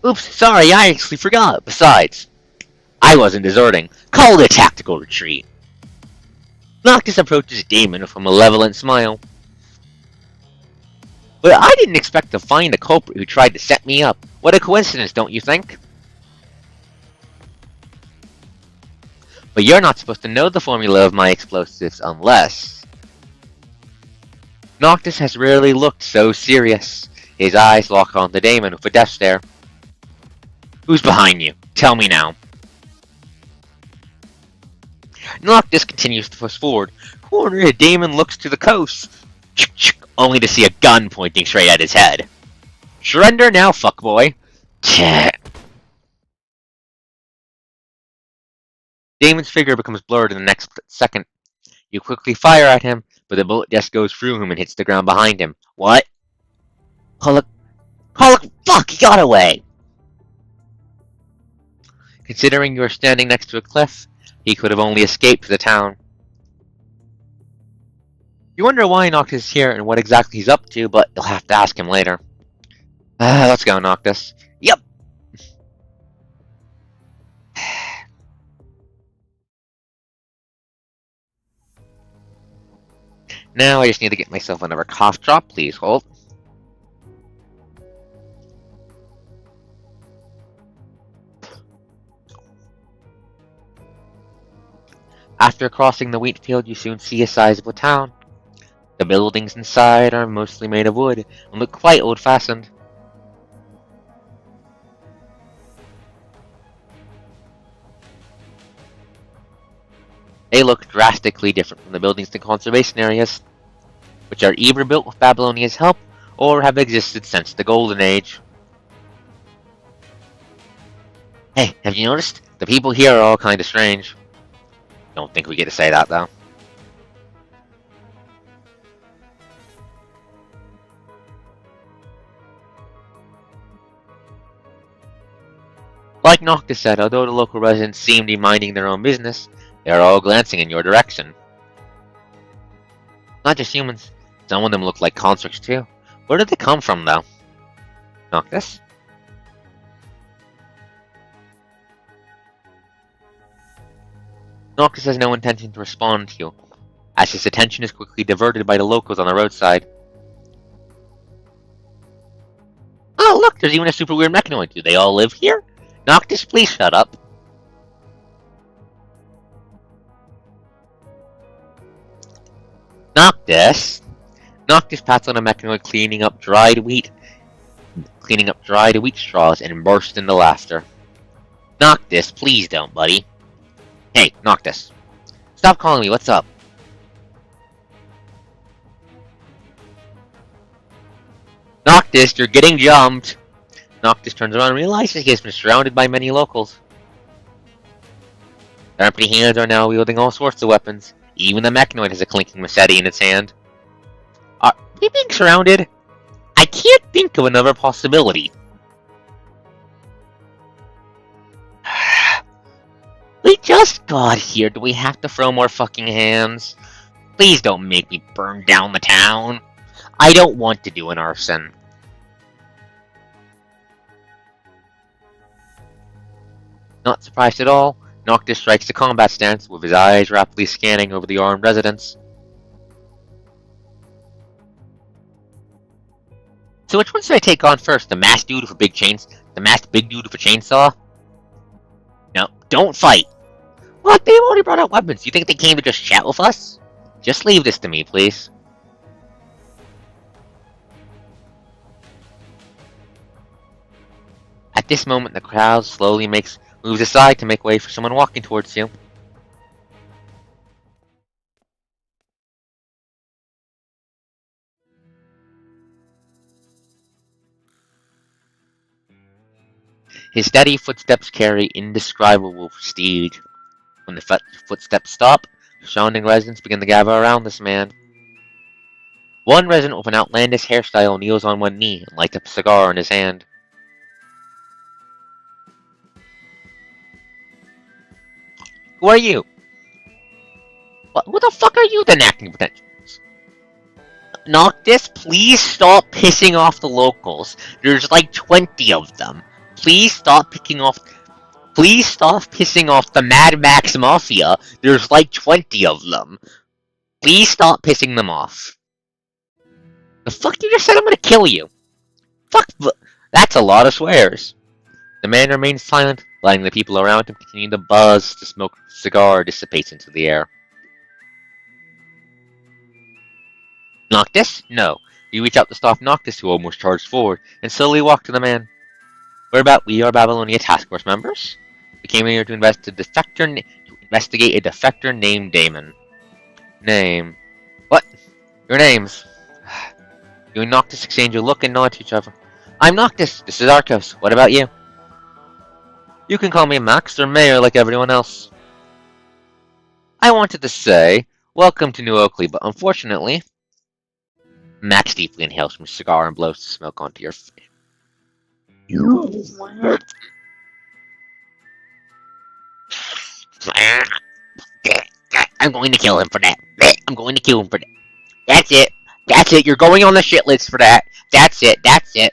Oops, sorry, I actually forgot. Besides, I wasn't deserting. Call it a tactical retreat. Noctis approaches Damon with a malevolent smile. But I didn't expect to find the culprit who tried to set me up. What a coincidence, don't you think? But you're not supposed to know the formula of my explosives unless... Noctis has rarely looked so serious. His eyes lock on to Damon with a death stare. Who's behind you? Tell me now. Noctis continues to push forward. Corner, Damon looks to the coast, only to see a gun pointing straight at his head. Surrender now, fuckboy. Damon's figure becomes blurred in the next second. You quickly fire at him, but the bullet just goes through him and hits the ground behind him. What? Fuck, he got away! Considering you are standing next to a cliff, he could have only escaped to the town. You wonder why Noctis is here and what exactly he's up to, but you'll have to ask him later. Let's go, Noctis. Yep! Now I just need to get myself another cough drop. Please hold. After crossing the wheat field, you soon see a sizable town. The buildings inside are mostly made of wood and look quite old-fashioned. They look drastically different from the buildings in conservation areas, which are either built with Babylonia's help or have existed since the Golden Age. Hey, have you noticed? The people here are all kinda strange. Don't think we get to say that, though. Like Noctis said, although the local residents seem to be minding their own business, they are all glancing in your direction. Not just humans. Some of them look like constructs too. Where did they come from, though? Noctis? Noctis has no intention to respond to you, as his attention is quickly diverted by the locals on the roadside. Oh, look, there's even a super weird mechanoid. Do they all live here? Noctis, please shut up. Noctis? Noctis pats on a mechanoid cleaning up dried wheat straws and bursts into laughter. Noctis, please don't, buddy. Hey, Noctis. Stop calling me, what's up? Noctis, you're getting jumped! Noctis turns around and realizes he has been surrounded by many locals. Their empty hands are now wielding all sorts of weapons. Even the mechanoid has a clinking machete in its hand. Are we being surrounded? I can't think of another possibility. We just got here. Do we have to throw more fucking hands? Please don't make me burn down the town. I don't want to do an arson. Not surprised at all, Noctis strikes the combat stance, with his eyes rapidly scanning over the armed residents. So which one should I take on first? The masked dude with a big dude with a chainsaw? No, don't fight! What? They've already brought out weapons. You think they came to just chat with us? Just leave this to me, please. At this moment, the crowd slowly moves aside to make way for someone walking towards you. His steady footsteps carry indescribable prestige. When the footsteps stop, surrounding residents begin to gather around this man. One resident with an outlandish hairstyle kneels on one knee and lights up a cigar in his hand. Who are you? Who the fuck are you then acting pretentious? Noctis, please stop pissing off the locals. There's like 20 of them. Please stop picking off... Please stop pissing off the Mad Max Mafia. There's like 20 of them. Please stop pissing them off. The fuck you just said I'm gonna kill you? Fuck, that's a lot of swears. The man remains silent, letting the people around him continue to buzz. The smoke of the cigar dissipates into the air. Noctis? No. You reach out to stop Noctis, who almost charged forward, and slowly walk to the man. We are Babylonia Task Force members. We came here to investigate a defector named Damon. Name. What? Your names. You and Noctis exchange a look and nod to each other. I'm Noctis. This is Arcos. What about you? You can call me Max or Mayor like everyone else. I wanted to say, welcome to New Oakley, but unfortunately... Max deeply inhales from his cigar and blows the smoke onto your face. I'm going to kill him for that. I'm going to kill him for that. That's it. That's it. You're going on the shit list for that. That's it. That's it.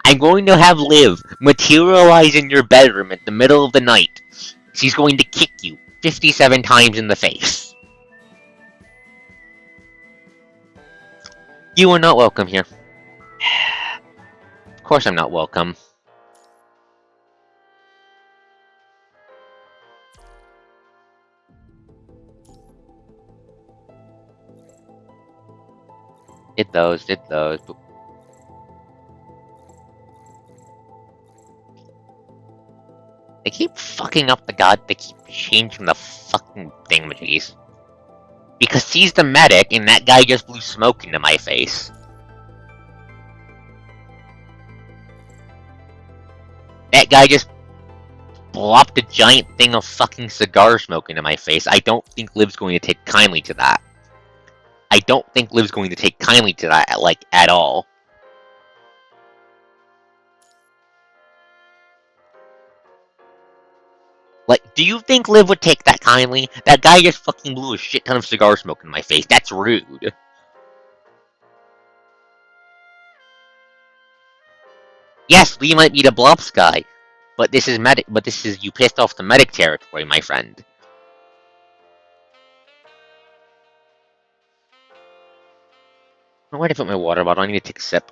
I'm going to have Liv materialize in your bedroom at the middle of the night. She's going to kick you 57 times in the face. You are not welcome here. Of course I'm not welcome. Did those. They keep fucking up they keep changing the fucking thingamajiggies. Because he's the medic, and that guy just blew smoke into my face. That guy just plopped a giant thing of fucking cigar smoke into my face. I don't think Liv's going to take kindly to that. I don't think Liv's going to take kindly to that, like, at all. Like, do you think Liv would take that kindly? That guy just fucking blew a shit ton of cigar smoke in my face. That's rude. Yes, we might be the Blops guy, but this is you pissed off the medic territory, my friend. Where did I put my water bottle? I need to take a sip.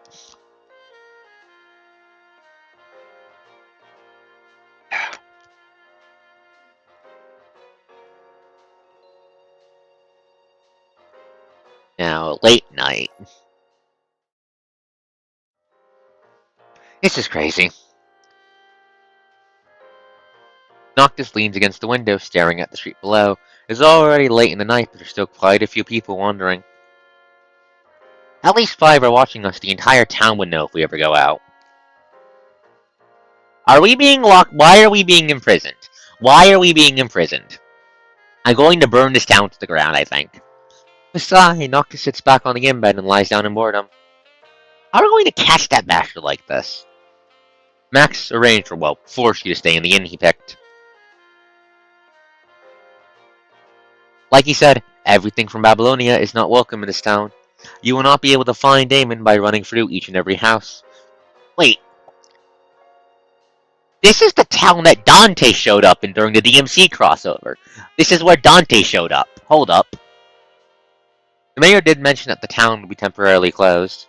Now, late night. This is crazy. Noctis leans against the window, staring at the street below. It's already late in the night, but there's still quite a few people wandering. At least 5 are watching us. The entire town would know if we ever go out. Are we being locked? Why are we being imprisoned? Why are we being imprisoned? I'm going to burn this town to the ground, I think. Besides, Noctis sits back on the inn bed and lies down in boredom. How are we going to catch that bastard like this? Max arranged for, well, forced you to stay in the inn he picked. Like he said, everything from Babylonia is not welcome in this town. You will not be able to find Damon by running through each and every house. Wait. This is the town that Dante showed up in during the DMC crossover. This is where Dante showed up. Hold up. The mayor did mention that the town would be temporarily closed.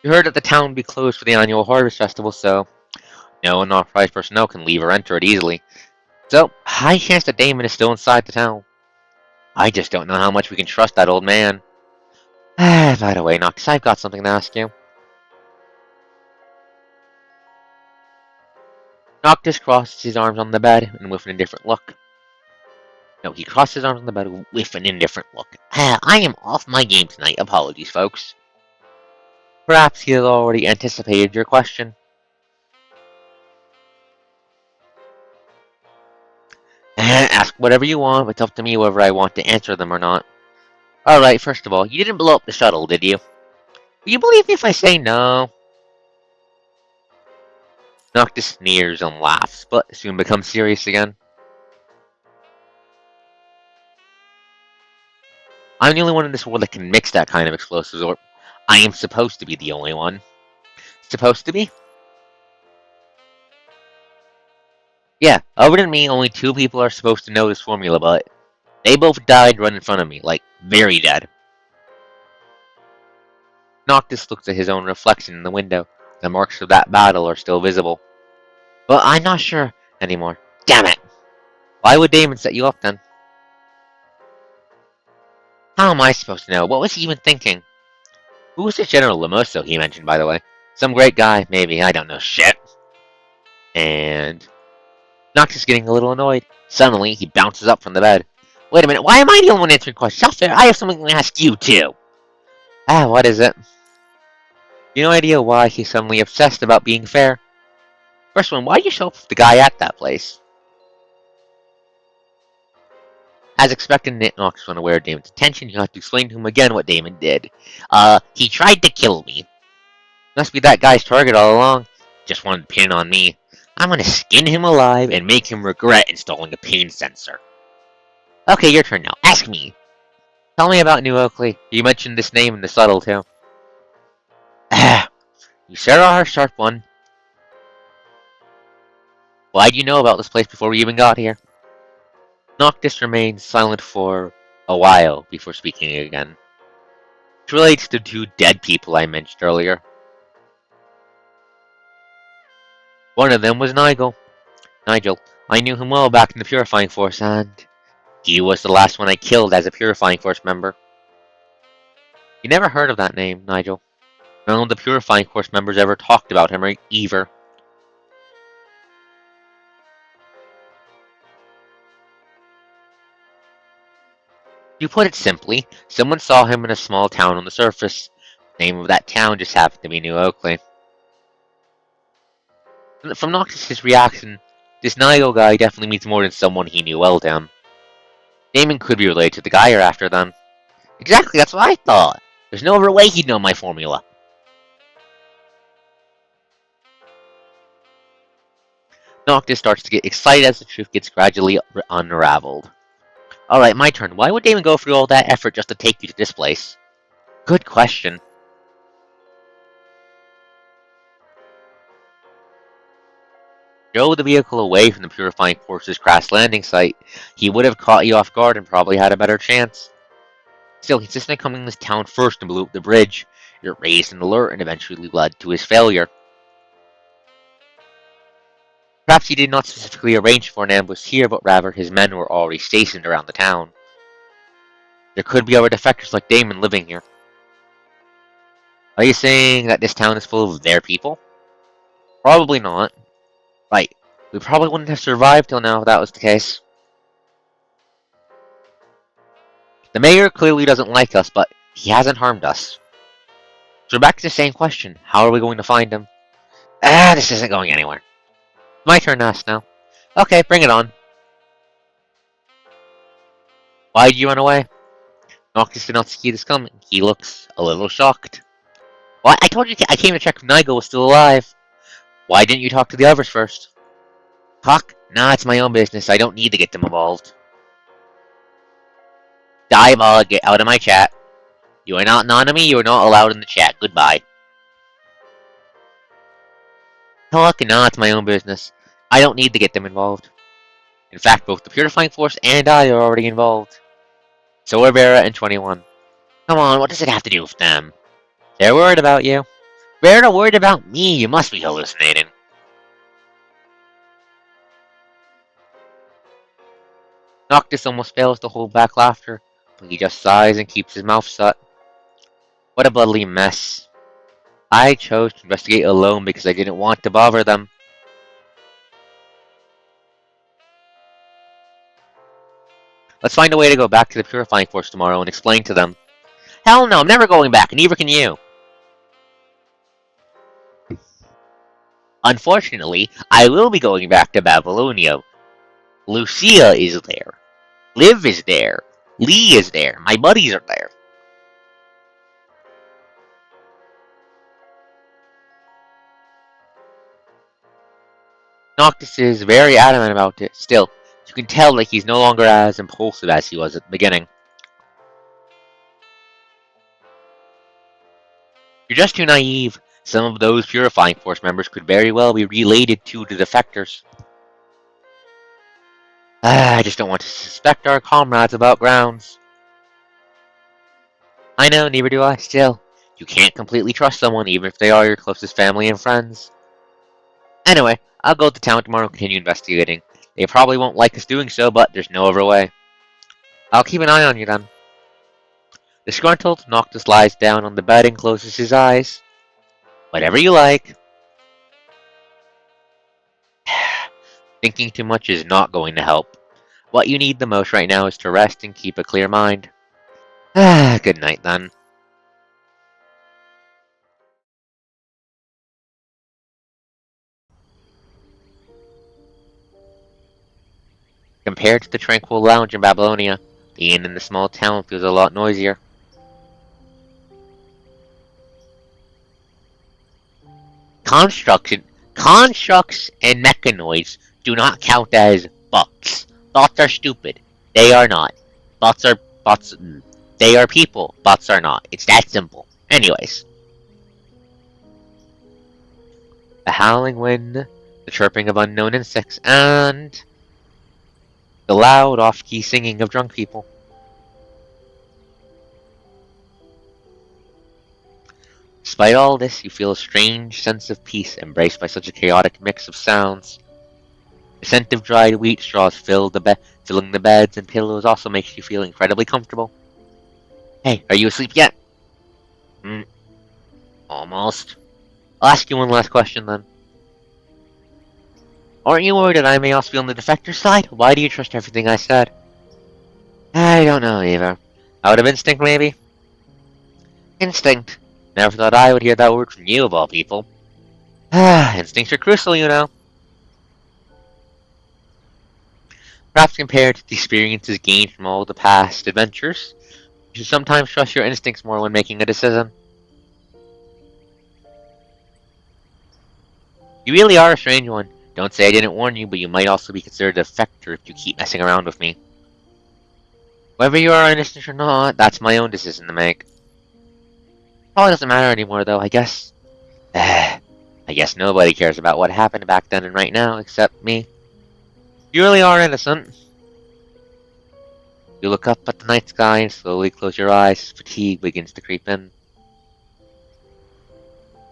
You heard that the town would be closed for the annual Harvest Festival, so no unauthorized personnel can leave or enter it easily. So, high chance that Damon is still inside the town. I just don't know how much we can trust that old man. By the way, Noctis, I've got something to ask you. Noctis crosses his arms on the bed and with an indifferent look. No, he crossed his arms on the bed with an indifferent look. I am off my game tonight. Apologies, folks. Perhaps he has already anticipated your question. Ask whatever you want, but it's up to me whether I want to answer them or not. Alright, first of all, you didn't blow up the shuttle, did you? Will you believe me if I say no? Noctis sneers and laughs, but soon becomes serious again. I'm the only one in this world that can mix that kind of explosives, or I am supposed to be the only one. supposed to be? Yeah, other than me, only 2 people are supposed to know this formula, but they both died right in front of me, like, very dead. Noctis looks at his own reflection in the window. The marks of that battle are still visible. But I'm not sure anymore. Damn it! Why would Damon set you up then? How am I supposed to know? What was he even thinking? Who was this General Lamoso he mentioned, by the way? Some great guy, maybe. I don't know shit. And Noctis is getting a little annoyed. Suddenly, he bounces up from the bed. Wait a minute, why am I the only one answering questions? I have something to ask you, too. What is it? You no idea why he's suddenly obsessed about being fair. First one, why did you show up with the guy at that place? As expected, Noctis was unaware of Damon's attention. You have to explain to him again what Damon did. He tried to kill me. Must be that guy's target all along. Just wanted to pin on me. I'm gonna skin him alive and make him regret installing a pain sensor. Okay, your turn now. Ask me. Tell me about New Oakley. You mentioned this name in the subtle, too. You sure are a sharp one. Why'd you know about this place before we even got here? Noctis remained silent for a while before speaking again. It relates to 2 dead people I mentioned earlier. One of them was Nigel. I knew him well back in the Purifying Force, and he was the last one I killed as a Purifying Force member. You never heard of that name, Nigel. None of the Purifying Force members ever talked about him either. You put it simply, someone saw him in a small town on the surface. The name of that town just happened to be New Oakley. From Noctis' reaction, this Nigel guy definitely means more than someone he knew well down. Damon could be related to the guy you're after then. Exactly, that's what I thought. There's no other way he'd know my formula. Noctis starts to get excited as the truth gets gradually unraveled. Alright, my turn. Why would Damon go through all that effort just to take you to this place? Good question. Drove the vehicle away from the Purifying Force's crash landing site. He would have caught you off guard and probably had a better chance. Still, he insisted on coming to this town first and blew up the bridge. It raised an alert and eventually led to his failure. Perhaps he did not specifically arrange for an ambush here, but rather his men were already stationed around the town. There could be other defectors like Damon living here. Are you saying that this town is full of their people? Probably not. Right. We probably wouldn't have survived till now if that was the case. The mayor clearly doesn't like us, but he hasn't harmed us. So back to the same question. How are we going to find him? This isn't going anywhere. My turn to ask now. Okay, bring it on. Why did you run away? Noctis did not see this coming. He looks a little shocked. What? I told you I came to check if Nigel was still alive. Why didn't you talk to the others first? Talk? Nah, it's my own business. I don't need to get them involved. Diabolic, get out of my chat. You are not an enemy, you are not allowed in the chat. Goodbye. Talk? Nah, it's my own business. I don't need to get them involved. In fact, both the Purifying Force and I are already involved. So are Vera and 21. Come on, what does it have to do with them? They're worried about you. Vera worried about me. You must be hallucinating. Noctis almost fails to hold back laughter, but he just sighs and keeps his mouth shut. What a bloody mess. I chose to investigate alone because I didn't want to bother them. Let's find a way to go back to the Purifying Force tomorrow and explain to them. Hell no, I'm never going back, and neither can you. Unfortunately, I will be going back to Babylonia. Lucia is there. Liv is there. Lee is there. My buddies are there. Noctis is very adamant about it. Still, you can tell that he's no longer as impulsive as he was at the beginning. You're just too naive. Some of those Purifying Force members could very well be related to the defectors. I just don't want to suspect our comrades about grounds. I know, neither do I. Still, you can't completely trust someone even if they are your closest family and friends. Anyway, I'll go to town tomorrow and continue investigating. They probably won't like us doing so, but there's no other way. I'll keep an eye on you then. Disgruntled, Noctis lies down on the bed and closes his eyes. Whatever you like. Thinking too much is not going to help. What you need the most right now is to rest and keep a clear mind. Good night then. Compared to the tranquil lounge in Babylonia, the inn in the small town feels a lot noisier. Constructs and mechanoids do not count as bots. Bots are stupid. They are not. Bots are bots. They are people. Bots are not. It's that simple. Anyways. The howling wind, the chirping of unknown insects, and the loud off-key singing of drunk people. Despite all this, you feel a strange sense of peace embraced by such a chaotic mix of sounds. The scent of dried wheat straws filling the beds and pillows also makes you feel incredibly comfortable. Hey, are you asleep yet? Almost. I'll ask you one last question then. Aren't you worried that I may also be on the defector side? Why do you trust everything I said? I don't know either. Out of instinct, maybe? Instinct. Never thought I would hear that word from you, of all people. Instincts are crucial, you know. Perhaps compared to the experiences gained from all the past adventures, you should sometimes trust your instincts more when making a decision. You really are a strange one. Don't say I didn't warn you, but you might also be considered a defector if you keep messing around with me. Whether you are innocent or not, that's my own decision to make. Probably doesn't matter anymore, though, I guess. I guess nobody cares about what happened back then and right now, except me. You really are innocent. You look up at the night sky and slowly close your eyes as fatigue begins to creep in.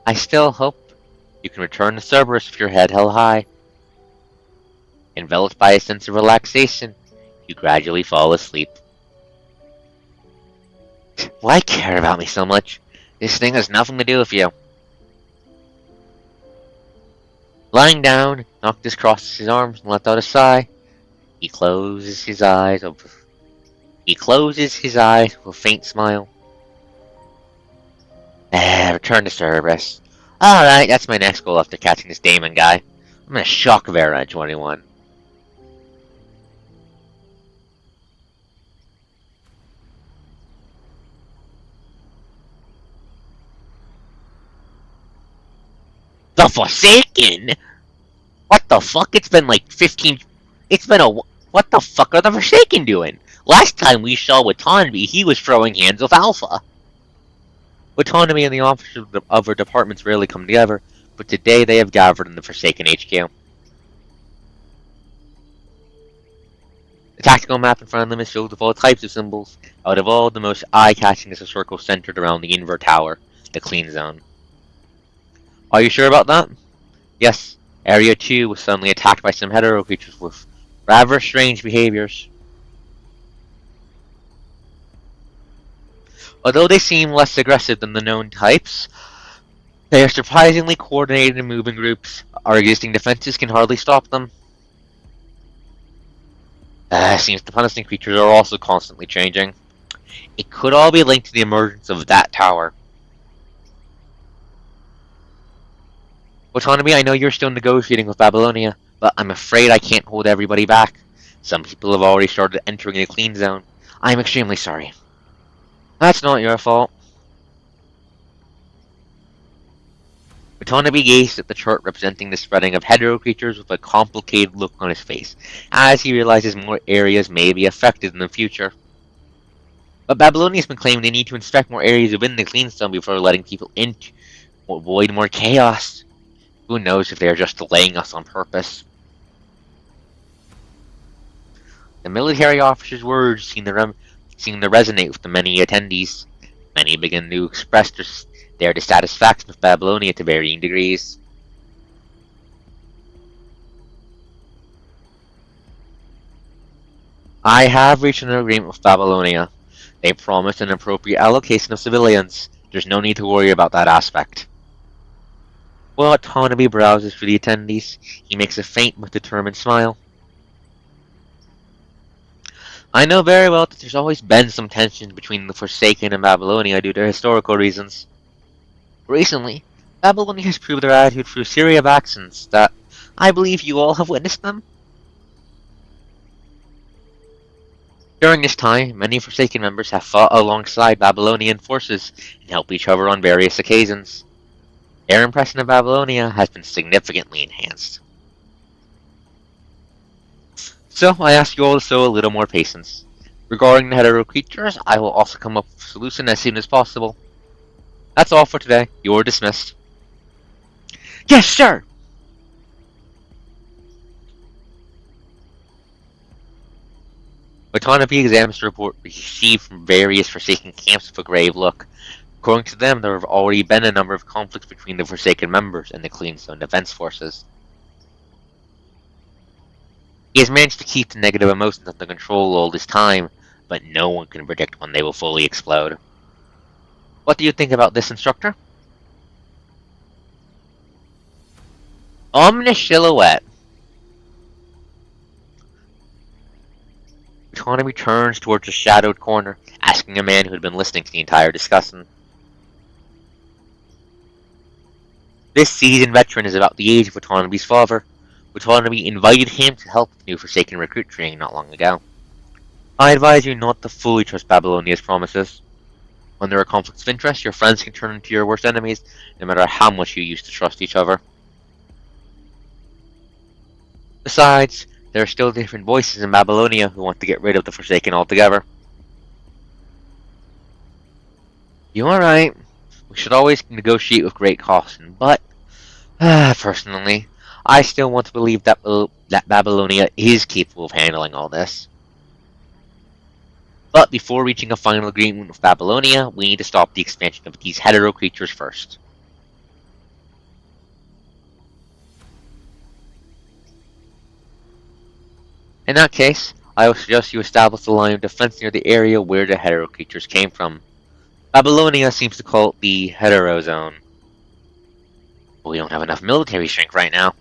I still hope you can return to Cerberus with your head held high. Enveloped by a sense of relaxation, you gradually fall asleep. Why care about me so much? This thing has nothing to do with you. Lying down, Noctis crosses his arms and lets out a sigh. He closes his eyes with a faint smile. Return to Cerberus. Alright, that's my next goal after catching this Damon guy. I'm gonna shock Vera at 21. The Forsaken? What the fuck? It's been like 15... It's been a... What the fuck are the Forsaken doing? Last time we saw Watanabe, he was throwing hands with Alpha. Watanabe and the officers of the other departments rarely come together, but today they have gathered in the Forsaken HQ. The tactical map in front of them is filled with all types of symbols. Out of all, the most eye-catching is a circle centered around the Invert Tower, the Clean Zone. Are you sure about that? Yes, Area 2 was suddenly attacked by some hetero creatures with rather strange behaviors. Although they seem less aggressive than the known types, they are surprisingly coordinated and move in groups. Our existing defenses can hardly stop them. Seems the punishing creatures are also constantly changing. It could all be linked to the emergence of that tower. Watanabe, I know you're still negotiating with Babylonia, but I'm afraid I can't hold everybody back. Some people have already started entering the clean zone. I'm extremely sorry. That's not your fault. Watanabe gazed at the chart representing the spreading of hetero creatures with a complicated look on his face, as he realizes more areas may be affected in the future. But Babylonia has been claiming they need to inspect more areas within the clean zone before letting people into avoid more chaos. Who knows if they are just delaying us on purpose? The military officer's words seem to resonate with the many attendees. Many begin to express their dissatisfaction with Babylonia to varying degrees. I have reached an agreement with Babylonia. They promised an appropriate allocation of civilians. There's no need to worry about that aspect. While Tawnaby browses through the attendees, he makes a faint but determined smile. I know very well that there's always been some tension between the Forsaken and Babylonia due to historical reasons. Recently, Babylonia has proved their attitude through a series of actions that I believe you all have witnessed them. During this time, many Forsaken members have fought alongside Babylonian forces and helped each other on various occasions. Their impression of Babylonia has been significantly enhanced. So, I ask you all to show a little more patience. Regarding the hetero creatures, I will also come up with a solution as soon as possible. That's all for today. You are dismissed. Yes, sir! Watanabe examines the report received from various Forsaken camps with a grave look. According to them, there have already been a number of conflicts between the Forsaken members and the Cleanstone Defense Forces. He has managed to keep the negative emotions under control all this time, but no one can predict when they will fully explode. What do you think about this, instructor? Ominous silhouette. Watanabe turns towards a shadowed corner, asking a man who had been listening to the entire discussion. This seasoned veteran is about the age of Watanabe's father. Watanabe invited him to help with new Forsaken recruit training not long ago. I advise you not to fully trust Babylonia's promises. When there are conflicts of interest, your friends can turn into your worst enemies, no matter how much you used to trust each other. Besides, there are still different voices in Babylonia who want to get rid of the Forsaken altogether. You are right. We should always negotiate with great caution, but, personally, I still want to believe that Babylonia is capable of handling all this. But before reaching a final agreement with Babylonia, we need to stop the expansion of these hetero creatures first. In that case, I would suggest you establish a line of defense near the area where the hetero creatures came from. Babylonia seems to call it the hetero zone. But we don't have enough military strength right now.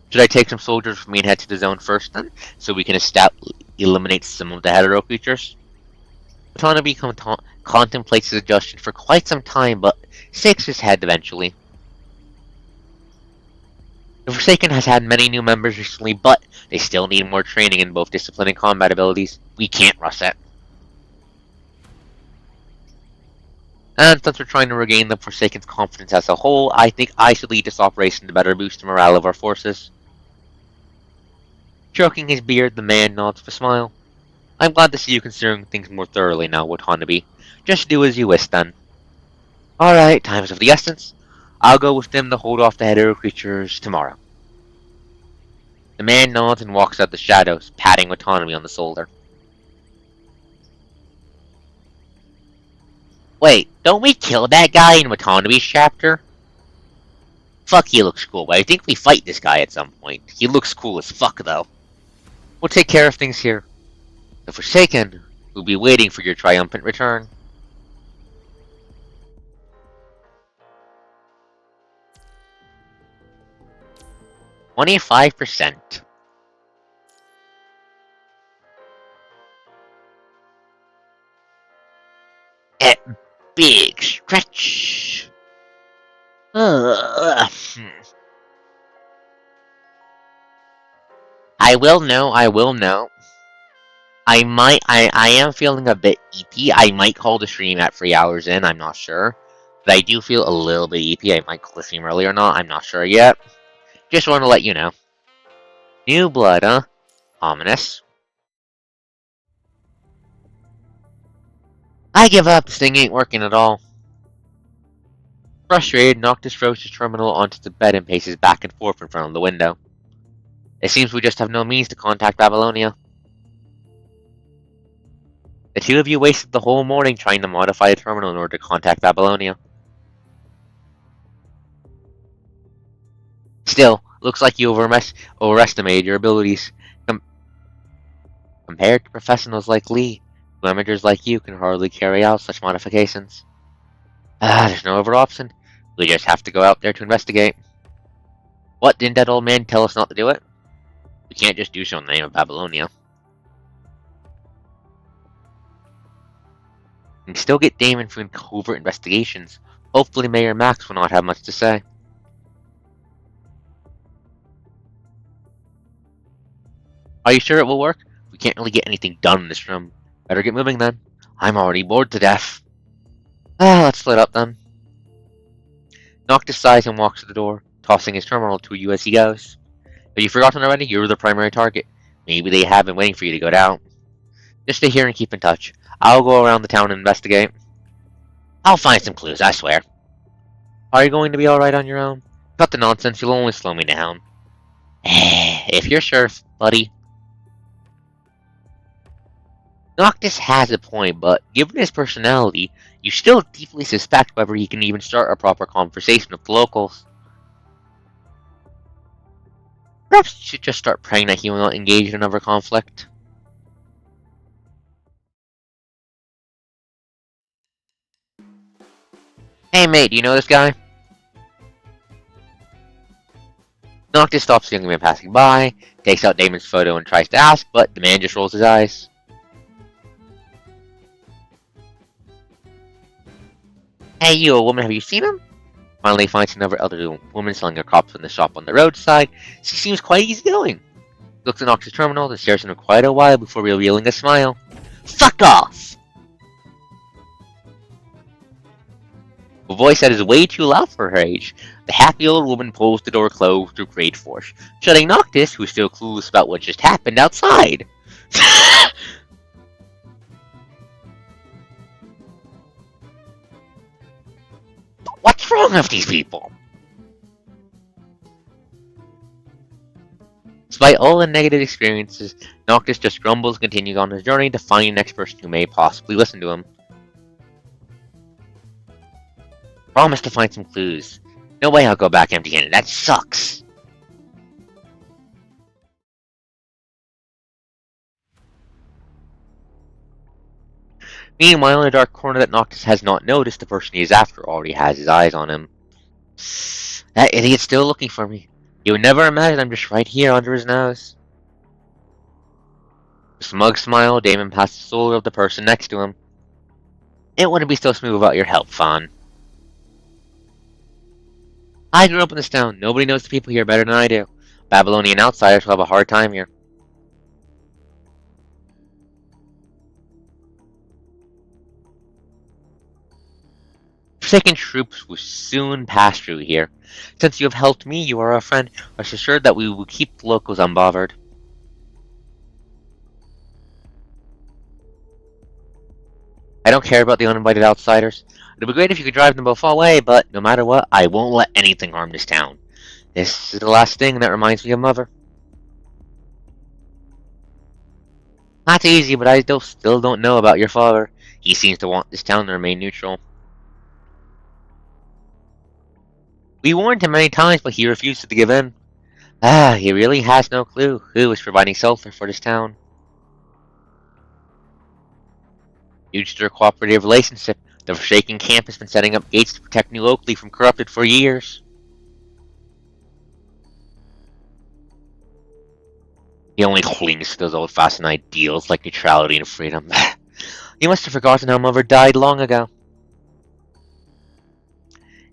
Should I take some soldiers with me and head to the zone first then, so we can eliminate some of the hetero creatures? Watanabe contemplates his suggestion for quite some time, but shakes his head eventually. The Forsaken has had many new members recently, but they still need more training in both discipline and combat abilities. We can't rush it. And since we're trying to regain the Forsaken's confidence as a whole, I think I should lead this operation to better boost the morale of our forces. Stroking his beard, the man nods with a smile. I'm glad to see you considering things more thoroughly now, Watanabe. Just do as you wish, then. Alright, time is of the essence. I'll go with them to hold off the hetero creatures tomorrow. The man nods and walks out the shadows, patting Watanabe on the shoulder. Wait, don't we kill that guy in Watanabe's chapter? Fuck, he looks cool, but I think we fight this guy at some point. He looks cool as fuck, though. We'll take care of things here. The Forsaken will be waiting for your triumphant return. 25%. A big stretch. Ugh. I will know. I am feeling a bit EP. I might call the stream at 3 hours in, I'm not sure. But I do feel a little bit EP. I might call the stream early or not, I'm not sure yet. Just want to let you know. New blood, huh? Ominous. I give up. This thing ain't working at all. Frustrated, Noctis throws his terminal onto the bed and paces back and forth in front of the window. It seems we just have no means to contact Babylonia. The two of you wasted the whole morning trying to modify the terminal in order to contact Babylonia. Still, looks like you overestimated your abilities. Compared to professionals like Lee, amateurs like you can hardly carry out such modifications. There's no other option. We just have to go out there to investigate. What, didn't that old man tell us not to do it? We can't just do so in the name of Babylonia. We can still get Damon for covert investigations. Hopefully Mayor Max will not have much to say. Are you sure it will work? We can't really get anything done in this room. Better get moving then. I'm already bored to death. Let's split up then. Noctis sighs and walks to the door, tossing his terminal to you as he goes. Have you forgotten already? You're the primary target. Maybe they have been waiting for you to go down. Just stay here and keep in touch. I'll go around the town and investigate. I'll find some clues, I swear. Are you going to be alright on your own? Cut the nonsense, you'll only slow me down. If you're sure, buddy. Noctis has a point, but given his personality, you still deeply suspect whether he can even start a proper conversation with the locals. Perhaps you should just start praying that he will not engage in another conflict. Hey mate, do you know this guy? Noctis stops the young man passing by, takes out Damon's photo and tries to ask, but the man just rolls his eyes. Hey you, a woman, have you seen him? Finally finds another elderly woman selling her crops in the shop on the roadside. She seems quite easygoing. Looks at Noctis' terminal and stares at him quite a while before revealing a smile. Fuck off! A voice that is way too loud for her age. The happy old woman pulls the door closed through great force, shutting Noctis, who's still clueless about what just happened, outside. What's wrong with these people? Despite all the negative experiences, Noctis just grumbles and continues on his journey to find the next person who may possibly listen to him. Promise to find some clues. No way I'll go back empty-handed. That sucks. Meanwhile, in a dark corner that Noctis has not noticed, the person he is after already has his eyes on him. That idiot's still looking for me. You would never imagine I'm just right here under his nose. With a smug smile, Damon passes the shoulder of the person next to him. It wouldn't be so smooth without your help, Fawn. I grew up in this town. Nobody knows the people here better than I do. Babylonian outsiders will have a hard time here. Forsaken troops will soon pass through here. Since you have helped me, you are a friend. Rest assured that we will keep the locals unbothered. I don't care about the uninvited outsiders. It would be great if you could drive them both away, but no matter what, I won't let anything harm this town. This is the last thing that reminds me of Mother. Not easy, but I still don't know about your father. He seems to want this town to remain neutral. We warned him many times, but he refused to give in. He really has no clue who is providing shelter for this town. Due to their cooperative relationship, the Forsaken camp has been setting up gates to protect New Oakley from corrupted for years. He only clings to those old-fashioned ideals like neutrality and freedom. He must have forgotten how Mother died long ago.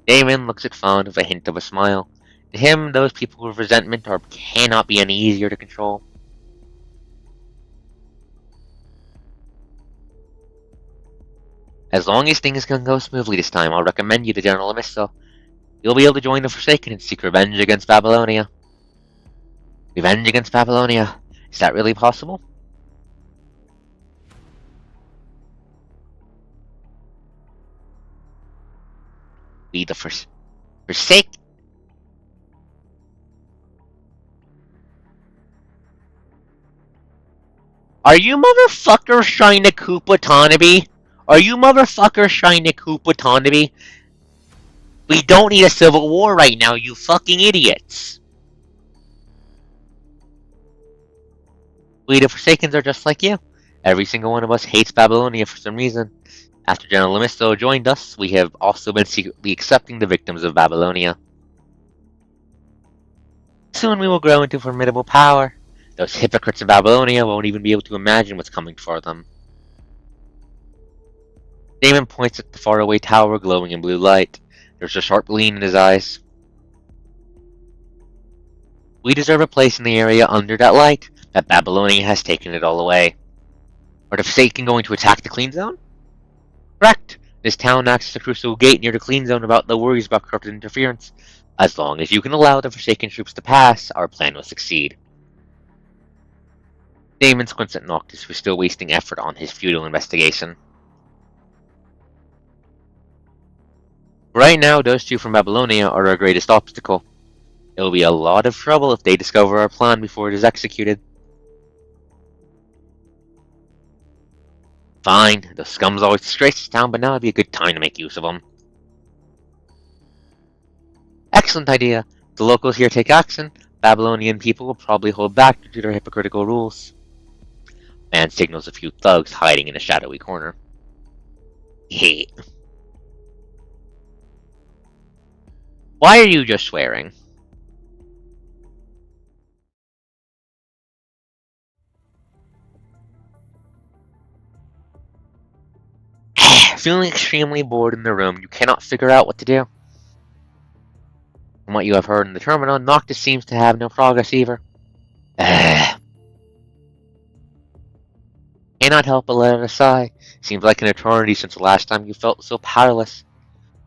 Damon looks at Fawn with a hint of a smile. To him, those people with resentment cannot be any easier to control. As long as things can go smoothly this time, I'll recommend you to General Amisto. You'll be able to join the Forsaken and seek revenge against Babylonia. Revenge against Babylonia. Is that really possible? We the forsake. Are you motherfuckers trying to coup autonomy? Are you motherfuckers trying to coup autonomy? We don't need a civil war right now, you fucking idiots. We the Forsakens are just like you. Every single one of us hates Babylonia for some reason. After General Lemisto joined us, we have also been secretly accepting the victims of Babylonia. Soon we will grow into formidable power. Those hypocrites of Babylonia won't even be able to imagine what's coming for them. Damon points at the faraway tower glowing in blue light. There's a sharp gleam in his eyes. We deserve a place in the area under that light, but Babylonia has taken it all away. Are the Forsaken going to attack the Clean Zone? Correct! This town acts as a crucial gate near the Clean Zone about the worries about corrupted interference. As long as you can allow the Forsaken troops to pass, our plan will succeed. Damon squints at Noctis, who's still wasting effort on his futile investigation. Right now, those two from Babylonia are our greatest obstacle. It will be a lot of trouble if they discover our plan before it is executed. Fine, the scum's always disgraced this town, but now would be a good time to make use of them. Excellent idea. If the locals here take action, Babylonian people will probably hold back due to their hypocritical rules. Man signals a few thugs hiding in a shadowy corner. Hey. Why are you just swearing? Feeling extremely bored in the room, you cannot figure out what to do. From what you have heard in the terminal, Noctis seems to have no progress either. Cannot help but let out a sigh. Seems like an eternity since the last time you felt so powerless.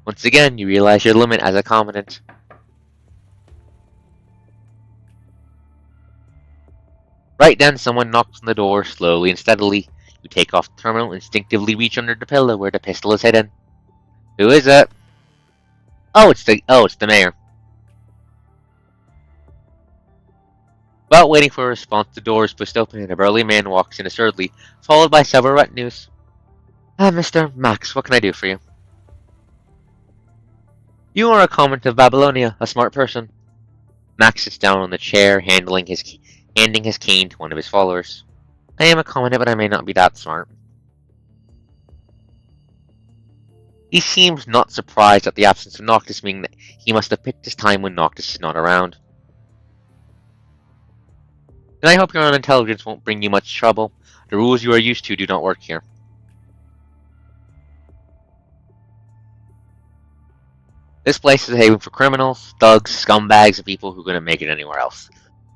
Once again, you realize your limit as a commandant. Right then, someone knocks on the door, slowly and steadily. You take off the terminal, instinctively reach under the pillow where the pistol is hidden. Who is it? Oh, it's the mayor. Without waiting for a response, the door is pushed open and a burly man walks in assertedly, followed by several retinues. Mr. Max, what can I do for you? You are a commandant of Babylonia, a smart person. Max sits down on the chair, handing his cane to one of his followers. I am a commandant, but I may not be that smart. He seems not surprised at the absence of Noctis, meaning that he must have picked his time when Noctis is not around. Then I hope your own intelligence won't bring you much trouble. The rules you are used to do not work here. This place is a haven for criminals, thugs, scumbags, and people who couldn't make it anywhere else.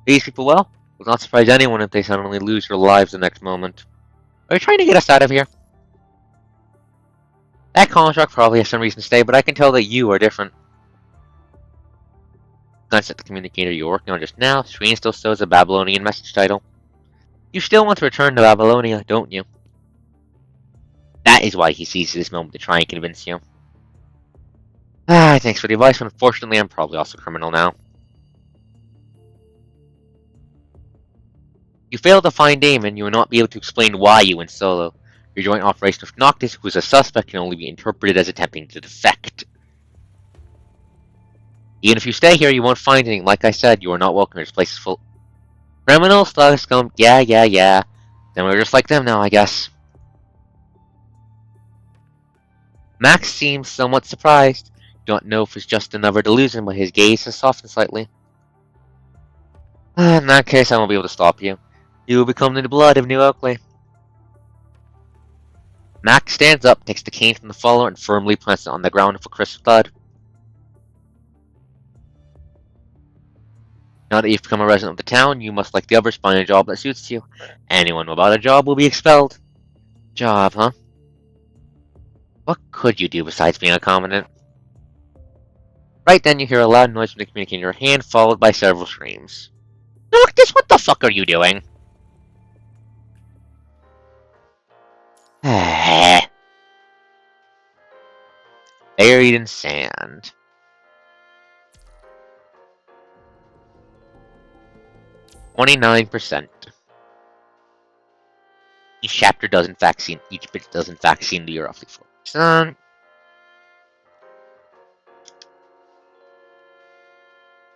These people, well, will not surprise anyone if they suddenly lose their lives the next moment. Are you trying to get us out of here? That contract probably has some reason to stay, but I can tell that you are different. Glance at the communicator you're working on just now. The screen still shows a Babylonian message title. You still want to return to Babylonia, don't you? That is why he seizes this moment to try and convince you. Thanks for the advice, but unfortunately I'm probably also a criminal now. You fail to find Damon, you will not be able to explain why you went solo. Your joint operation with Noctis, who is a suspect, can only be interpreted as attempting to defect. Even if you stay here, you won't find anything. Like I said, you are not welcome. This place is full. Criminals, thugs, scum. Yeah. Then we're just like them now, I guess. Max seems somewhat surprised. You don't know if it's just another delusion, but his gaze has softened slightly. In that case, I won't be able to stop you. You will become the blood of New Oakley. Max stands up, takes the cane from the follower, and firmly plants it on the ground with a crisp thud. Now that you've become a resident of the town, you must, like the others, find a job that suits you. Anyone without a job will be expelled. Job, huh? What could you do besides being a commandant? Right then, you hear a loud noise from the communicator in your hand, followed by several screams. Noctis, what the fuck are you doing? They buried in sand. 29%. Each chapter does in fact seem, each bit does in fact seem to be roughly 4%.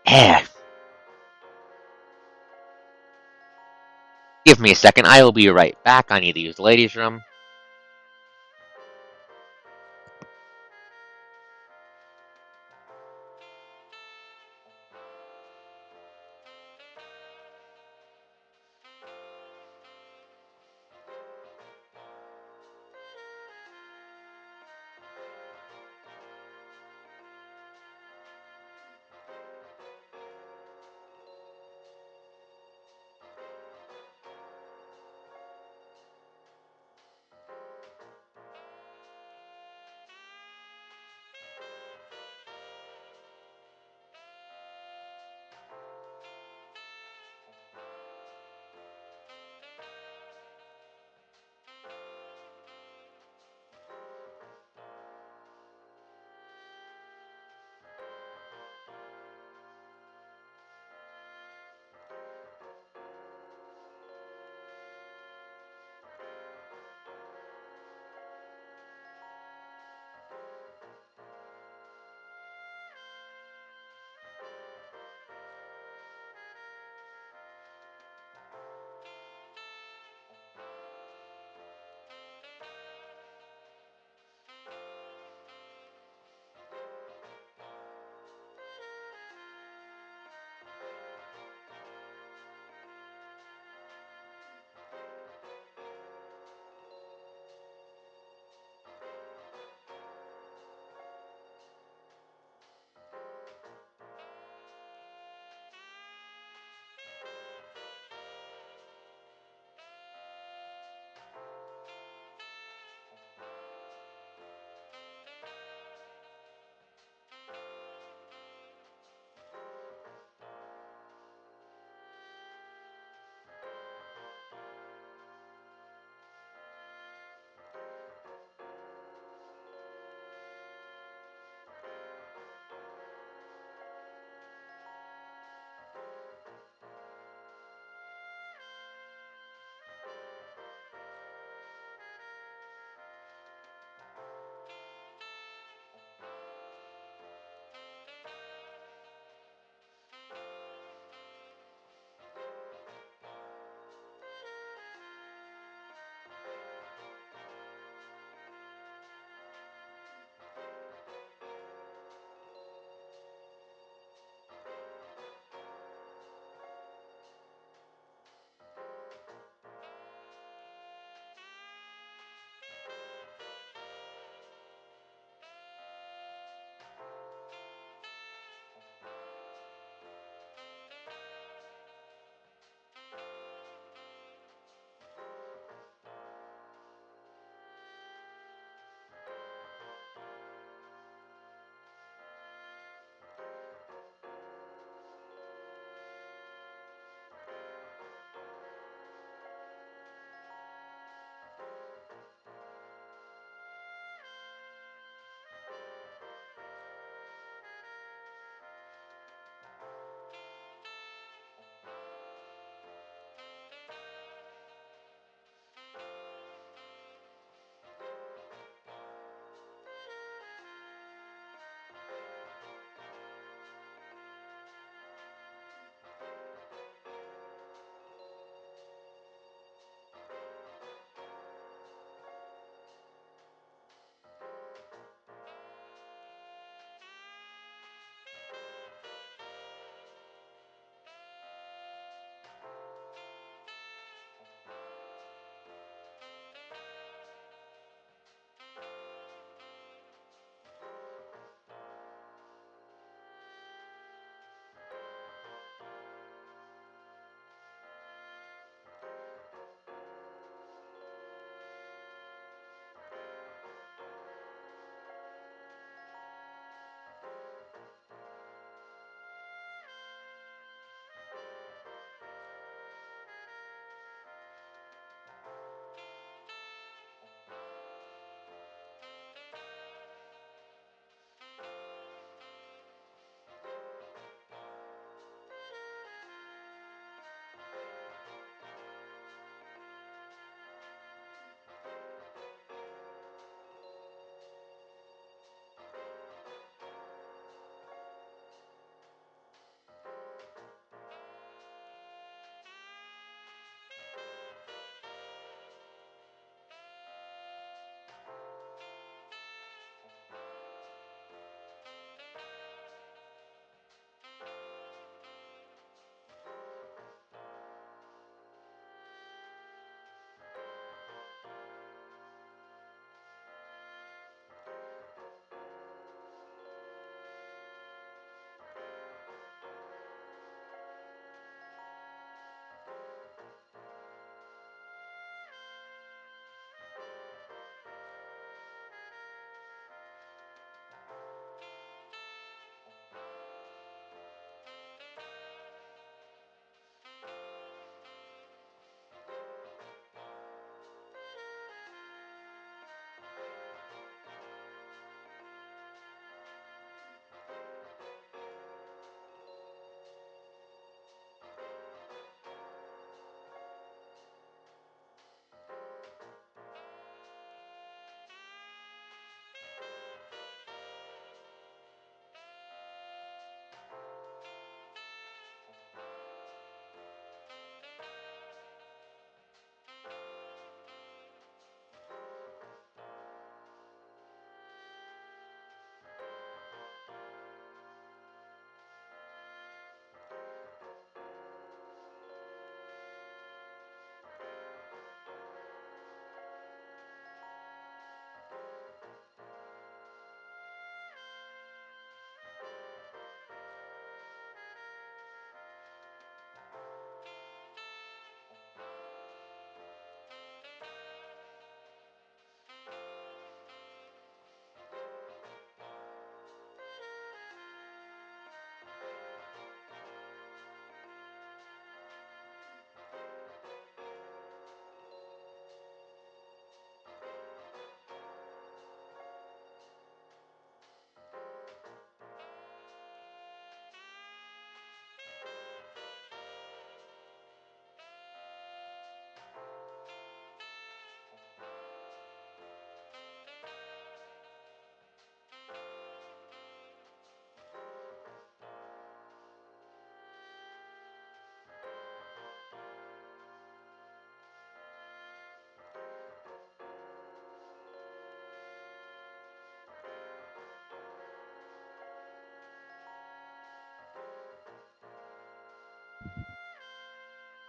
Eh. Give me a second, I will be right back. I need to use the ladies' room.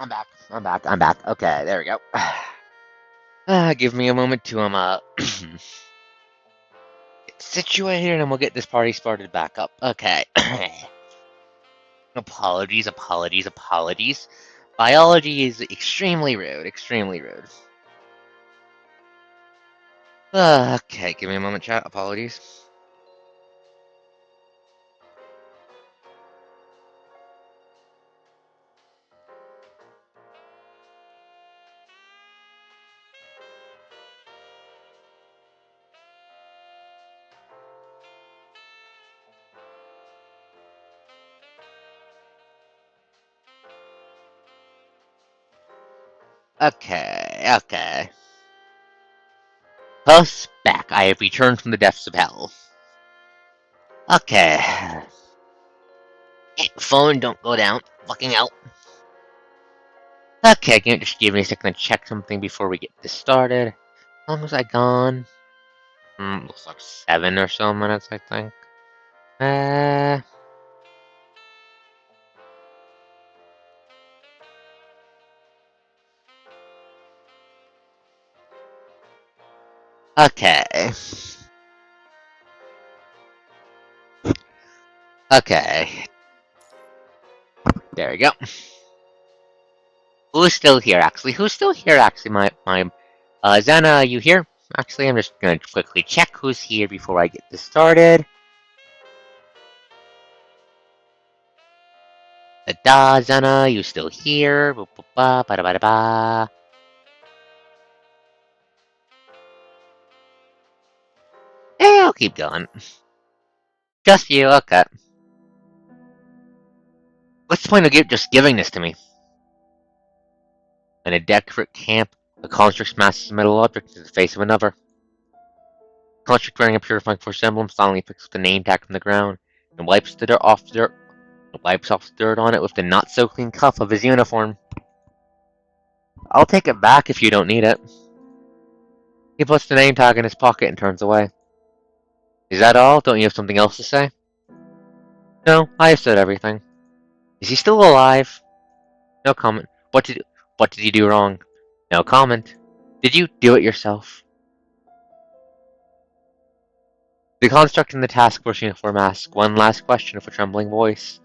I'm back. Okay, there we go. Give me a moment to get situated and we'll get this party started back up. Okay. Apologies. Biology is extremely rude, extremely rude. Okay, give me a moment, chat. Apologies. Okay. Host back. I have returned from the depths of hell. Okay. Phone, don't go down. Fucking hell. Okay, can you just give me a second to check something before we get this started? How long was I gone? Looks like 7 or so minutes, I think. Okay. Okay. There we go. Who's still here, actually? Zana, are you here? Actually, I'm just gonna quickly check who's here before I get this started. Da, Zana, you still here? Ba ba ba ba ba. Yeah, I'll keep going. Just you, okay. What's the point of just giving this to me? In a decorate camp, a construct smashes a metal object into the face of another. The construct wearing a purifying force emblem finally picks up the name tag from the ground and wipes off the dirt on it with the not so clean cuff of his uniform. I'll take it back if you don't need it. He puts the name tag in his pocket and turns away. Is that all? Don't you have something else to say? No, I have said everything. Is he still alive? No comment. What did you do wrong? No comment. Did you do it yourself? The construct in the task force uniform asks one last question with a trembling voice.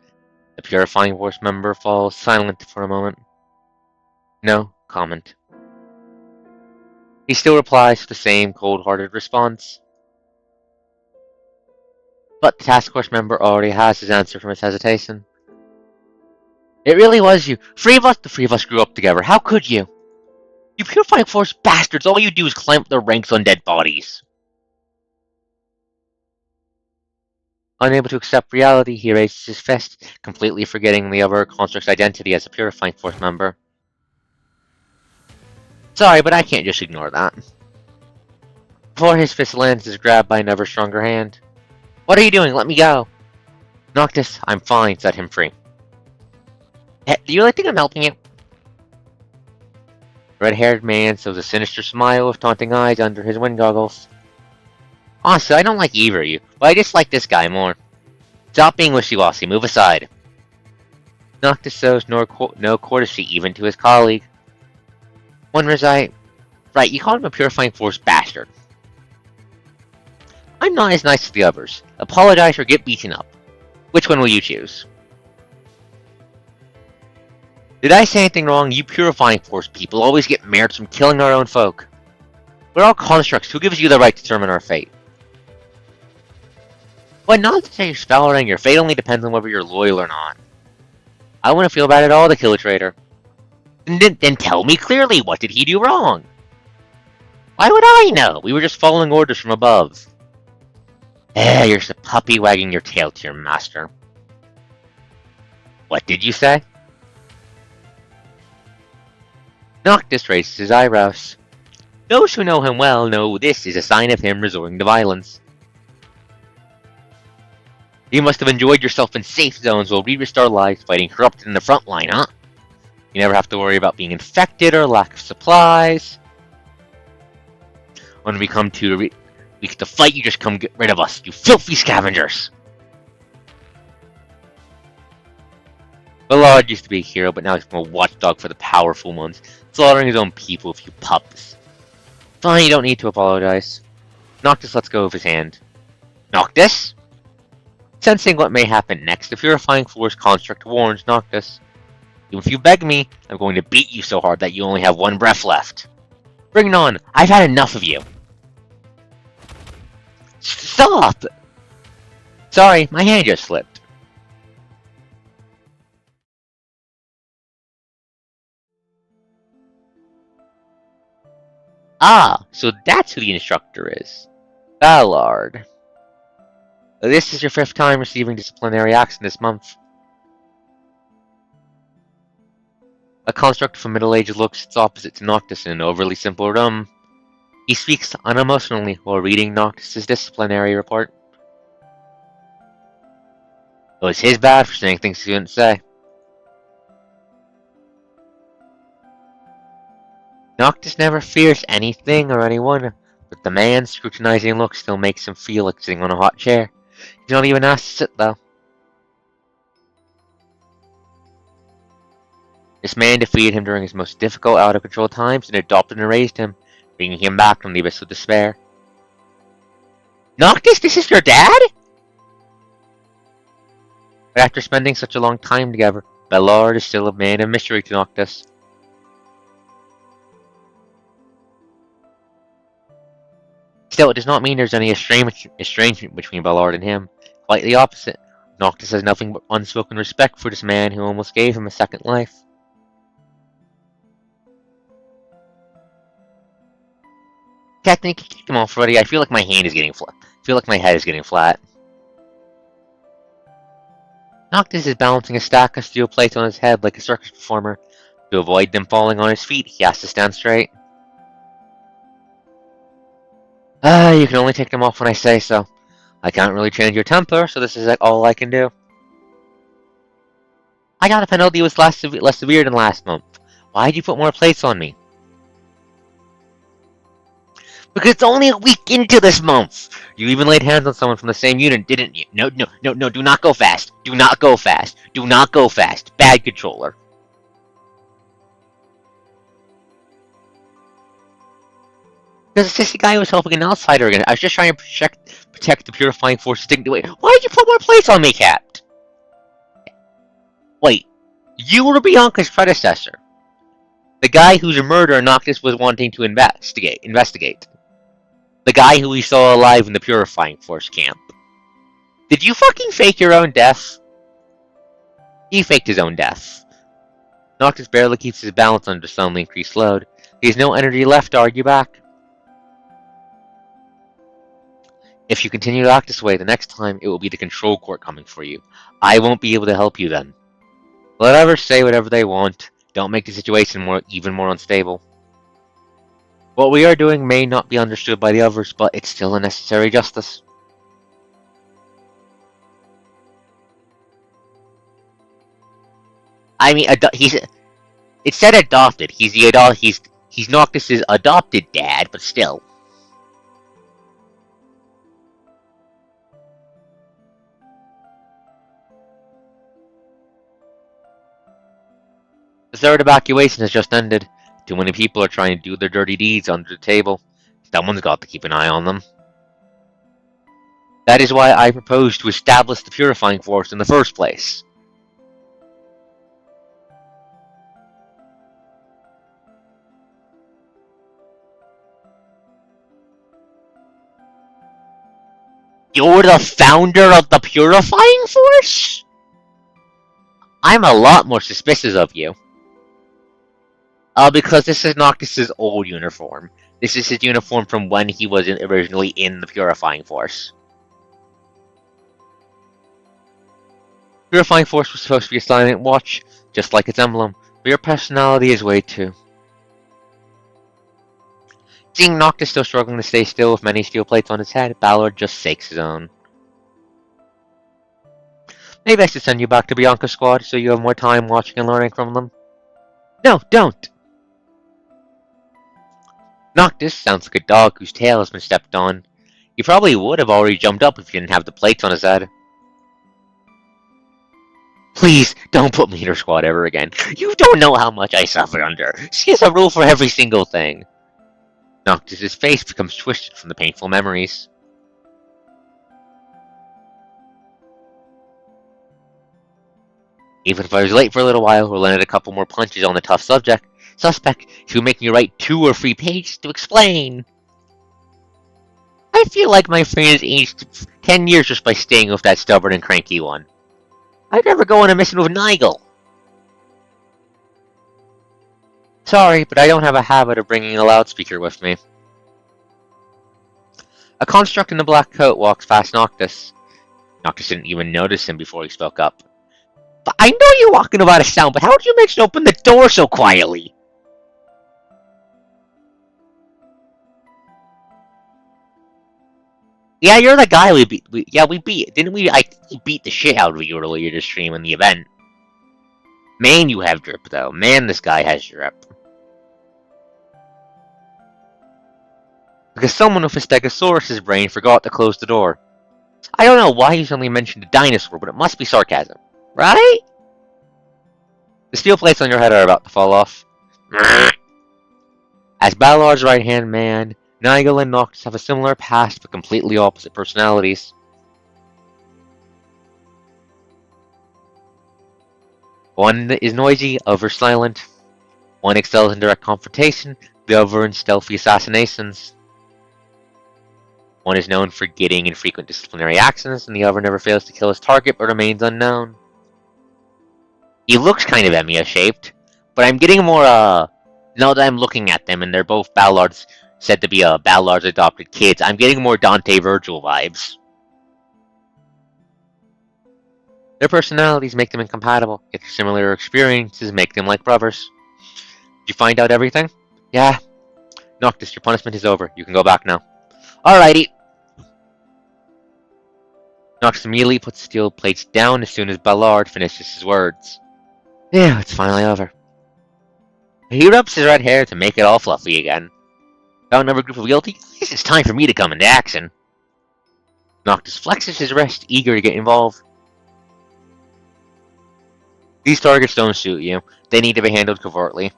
The purifying force member falls silent for a moment. No comment. He still replies with the same cold-hearted response. But the task force member already has his answer from his hesitation. It really was you. The three of us grew up together. How could you? You purifying force bastards, all you do is climb up the ranks on dead bodies. Unable to accept reality, he raises his fist, completely forgetting the other construct's identity as a purifying force member. Sorry, but I can't just ignore that. Before his fist lands, is grabbed by another stronger hand. What are you doing? Let me go. Noctis, I'm fine, set him free. Hey, do you really think I'm helping you? The red-haired man shows a sinister smile with taunting eyes under his wind goggles. Honestly, I don't like either of you, but I dislike this guy more. Stop being wishy-washy, move aside. Noctis shows no courtesy even to his colleague. Wonders right, you called him a purifying force bastard. I'm not as nice as the others. Apologize or get beaten up. Which one will you choose? Did I say anything wrong? You purifying force people always get merits from killing our own folk. We're all constructs. Who gives you the right to determine our fate? But not to say you're spelling your fate only depends on whether you're loyal or not. I wouldn't feel bad at all to kill a traitor. Then tell me clearly, what did he do wrong? Why would I know? We were just following orders from above. You're just a puppy wagging your tail to your master. What did you say? Noctis raises his eyebrows. Those who know him well know this is a sign of him resorting to violence. You must have enjoyed yourself in safe zones while we risked our lives fighting corrupted in the front line, huh? You never have to worry about being infected or lack of supplies. When we come to weak to fight, you just come get rid of us, you filthy scavengers! Ballard used to be a hero, but now he's become a watchdog for the powerful ones, slaughtering his own people with you pups. Fine, you don't need to apologize. Noctis lets go of his hand. Noctis? Sensing what may happen next, the Purifying Force construct warns Noctis. Even if you beg me, I'm going to beat you so hard that you only have one breath left. Bring it on! I've had enough of you! Stop! Sorry, my hand just slipped. Ah, so that's who the instructor is. Ballard. This is your 5th time receiving disciplinary action this month. A construct from middle-aged looks its opposite to Noctis in an overly simple room. He speaks unemotionally while reading Noctis' disciplinary report. It was his bad for saying things he couldn't say. Noctis never fears anything or anyone, but the man's scrutinizing look still makes him feel like sitting on a hot chair. He's not even asked to sit, though. This man defeated him during his most difficult, out-of-control times and adopted and raised him, bringing him back from the abyss of despair. Noctis, this is your dad? But after spending such a long time together, Ballard is still a man of mystery to Noctis. Still, it does not mean there's any estrangement between Ballard and him. Quite the opposite. Noctis has nothing but unspoken respect for this man who almost gave him a second life. Captain, kick him off already. I feel like my hand is getting flat. I feel like my head is getting flat. Noctis is balancing a stack of steel plates on his head like a circus performer. To avoid them falling on his feet, he has to stand straight. You can only take them off when I say so. I can't really change your temper, so this is like all I can do. I got a penalty was less severe than last month. Why'd you put more plates on me? Because it's only a week into this month! You even laid hands on someone from the same unit, didn't you? No, do not go fast. Do not go fast. Do not go fast. Bad controller. Because it's just the guy who was helping an outsider again. I was just trying to protect the Purifying Force's dignity. Why'd you put more plates on me, Capt? Wait, you were Bianca's predecessor. The guy whose murder Noctis was wanting to investigate. The guy who we saw alive in the Purifying Force camp. Did you fucking fake your own death? He faked his own death. Noctis barely keeps his balance under suddenly increased load. He has no energy left to argue back. If you continue to act this way, the next time it will be the Control Court coming for you. I won't be able to help you then. Let others say whatever they want. Don't make the situation even more unstable. What we are doing may not be understood by the others, but it's still a necessary justice. I mean, it said adopted. He's Noctis' adopted dad, but still. The third evacuation has just ended. Too many people are trying to do their dirty deeds under the table. Someone's got to keep an eye on them. That is why I proposed to establish the Purifying Force in the first place. You're the founder of the Purifying Force? I'm a lot more suspicious of you. Because this is Noctis' old uniform. This is his uniform from when he was originally in the Purifying Force. Purifying Force was supposed to be a silent watch, just like its emblem, but your personality is way too. Seeing Noctis still struggling to stay still with many steel plates on his head, Ballard just fakes his own. Maybe I should send you back to Bianca's squad so you have more time watching and learning from them. No, don't! Noctis sounds like a dog whose tail has been stepped on. He probably would have already jumped up if he didn't have the plates on his head. Please, don't put me in her squad ever again. You don't know how much I suffer under. She has a rule for every single thing. Noctis's face becomes twisted from the painful memories. Even if I was late for a little while or landed a couple more punches on the tough suspect, she would make me write 2 or 3 pages to explain. I feel like my friend has aged 10 years just by staying with that stubborn and cranky one. I'd never go on a mission with Nigel. Sorry, but I don't have a habit of bringing a loudspeaker with me. A construct in a black coat walks past Noctis. Noctis didn't even notice him before he spoke up. But I know you're walking without a sound, but how did you manage to open the door so quietly? Yeah, you're the guy we beat. We beat. Didn't we? We beat the shit out of you earlier this stream in the event. Man, you have drip, though. Man, this guy has drip. Because someone with a Stegosaurus's brain forgot to close the door. I don't know why he's only mentioned a dinosaur, but it must be sarcasm. Right? The steel plates on your head are about to fall off. As Ballard's right-hand man, Nigel and Noctis have a similar past but completely opposite personalities. One is noisy, other silent. One excels in direct confrontation, the other in stealthy assassinations. One is known for getting in frequent disciplinary accidents, and the other never fails to kill his target but remains unknown. He looks kind of Emiya-shaped, but I'm getting more, now that I'm looking at them, and they're both Ballard's, said to be Ballard's adopted kids, I'm getting more Dante Virgil vibes. Their personalities make them incompatible, yet their similar experiences make them like brothers. Did you find out everything? Yeah. Noctis, your punishment is over. You can go back now. Alrighty. Noctis immediately puts steel plates down as soon as Ballard finishes his words. Yeah, it's finally over. He rubs his red hair to make it all fluffy again. Found another group of guilty? Guess it's time for me to come into action. Noctis flexes his wrist, eager to get involved. These targets don't shoot you. They need to be handled covertly.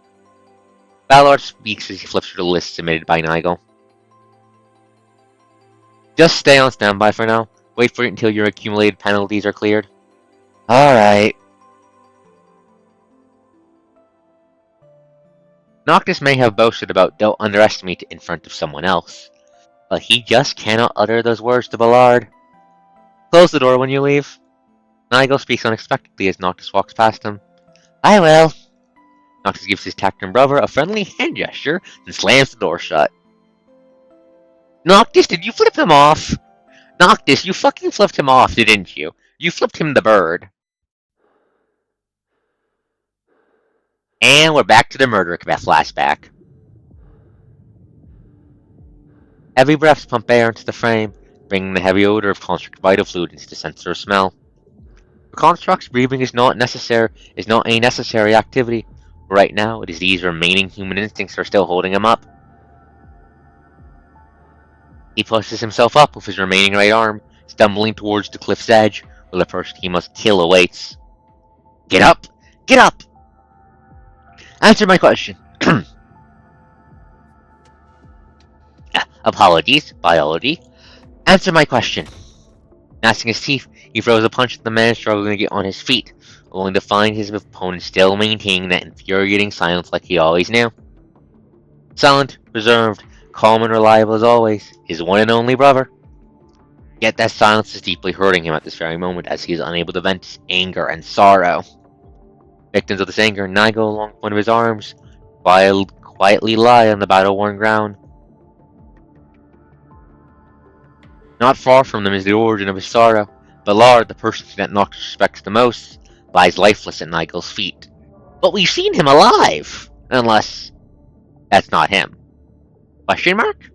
Ballard speaks as he flips through the list submitted by Nigel. Just stay on standby for now. Wait for it until your accumulated penalties are cleared. Alright. Noctis may have boasted about don't underestimate in front of someone else, but he just cannot utter those words to Ballard. Close the door when you leave. Nigel speaks unexpectedly as Noctis walks past him. I will. Noctis gives his Tacton brother a friendly hand gesture and slams the door shut. Noctis, did you flip him off? Noctis, you fucking flipped him off, didn't you? You flipped him the bird. And we're back to the murder flashback. Heavy breaths pump air into the frame, bringing the heavy odor of construct vital fluid into the sensor of smell. The construct's breathing is not a necessary activity. Right now, it is these remaining human instincts that are still holding him up. He pushes himself up with his remaining right arm, stumbling towards the cliff's edge, where the person he must kill awaits. Get up! Get up! Answer my question. Apologies, biology. Answer my question. Gnashing his teeth, he throws a punch at the man struggling to get on his feet, only to find his opponent still maintaining that infuriating silence like he always knew. Silent, reserved, calm and reliable as always, his one and only brother. Yet that silence is deeply hurting him at this very moment as he is unable to vent his anger and sorrow. Victims of this anger, Nigel along one of his arms, quietly lie on the battle-worn ground. Not far from them is the origin of his sorrow. Ballard, the person that Noctis respects the most, lies lifeless at Nigel's feet. But we've seen him alive! Unless that's not him. Question mark?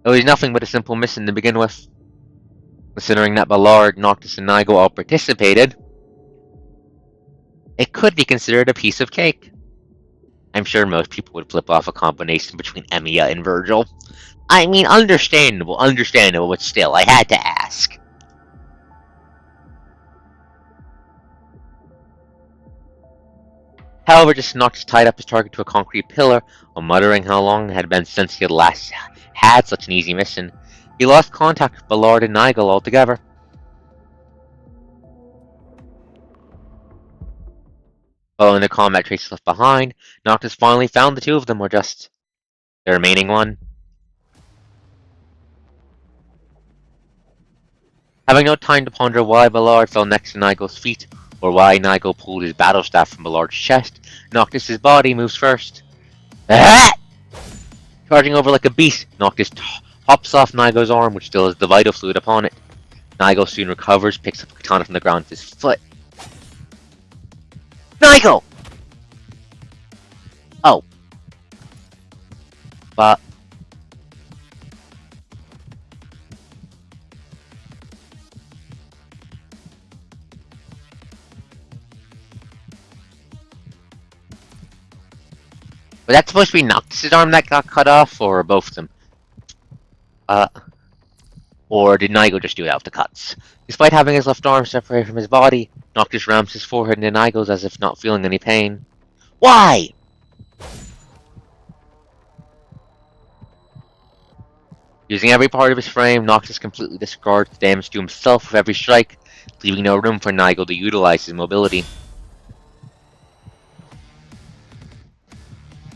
It was nothing but a simple mission to begin with. Considering that Ballard, Noctis, and Nigel all participated, it could be considered a piece of cake. I'm sure most people would flip off a combination between Emiya and Virgil. I mean, understandable, but still, I had to ask. However, just Noctis tied up his target to a concrete pillar, while muttering how long it had been since he had last had such an easy mission. He lost contact with Ballard and Nigel altogether. Following the combat traces left behind, Noctis finally found the two of them, or just the remaining one. Having no time to ponder why Ballard fell next to Nigel's feet, or why Nigel pulled his battle staff from Ballard's chest, Noctis' body moves first. Ah! Charging over like a beast, Noctis hops off Nigel's arm, which still has the vital fluid upon it. Nigel soon recovers, picks up a katana from the ground with his foot. Nigel! Oh. But... was that supposed to be Noctis' arm that got cut off, or both of them? Or did Nigel just do it out of the cuts? Despite having his left arm separated from his body, Noctis rams his forehead into Nigel's as if not feeling any pain. Why? Using every part of his frame, Noctis completely discards the damage to himself with every strike, leaving no room for Nigel to utilize his mobility.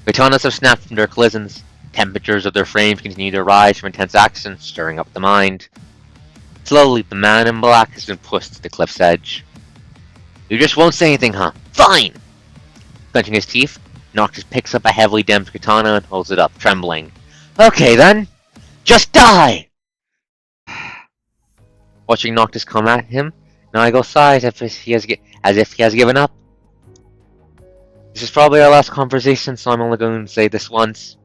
Katanas have snapped from their collisions. Temperatures of their frames continue to rise from intense action, stirring up the mind. Slowly, the man in black has been pushed to the cliff's edge. You just won't say anything, huh? Fine! Clenching his teeth, Noctis picks up a heavily damped katana and holds it up, trembling. Okay then! Just die! Watching Noctis come at him, Nigel sighs as if he has given up. This is probably our last conversation, so I'm only going to say this once.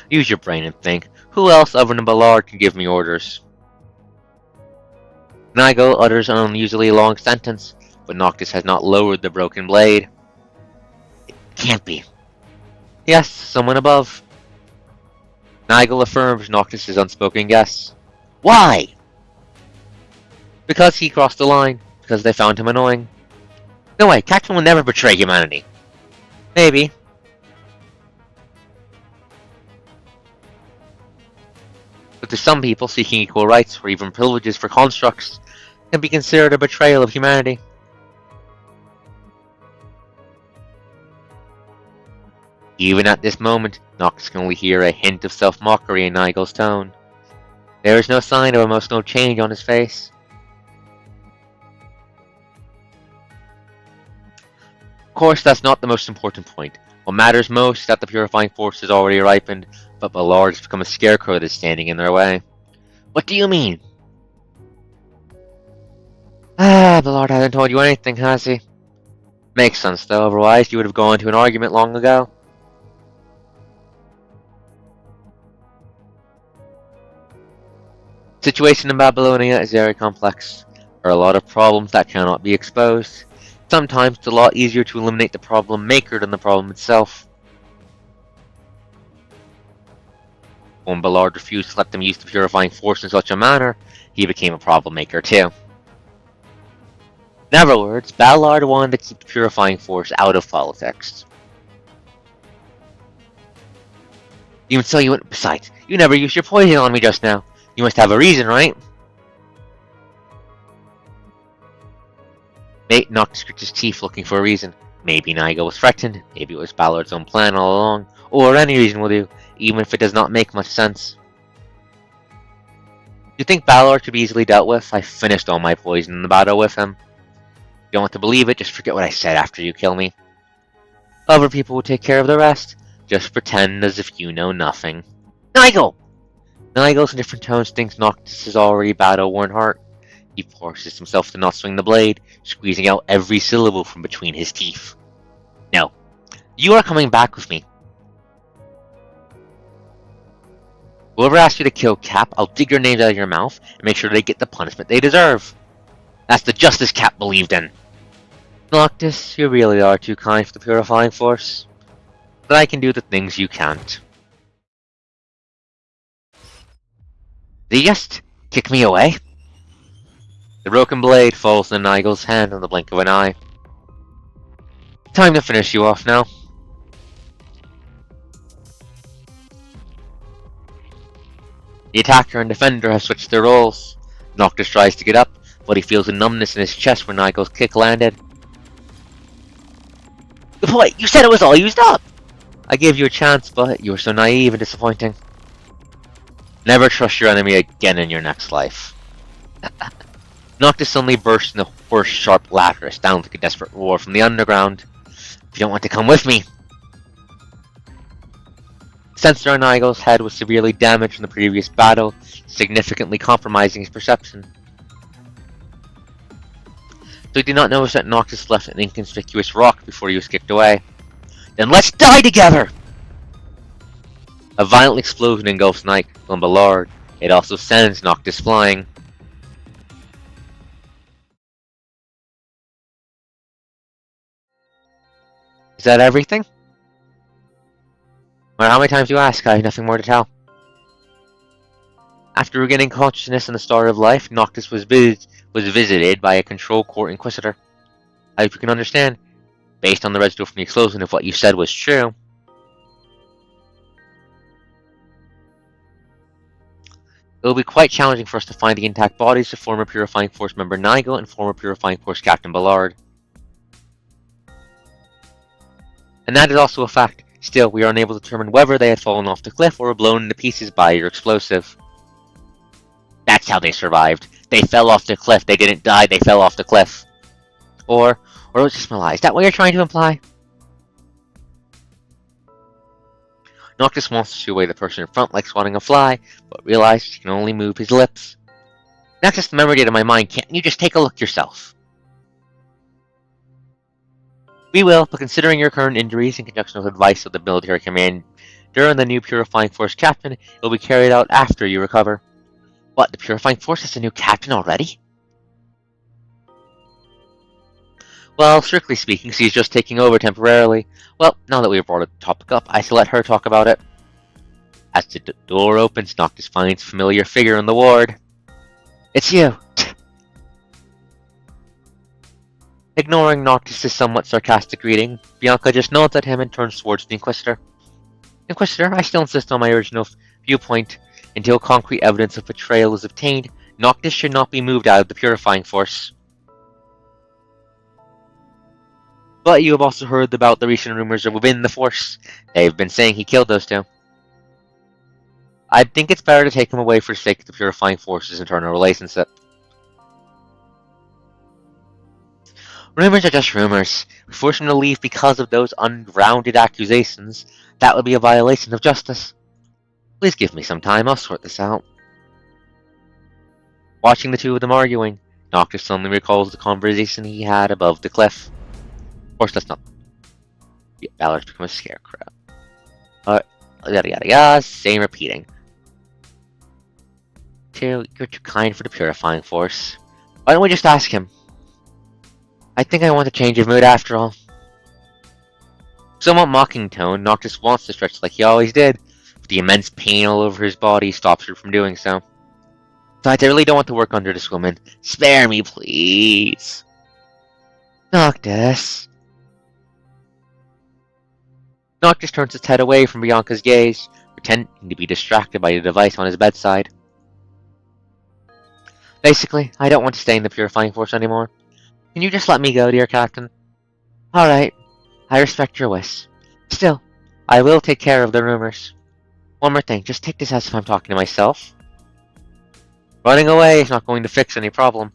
Use your brain and think. Who else other than Ballard can give me orders? Nigel utters an unusually long sentence, but Noctis has not lowered the broken blade. It can't be. Yes, someone above. Nigel affirms Noctis' unspoken guess. Why? Because he crossed the line. Because they found him annoying. No way, Catchman will never betray humanity. Maybe. But to some people, seeking equal rights or even privileges for constructs can be considered a betrayal of humanity. Even at this moment, Noctis can only hear a hint of self-mockery in Nigel's tone. There is no sign of emotional change on his face. Of course, that's not the most important point. What matters most is that the purifying force has already ripened, but Ballard has become a scarecrow that is standing in their way. What do you mean? Ballard hasn't told you anything, has he? Makes sense, though, otherwise you would have gone to an argument long ago. The situation in Babylonia is very complex. There are a lot of problems that cannot be exposed. Sometimes it's a lot easier to eliminate the problem maker than the problem itself. When Ballard refused to let them use the purifying force in such a manner, he became a problem maker too. In other words, Ballard wanted to keep the purifying force out of politics. Even so, you went. Besides, you never used your poison on me just now. You must have a reason, right? Noctis grit his teeth looking for a reason. Maybe Nigel was threatened, maybe it was Ballard's own plan all along, or any reason will do, even if it does not make much sense. Do you think Ballard could be easily dealt with? I finished all my poison in the battle with him. If you don't want to believe it, just forget what I said after you kill me. Other people will take care of the rest. Just pretend as if you know nothing. Nigel! Nigel's in different tones thinks Noctis is already battle-worn heart. He forces himself to not swing the blade, squeezing out every syllable from between his teeth. No. You are coming back with me. Whoever asks you to kill Cap, I'll dig your names out of your mouth and make sure they get the punishment they deserve. That's the justice Cap believed in. Noctis, you really are too kind for the purifying force. But I can do the things you can't. Did you just kick me away? The broken blade falls in Nigel's hand in the blink of an eye. Time to finish you off now. The attacker and defender have switched their roles. Noctis tries to get up, but he feels a numbness in his chest where Nigel's kick landed. Boy, you said it was all used up! I gave you a chance, but you were so naive and disappointing. Never trust your enemy again in your next life. Noctis suddenly burst into hoarse, sharp laughter, sounding like a desperate roar from the underground. If you don't want to come with me! The sensor on Nigel's head was severely damaged from the previous battle, significantly compromising his perception. So he did not notice that Noctis left an inconspicuous rock before he was kicked away. Then let's die together! A violent explosion engulfs Nigel and Ballard. It also sends Noctis flying. Is that everything? No matter how many times you ask, I have nothing more to tell. After regaining consciousness in the Star of Life, Noctis was visited by a Control Court Inquisitor. I hope you can understand, based on the residue from the explosion, if what you said was true. It will be quite challenging for us to find the intact bodies of former Purifying Force member Nigel and former Purifying Force Captain Ballard. And that is also a fact. Still, we are unable to determine whether they had fallen off the cliff or were blown into pieces by your explosive. That's how they survived. They fell off the cliff. They didn't die, they fell off the cliff. Or it was just a lie. Is that what you're trying to imply? Noctis wants to shoo away the person in front like swatting a fly, but realizes he can only move his lips. That's just the memory data in my mind. Can't you just take a look yourself? We will, but considering your current injuries in conjunction with advice of the military commander and the new Purifying Force captain, it will be carried out after you recover. What, the Purifying Force has a new captain already? Well, strictly speaking, she's just taking over temporarily. Well, now that we've brought the topic up, I shall let her talk about it. As the door opens, Noctis finds a familiar figure in the ward. It's you! Ignoring Noctis' somewhat sarcastic greeting, Bianca just nods at him and turns towards the Inquisitor. Inquisitor, I still insist on my original viewpoint. Until concrete evidence of betrayal is obtained, Noctis should not be moved out of the Purifying Force. But you have also heard about the recent rumors of within the Force. They've been saying he killed those two. I think it's better to take him away for the sake of the Purifying Force's internal relationship. Rumors are just rumors. We force him to leave because of those ungrounded accusations. That would be a violation of justice. Please give me some time, I'll sort this out. Watching the two of them arguing, Noctis suddenly recalls the conversation he had above the cliff. Of course, that's not. Balor's become a scarecrow. Yada yada yada, same repeating. You're too kind for the Purifying Force. Why don't we just ask him? I think I want to change of mood after all. Somewhat mocking tone, Noctis wants to stretch like he always did, but the immense pain all over his body stops her from doing so. Besides, I really don't want to work under this woman. Spare me, please. Noctis. Noctis turns his head away from Bianca's gaze, pretending to be distracted by the device on his bedside. Basically, I don't want to stay in the Purifying Force anymore. Can you just let me go, dear Captain? Alright, I respect your wish. Still, I will take care of the rumors. One more thing, just take this as if I'm talking to myself. Running away is not going to fix any problem.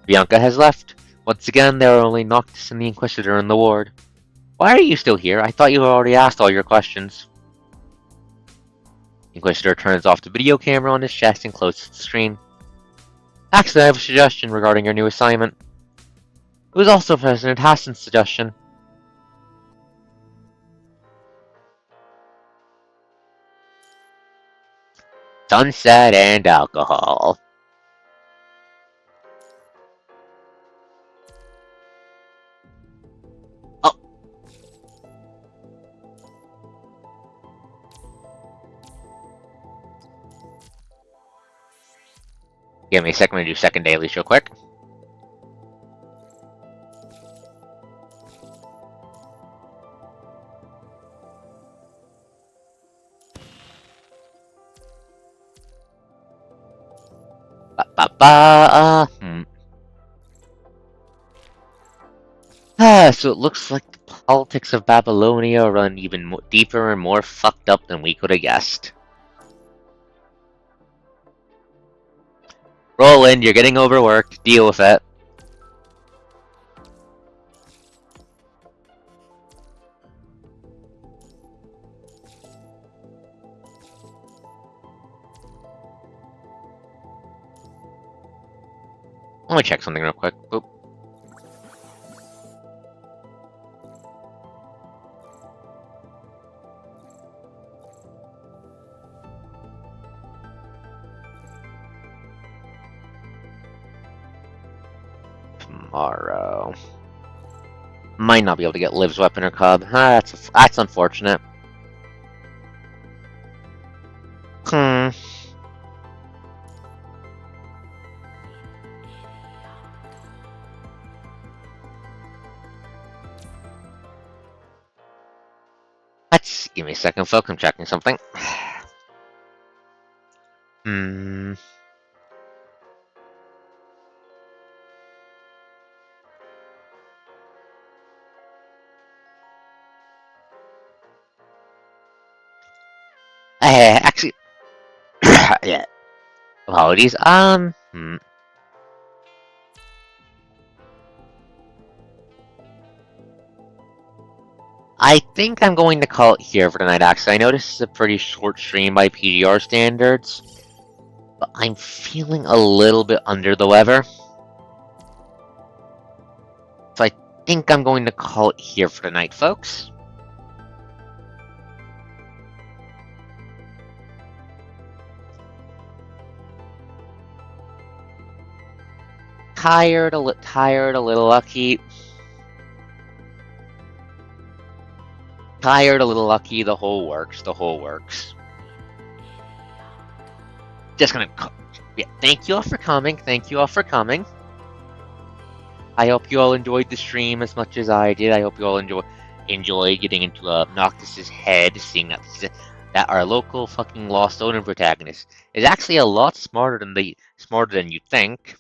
Bianca has left. Once again, there are only Noctis and the Inquisitor in the ward. Why are you still here? I thought you had already asked all your questions. Inquisitor turns off the video camera on his chest and closes the screen. Actually, I have a suggestion regarding your new assignment. It was also President Hassan's suggestion. Sunset and alcohol. Give me a second, I'm gonna do second dailies real quick. So it looks like the politics of Babylonia run even deeper and more fucked up than we could have guessed. Roland, you're getting overworked. Deal with it. Let me check something real quick. Boop. Tomorrow. Might not be able to get Liv's weapon or Cub. That's unfortunate. Hmm. Give me a second, folks. I'm checking something. Hmm. Actually, yeah. Apologies. I think I'm going to call it here for tonight, actually. I know this is a pretty short stream by PGR standards, but I'm feeling a little bit under the weather. So I think I'm going to call it here for tonight, folks. Tired, a little lucky. Tired, a little lucky, the whole works. Just gonna... Yeah, thank you all for coming. I hope you all enjoyed the stream as much as I did. I hope you all enjoy getting into Noctis's head, seeing that our local fucking Lost Owner protagonist is actually a lot smarter than you think.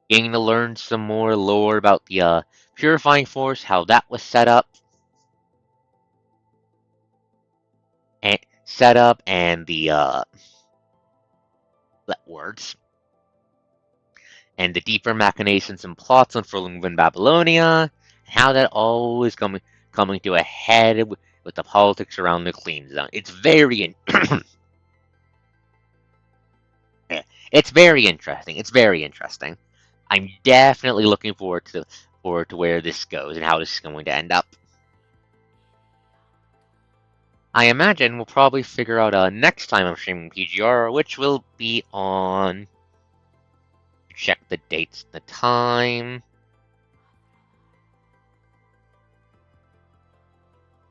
Getting to learn some more lore about the Purifying Force, how that was set up, and the words, and the deeper machinations and plots unfurling in Babylonia, how that all is coming to a head with the politics around the Clean Zone. It's very it's very interesting. I'm definitely looking forward to where this goes and how this is going to end up. I imagine we'll probably figure out next time I'm streaming PGR, which will be on... Check the dates and the time.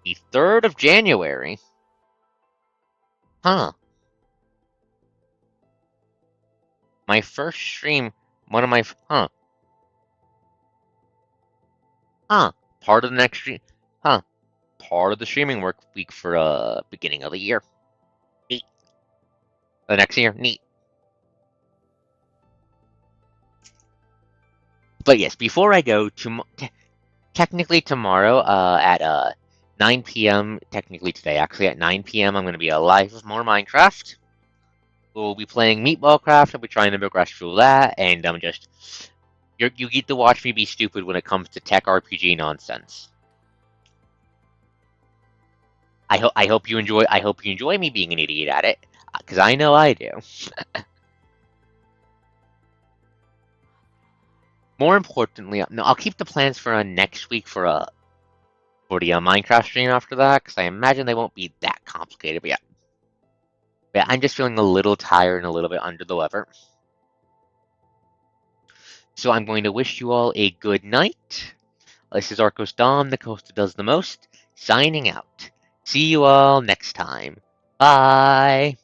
The 3rd of January. Huh. My first stream, one of my... Huh. Part of the next stream... Huh. Part of the streaming work week for beginning of the year. Neat. The next year, neat. But yes, before I go, technically tomorrow at 9 p.m., technically today, actually at 9 p.m., I'm going to be live with more Minecraft. We'll be playing Meatball Craft, I'll be trying to progress through that, and I'm just... You get to watch me be stupid when it comes to tech RPG nonsense. I hope you enjoy me being an idiot at it, because I know I do. More importantly, no, I'll keep the plans for next week for the Minecraft stream after that, because I imagine they won't be that complicated. But yeah, I'm just feeling a little tired and a little bit under the weather. So I'm going to wish you all a good night. This is ArkosDawn, the coast that does the most, signing out. See you all next time. Bye!